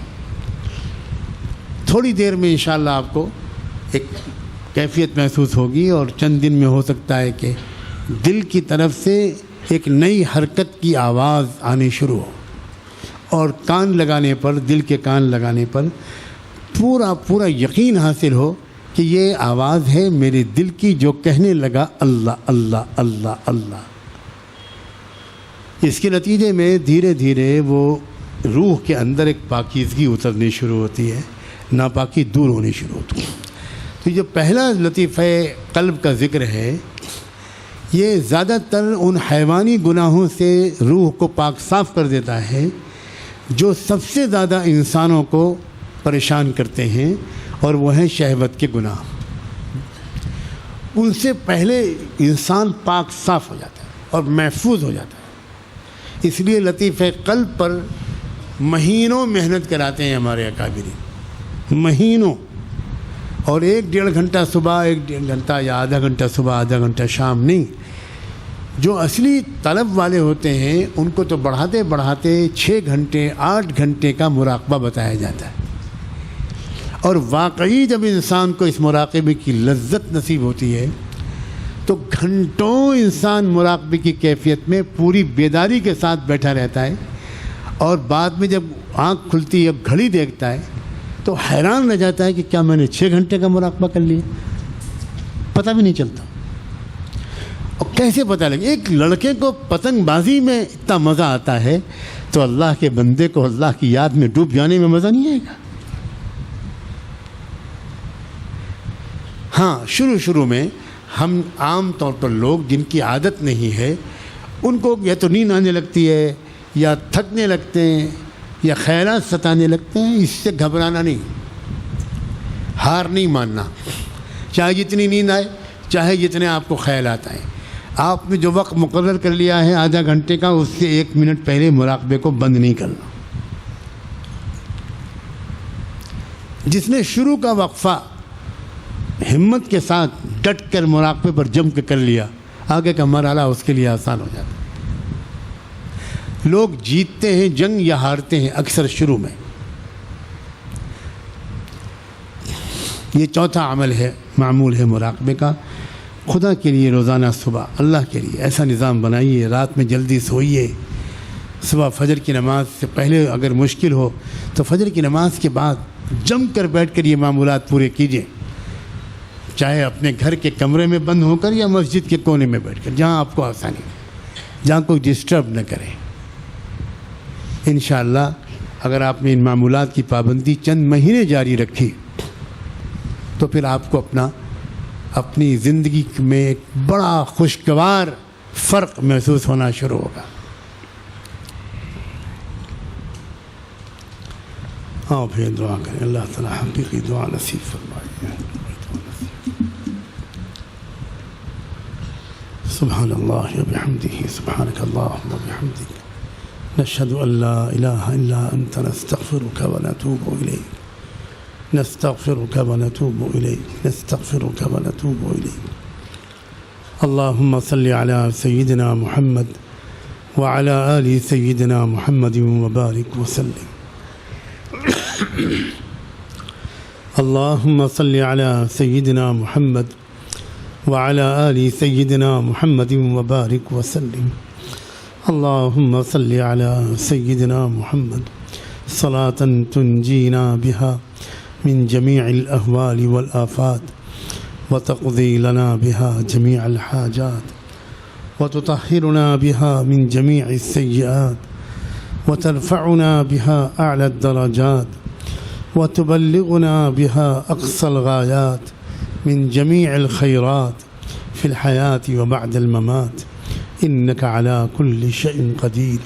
تھوڑی دیر میں انشاءاللہ آپ کو ایک کیفیت محسوس ہوگی اور چند دن میں ہو سکتا ہے کہ دل کی طرف سے ایک نئی حرکت کی آواز آنی شروع ہو اور کان لگانے پر، دل کے کان لگانے پر پورا یقین حاصل ہو کہ یہ آواز ہے میرے دل کی جو کہنے لگا اللہ اللہ اللہ اللہ. اس کے نتیجے میں دھیرے دھیرے وہ روح کے اندر ایک پاکیزگی اترنی شروع ہوتی ہے، ناپاکی دور ہونی شروع ہوتی ہے. تو جو پہلا لطیفہ قلب کا ذکر ہے یہ زیادہ تر ان حیوانی گناہوں سے روح کو پاک صاف کر دیتا ہے جو سب سے زیادہ انسانوں کو پریشان کرتے ہیں، اور وہ ہیں شہوت کے گناہ. ان سے پہلے انسان پاک صاف ہو جاتا ہے اور محفوظ ہو جاتا ہے. اس لیے لطیفہ قلب پر مہینوں محنت کراتے ہیں ہمارے اکابرین، مہینوں. اور 1-1.5 گھنٹہ صبح، 1-1.5 گھنٹہ یا آدھا گھنٹہ صبح آدھا گھنٹہ شام نہیں. جو اصلی طلب والے ہوتے ہیں ان کو تو بڑھاتے بڑھاتے 6 گھنٹے 8 گھنٹے کا مراقبہ بتایا جاتا ہے. اور واقعی جب انسان کو اس مراقبے کی لذت نصیب ہوتی ہے تو تو گھنٹوں انسان مراقبے کی کیفیت میں پوری بیداری کے ساتھ بیٹھا رہتا ہے، اور بعد میں جب آنکھ کھلتی ہے، گھڑی دیکھتا ہے تو حیران رہ جاتا ہے کہ کیا میں نے 6 گھنٹے کا مراقبہ کر لیا، پتہ بھی نہیں چلتا۔ اور کیسے پتہ لگے؟ ایک لڑکے کو پتنگ بازی میں اتنا مزہ آتا ہے تو اللہ کے بندے کو اللہ کی یاد میں ڈوب جانے میں مزہ نہیں آئے گا؟ ہاں، شروع میں ہم عام طور پر لوگ جن کی عادت نہیں ہے ان کو یا تو نیند آنے لگتی ہے یا تھکنے لگتے ہیں یا خیالات ستانے لگتے ہیں۔ اس سے گھبرانا نہیں، ہار نہیں ماننا، چاہے جتنی نیند آئے، چاہے جتنے آپ کو خیالات آئیں۔ آپ نے جو وقت مقرر کر لیا ہے آدھا گھنٹے کا، اس سے 1 منٹ پہلے مراقبے کو بند نہیں کرنا۔ جس نے شروع کا وقفہ ہمت کے ساتھ ڈٹ کر مراقبے پر جم کے کر لیا، آگے کا مرحلہ اس کے لیے آسان ہو جاتا ہے۔ لوگ جیتتے ہیں جنگ یا ہارتے ہیں اکثر شروع میں۔ یہ چوتھا عمل ہے، معمول ہے مراقبے کا۔ خدا کے لیے روزانہ صبح اللہ کے لیے ایسا نظام بنائیے، رات میں جلدی سوئیے، صبح فجر کی نماز سے پہلے اگر مشکل ہو تو فجر کی نماز کے بعد جم کر بیٹھ کر یہ معمولات پورے کیجیے، چاہے اپنے گھر کے کمرے میں بند ہو کر یا مسجد کے کونے میں بیٹھ کر، جہاں آپ کو آسانی ہو، جہاں کوئی ڈسٹرب نہ کرے۔ انشاءاللہ اگر آپ نے ان معمولات کی پابندی چند مہینے جاری رکھی تو پھر آپ کو اپنی زندگی میں ایک بڑا خوشگوار فرق محسوس ہونا شروع ہوگا۔ آؤ پھر دعا کریں، اللہ تعالیٰ حقیقی دعا نصیب فرمائے۔ سبحان اللہ وبحمدہ، سبحانک اللہم وبحمدک، نشہد ان لا الہ الا انت، نستغفرک ونتوب الیک، نستغفرک ونتوب الیک، نستغفرک ونتوب الیک۔ اللہم صلی علی سیدنا محمد وعلی آل سیدنا محمد وبارک وسلم۔ اللہم صلی علی سیدنا محمد وعلی آل سیدنا محمد وبارک وسلم۔ اللہم صلی علی سیدنا محمد صلاۃ تنجینا بہا من جميع الأهوال والآفات وتقضي لنا بها جميع الحاجات وتطهرنا بها من جميع السيئات وترفعنا بها أعلى الدرجات وتبلغنا بها أقصى الغايات من جميع الخيرات في الحياة وبعد الممات، إنك على كل شيء قدير،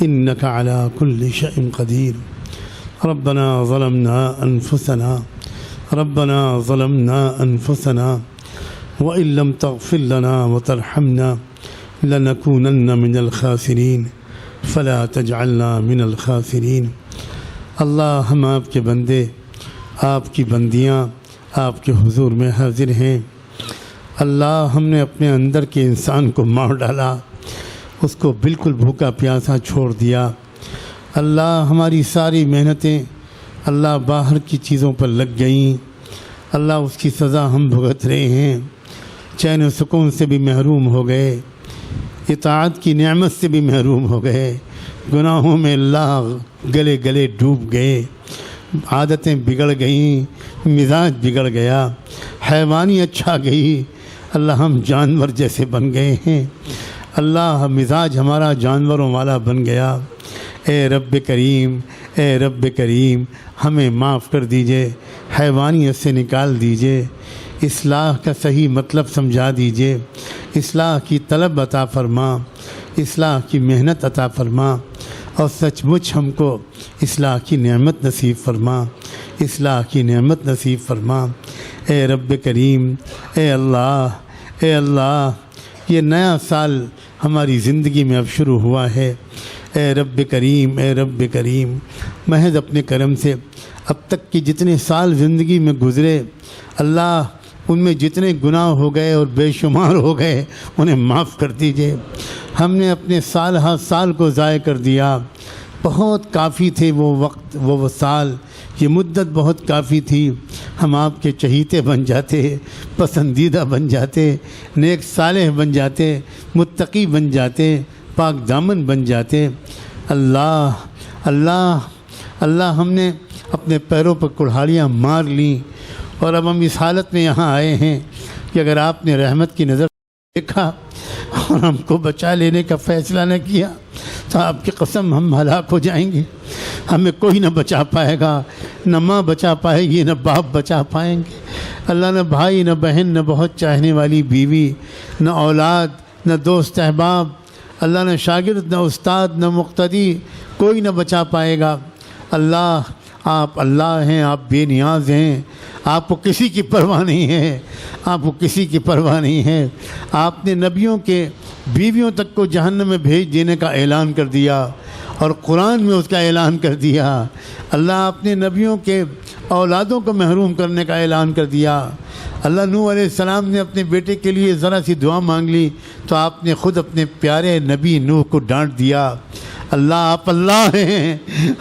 إنك على كل شيء قدير۔ ربنا ظلمنا أنفسنا، ربنا ظلمنا أنفسنا وإن لم تغفر لنا وترحمنا لنكونن من الخاسرين فلا تجعلنا من الخاسرين۔ اللہ، ہم آپ کے بندے، آپ کی بندیاں آپ کے حضور میں حاضر ہیں۔ اللہ، ہم نے اپنے اندر کے انسان کو مار ڈالا، اس کو بالکل بھوکا پیاسا چھوڑ دیا۔ اللہ، ہماری ساری محنتیں اللہ باہر کی چیزوں پر لگ گئیں۔ اللہ، اس کی سزا ہم بھگت رہے ہیں۔ چین و سکون سے بھی محروم ہو گئے، اطاعت کی نعمت سے بھی محروم ہو گئے، گناہوں میں اللہ گلے گلے ڈوب گئے، عادتیں بگڑ گئیں، مزاج بگڑ گیا، حیوانیت چھا گئی۔ اللہ، ہم جانور جیسے بن گئے ہیں۔ اللہ، مزاج ہمارا جانوروں والا بن گیا۔ اے رب کریم، اے رب کریم، ہمیں معاف کر دیجئے، حیوانیت سے نکال دیجئے، اصلاح کا صحیح مطلب سمجھا دیجئے، اصلاح کی طلب عطا فرما، اصلاح کی محنت عطا فرما، اور سچ مچ ہم کو اصلاح کی نعمت نصیب فرما، اصلاح کی نعمت نصیب فرما۔ اے رب کریم، اے اللہ، اے اللہ، یہ نیا سال ہماری زندگی میں اب شروع ہوا ہے۔ اے رب کریم، اے رب کریم، محض اپنے کرم سے اب تک کی جتنے سال زندگی میں گزرے، اللہ، ان میں جتنے گناہ ہو گئے اور بے شمار ہو گئے انہیں معاف کر دیجئے۔ ہم نے اپنے سال ہر سال کو ضائع کر دیا۔ بہت کافی تھے وہ وقت، وہ سال یہ مدت بہت کافی تھی، ہم آپ کے چہیتے بن جاتے، پسندیدہ بن جاتے، نیک صالح بن جاتے، متقی بن جاتے، پاک دامن بن جاتے۔ اللہ اللہ اللہ، ہم نے اپنے پیروں پر کڑھاڑیاں مار لیں، اور اب ہم اس حالت میں یہاں آئے ہیں کہ اگر آپ نے رحمت کی نظر دیکھا اور ہم کو بچا لینے کا فیصلہ نہ کیا تو آپ کی قسم ہم ہلاک ہو جائیں گے۔ ہمیں کوئی نہ بچا پائے گا، نہ ماں بچا پائے گی، نہ باپ بچا پائیں گے۔ اللہ، نہ بھائی، نہ بہن، نہ بہت چاہنے والی بیوی، نہ اولاد، نہ دوست احباب، اللہ، نہ شاگرد، نہ استاد، نہ مقتدی، کوئی نہ بچا پائے گا۔ اللہ، آپ اللہ ہیں، آپ بے نیاز ہیں، آپ کو کسی کی پرواہ نہیں ہے، آپ کو کسی کی پرواہ نہیں ہے۔ آپ نے نبیوں کے بیویوں تک کو جہنم میں بھیج دینے کا اعلان کر دیا، اور قرآن میں اس کا اعلان کر دیا۔ اللہ، آپ نے نبیوں کے اولادوں کو محروم کرنے کا اعلان کر دیا۔ اللہ، نوح علیہ السلام نے اپنے بیٹے کے لیے ذرا سی دعا مانگ لی تو آپ نے خود اپنے پیارے نبی نوح کو ڈانٹ دیا۔ اللہ، آپ اللہ ہیں،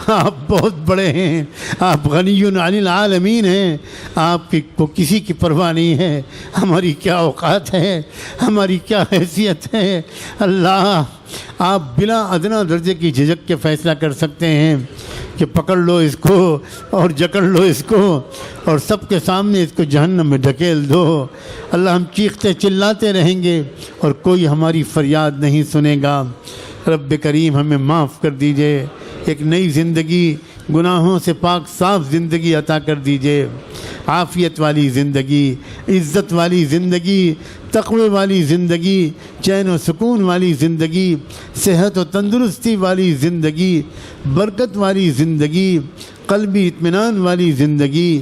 آپ بہت بڑے ہیں، آپ غنی عن العالمین ہیں، آپ کو کسی کی پرواہ نہیں ہے۔ ہماری کیا اوقات ہے، ہماری کیا حیثیت ہے۔ اللہ، آپ بلا ادنا درجے کی جھجک کے فیصلہ کر سکتے ہیں کہ پکڑ لو اس کو اور جکڑ لو اس کو اور سب کے سامنے اس کو جہنم میں ڈھکیل دو۔ اللہ، ہم چیختے چلاتے رہیں گے اور کوئی ہماری فریاد نہیں سنے گا۔ رب کریم، ہمیں معاف کر دیجئے، ایک نئی زندگی، گناہوں سے پاک صاف زندگی عطا کر دیجئے، عافیت والی زندگی، عزت والی زندگی، تقوی والی زندگی، چین و سکون والی زندگی، صحت و تندرستی والی زندگی، برکت والی زندگی، قلبی اطمینان والی زندگی،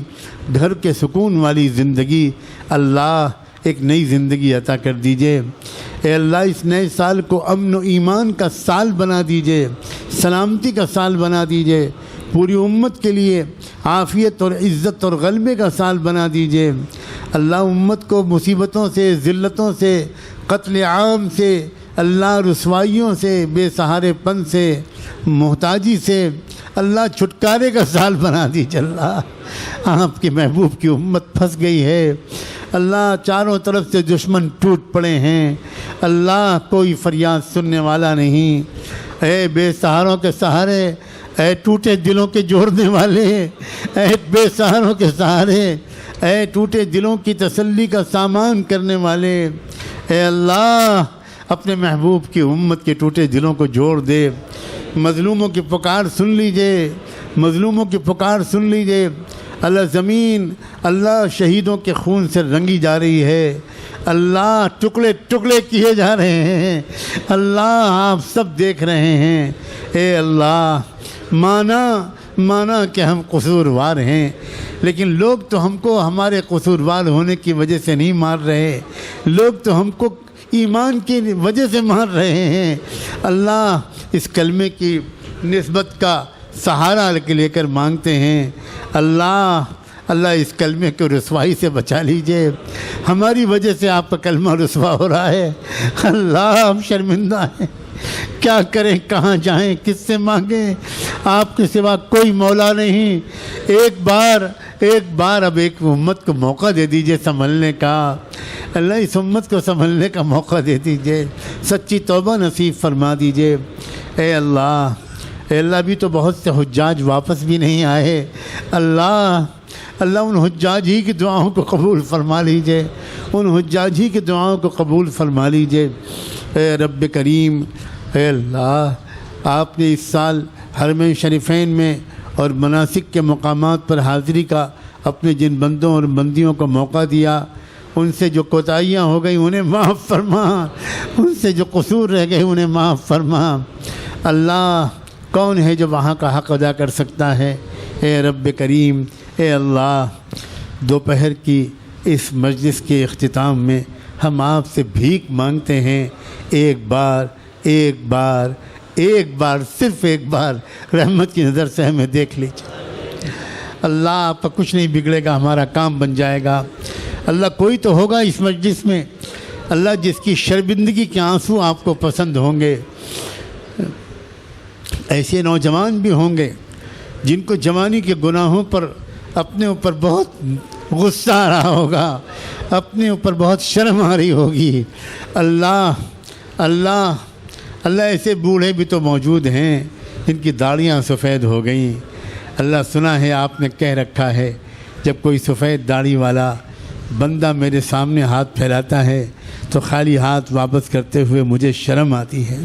گھر کے سکون والی زندگی۔ اللہ، ایک نئی زندگی عطا کر دیجئے۔ اے اللہ، اس نئے سال کو امن و ایمان کا سال بنا دیجئے، سلامتی کا سال بنا دیجئے، پوری امت کے لیے عافیت اور عزت اور غلبے کا سال بنا دیجئے۔ اللہ، امت کو مصیبتوں سے، ذلتوں سے، قتل عام سے، اللہ، رسوائیوں سے، بے سہارے پن سے، محتاجی سے، اللہ، چھٹکارے کا سال بنا دیجئے۔ اللہ، آپ کے محبوب کی امت پھنس گئی ہے۔ اللہ، چاروں طرف سے دشمن ٹوٹ پڑے ہیں۔ اللہ، کوئی فریاد سننے والا نہیں۔ اے بے سہاروں کے سہارے، اے ٹوٹے دلوں کے جوڑنے والے، اے بے سہاروں کے سہارے، اے ٹوٹے دلوں کی تسلی کا سامان کرنے والے، اے اللہ، اپنے محبوب کی امت کے ٹوٹے دلوں کو جوڑ دے۔ مظلوموں کی پکار سن لیجئے، مظلوموں کی پکار سن لیجئے۔ اللہ، زمین، اللہ، شہیدوں کے خون سے رنگی جا رہی ہے۔ اللہ، ٹکڑے ٹکڑے کیے جا رہے ہیں۔ اللہ، آپ سب دیکھ رہے ہیں۔ اے اللہ، مانا کہ ہم قصوروار ہیں، لیکن لوگ تو ہم کو ہمارے قصوروار ہونے کی وجہ سے نہیں مار رہے، لوگ تو ہم کو ایمان کی وجہ سے مار رہے ہیں۔ اللہ، اس کلمے کی نسبت کا سہارا لے کر مانگتے ہیں۔ اللہ، اس کلمے کو رسوائی سے بچا لیجئے۔ ہماری وجہ سے آپ کا کلمہ رسوا ہو رہا ہے۔ اللہ، ہم شرمندہ ہیں، کیا کریں، کہاں جائیں، کس سے مانگیں؟ آپ کے سوا کوئی مولا نہیں۔ ایک بار اب ایک امت کو موقع دے دیجئے سنبھلنے کا۔ اللہ، اس امت کو سنبھلنے کا موقع دے دیجئے، سچی توبہ نصیب فرما دیجئے۔ اے اللہ، ابھی تو بہت سے حجاج واپس بھی نہیں آئے۔ اللہ، ان حجاج ہی کی دعاؤں کو قبول فرما لیجئے، ان حجاج ہی کی دعاؤں کو قبول فرما لیجئے۔ اے رب کریم، اے اللہ، آپ نے اس سال حرمین شریفین میں اور مناسک کے مقامات پر حاضری کا اپنے جن بندوں اور بندیوں کو موقع دیا، ان سے جو کوتاہیاں ہو گئی انہیں معاف فرما، ان سے جو قصور رہ گئے انہیں معاف فرما۔ اللہ، کون ہے جو وہاں کا حق ادا کر سکتا ہے؟ اے رب کریم، اے اللہ، دوپہر کی اس مجلس کے اختتام میں ہم آپ سے بھیک مانگتے ہیں، ایک بار صرف ایک بار رحمت کی نظر سے ہمیں دیکھ لیجیے۔ اللہ، آپ کا کچھ نہیں بگڑے گا، ہمارا کام بن جائے گا۔ اللہ، کوئی تو ہوگا اس مجلس میں، اللہ، جس کی شرمندگی کے آنسو آپ کو پسند ہوں گے، ایسے نوجوان بھی ہوں گے جن کو جوانی کے گناہوں پر اپنے اوپر بہت غصہ آ رہا ہوگا، اپنے اوپر بہت شرم آ رہی ہوگی، اللہ اللہ اللہ ایسے بوڑھے بھی تو موجود ہیں جن کی داڑیاں سفید ہو گئیں۔ اللہ سنا ہے آپ نے کہہ رکھا ہے جب کوئی سفید داڑھی والا بندہ میرے سامنے ہاتھ پھیلاتا ہے تو خالی ہاتھ واپس کرتے ہوئے مجھے شرم آتی ہے۔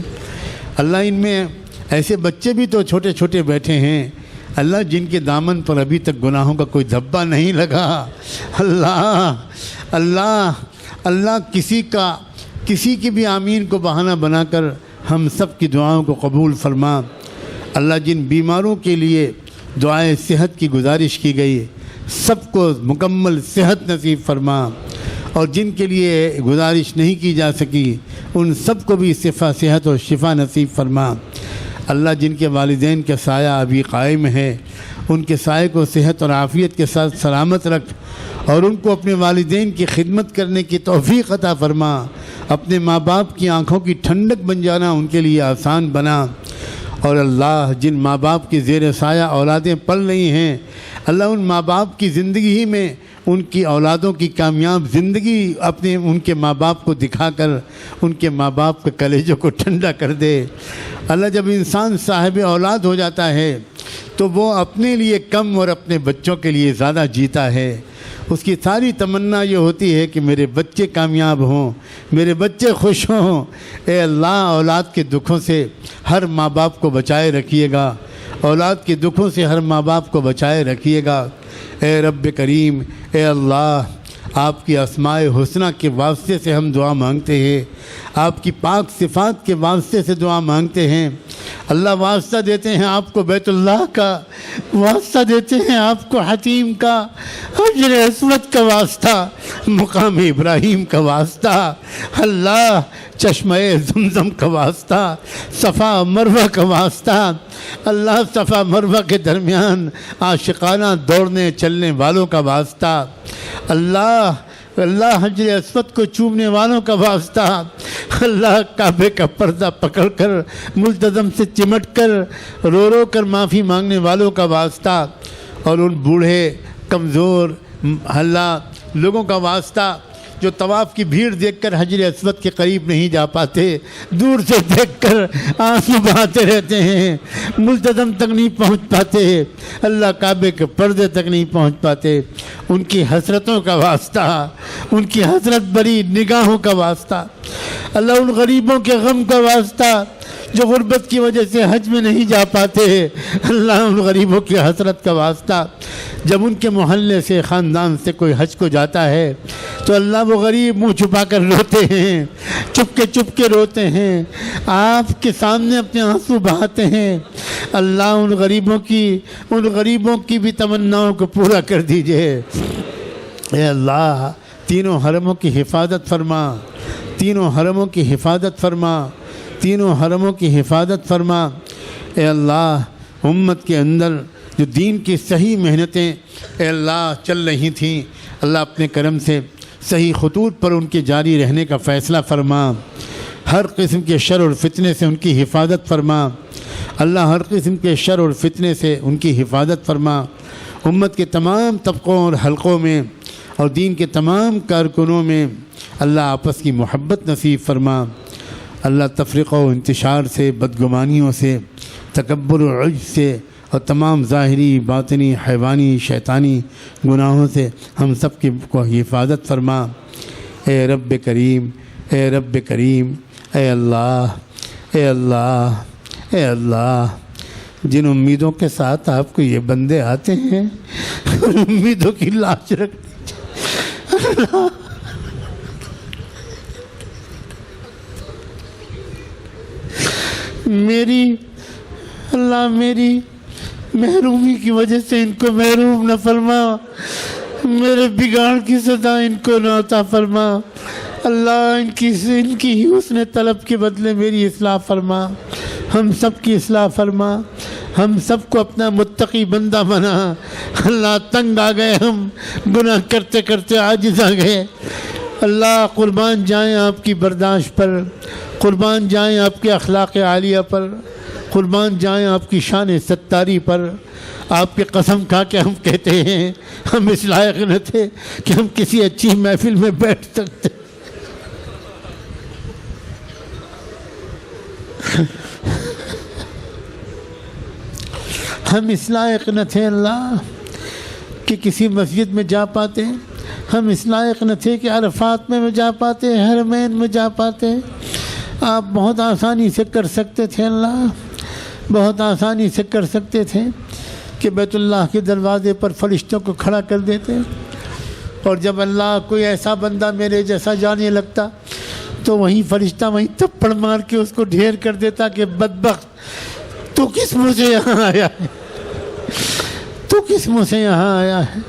اللہ ان میں ایسے بچے بھی تو چھوٹے چھوٹے بیٹھے ہیں اللہ، جن کے دامن پر ابھی تک گناہوں کا کوئی دھبا نہیں لگا۔ اللہ اللہ اللہ کسی کی بھی آمین کو بہانہ بنا کر ہم سب کی دعاؤں کو قبول فرما۔ اللہ جن بیماروں کے لیے دعائے صحت کی گزارش کی گئی سب کو مکمل صحت نصیب فرما، اور جن کے لیے گزارش نہیں کی جا سکی ان سب کو بھی صحت اور شفا نصیب فرما۔ اللہ جن کے والدین کا سایہ ابھی قائم ہے ان کے سائے کو صحت اور عافیت کے ساتھ سلامت رکھ، اور ان کو اپنے والدین کی خدمت کرنے کی توفیق عطا فرما۔ اپنے ماں باپ کی آنکھوں کی ٹھنڈک بن جانا ان کے لیے آسان بنا۔ اور اللہ جن ماں باپ کی زیر سایہ اولادیں پل رہی ہیں اللہ ان ماں باپ کی زندگی ہی میں ان کی اولادوں کی کامیاب زندگی اپنے ان کے ماں باپ کو دکھا کر ان کے ماں باپ کے کلیجوں کو ٹھنڈا کر دے۔ اللہ جب انسان صاحب اولاد ہو جاتا ہے تو وہ اپنے لیے کم اور اپنے بچوں کے لیے زیادہ جیتا ہے۔ اس کی ساری تمنا یہ ہوتی ہے کہ میرے بچے کامیاب ہوں، میرے بچے خوش ہوں۔ اے اللہ اولاد کے دکھوں سے ہر ماں باپ کو بچائے رکھیے گا، اولاد کے دکھوں سے ہر ماں باپ کو بچائے رکھیے گا۔ اے رب کریم، اے اللہ آپ کی اسماء حسنہ کے واسطے سے ہم دعا مانگتے ہیں، آپ کی پاک صفات کے واسطے سے دعا مانگتے ہیں۔ اللہ واسطہ دیتے ہیں آپ کو بیت اللہ کا، واسطہ دیتے ہیں آپ کو حتیم کا، حجر اسود کا واسطہ، مقام ابراہیم کا واسطہ، اللہ چشمہ زمزم کا واسطہ، صفا مروہ کا واسطہ، اللہ صفا مروہ کے درمیان عاشقانہ دوڑنے چلنے والوں کا واسطہ، اللہ اللہ حجر اسود کو چومنے والوں کا واسطہ، اللہ کعبے کا پردہ پکڑ کر ملتزم سے چمٹ کر رو رو کر معافی مانگنے والوں کا واسطہ، اور ان بوڑھے کمزور اللہ لوگوں کا واسطہ جو طواف کی بھیڑ دیکھ کر حجر اسود کے قریب نہیں جا پاتے، دور سے دیکھ کر آنسو بہاتے رہتے ہیں، ملتزم تک نہیں پہنچ پاتے، اللہ کعبے کے پردے تک نہیں پہنچ پاتے، ان کی حسرتوں کا واسطہ، ان کی حسرت بری نگاہوں کا واسطہ، اللہ ان غریبوں کے غم کا واسطہ جو غربت کی وجہ سے حج میں نہیں جا پاتے، اللہ ان غریبوں کی حسرت کا واسطہ، جب ان کے محلے سے خاندان سے کوئی حج کو جاتا ہے تو اللہ وہ غریب منہ چھپا کر روتے ہیں، چپ کے روتے ہیں، آپ کے سامنے اپنے آنسو بہاتے ہیں۔ اللہ ان غریبوں کی بھی تمناؤں کو پورا کر دیجئے۔ اے اللہ تینوں حرموں کی حفاظت فرما، تینوں حرموں کی حفاظت فرما، تینوں حرموں کی حفاظت فرما۔ اے اللہ امت کے اندر جو دین کی صحیح محنتیں اے اللہ چل رہی تھیں، اللہ اپنے کرم سے صحیح خطوط پر ان کے جاری رہنے کا فیصلہ فرما، ہر قسم کے شر اور فتنے سے ان کی حفاظت فرما، اللہ ہر قسم کے شر اور فتنے سے ان کی حفاظت فرما، امت کے تمام طبقوں اور حلقوں میں اور دین کے تمام کارکنوں میں اللہ آپس کی محبت نصیب فرما، اللہ تفرقہ و انتشار سے، بدگمانیوں سے، تکبر و عجب سے اور تمام ظاہری باطنی حیوانی شیطانی گناہوں سے ہم سب کی کو حفاظت فرما۔ اے رب کریم، اے رب کریم، اے اللہ، اے اللہ، اے اللہ، جن امیدوں کے ساتھ آپ کو یہ بندے آتے ہیں ان امیدوں کی لاج رکھ دیجیے اللہ۔ میری محرومی کی وجہ سے ان کو محروم نہ فرما، میرے بگاڑ کی سزا ان کو نہ عطا فرما، اللہ ان کی حسن طلب کے بدلے میری اصلاح فرما، ہم سب کی اصلاح فرما، ہم سب کو اپنا متقی بندہ بنا۔ اللہ تنگ آ گئے، ہم گناہ کرتے کرتے عاجز آ گئے، اللہ قربان جائیں آپ کی برداشت پر، قربان جائیں آپ کے اخلاق عالیہ پر، قربان جائیں آپ کی شان ستاری پر، آپ کی قسم کھا کے ہم کہتے ہیں ہم اس لائق نہ تھے کہ ہم کسی اچھی محفل میں بیٹھ سکتے. ہم اس لائق نہ تھے اللہ کہ کسی مسجد میں جا پاتے، ہم اس لائق نہ تھے کہ عرفات میں جا پاتے، حرمین میں جا پاتے. آپ بہت آسانی سے کر سکتے تھے اللہ، بہت آسانی سے کر سکتے تھے کہ بیت اللہ کے دروازے پر فرشتوں کو کھڑا کر دیتے، اور جب اللہ کوئی ایسا بندہ میرے جیسا جانے لگتا تو وہیں فرشتہ وہیں تھپڑ مار کے اس کو ڈھیر کر دیتا کہ بدبخت تو کس منہ سے یہاں آیا ہے، تو کس منہ سے یہاں آیا ہے.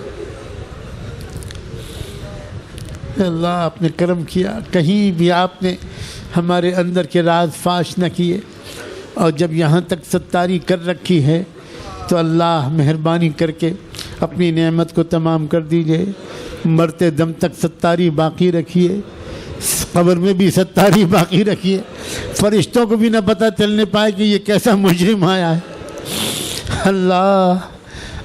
اللہ آپ نے کرم کیا، کہیں بھی آپ نے ہمارے اندر کے راز فاش نہ کیے، اور جب یہاں تک ستاری کر رکھی ہے تو اللہ مہربانی کر کے اپنی نعمت کو تمام کر دیجئے. مرتے دم تک ستاری باقی رکھیے، قبر میں بھی ستاری باقی رکھیے، فرشتوں کو بھی نہ پتہ چلنے پائے کہ یہ کیسا مجرم آیا ہے. اللہ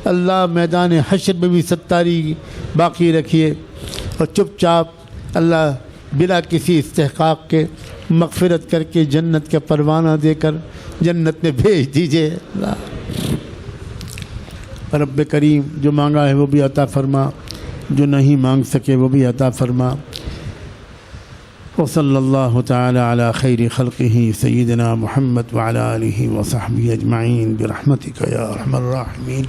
اللہ میدان حشر میں بھی ستاری باقی رکھیے، اور چپ چاپ اللہ بلا کسی استحقاق کے مغفرت کر کے جنت کا پروانہ دے کر جنت میں بھیج دیجئے. اللہ رب کریم جو مانگا ہے وہ بھی عطا فرما، جو نہیں مانگ سکے وہ بھی عطا فرما. وصلی اللہ تعالی علی خیر خلقہ سیدنا محمد وعلی آلہ وصحبہ اجمعین برحمتک یا ارحم الراحمین.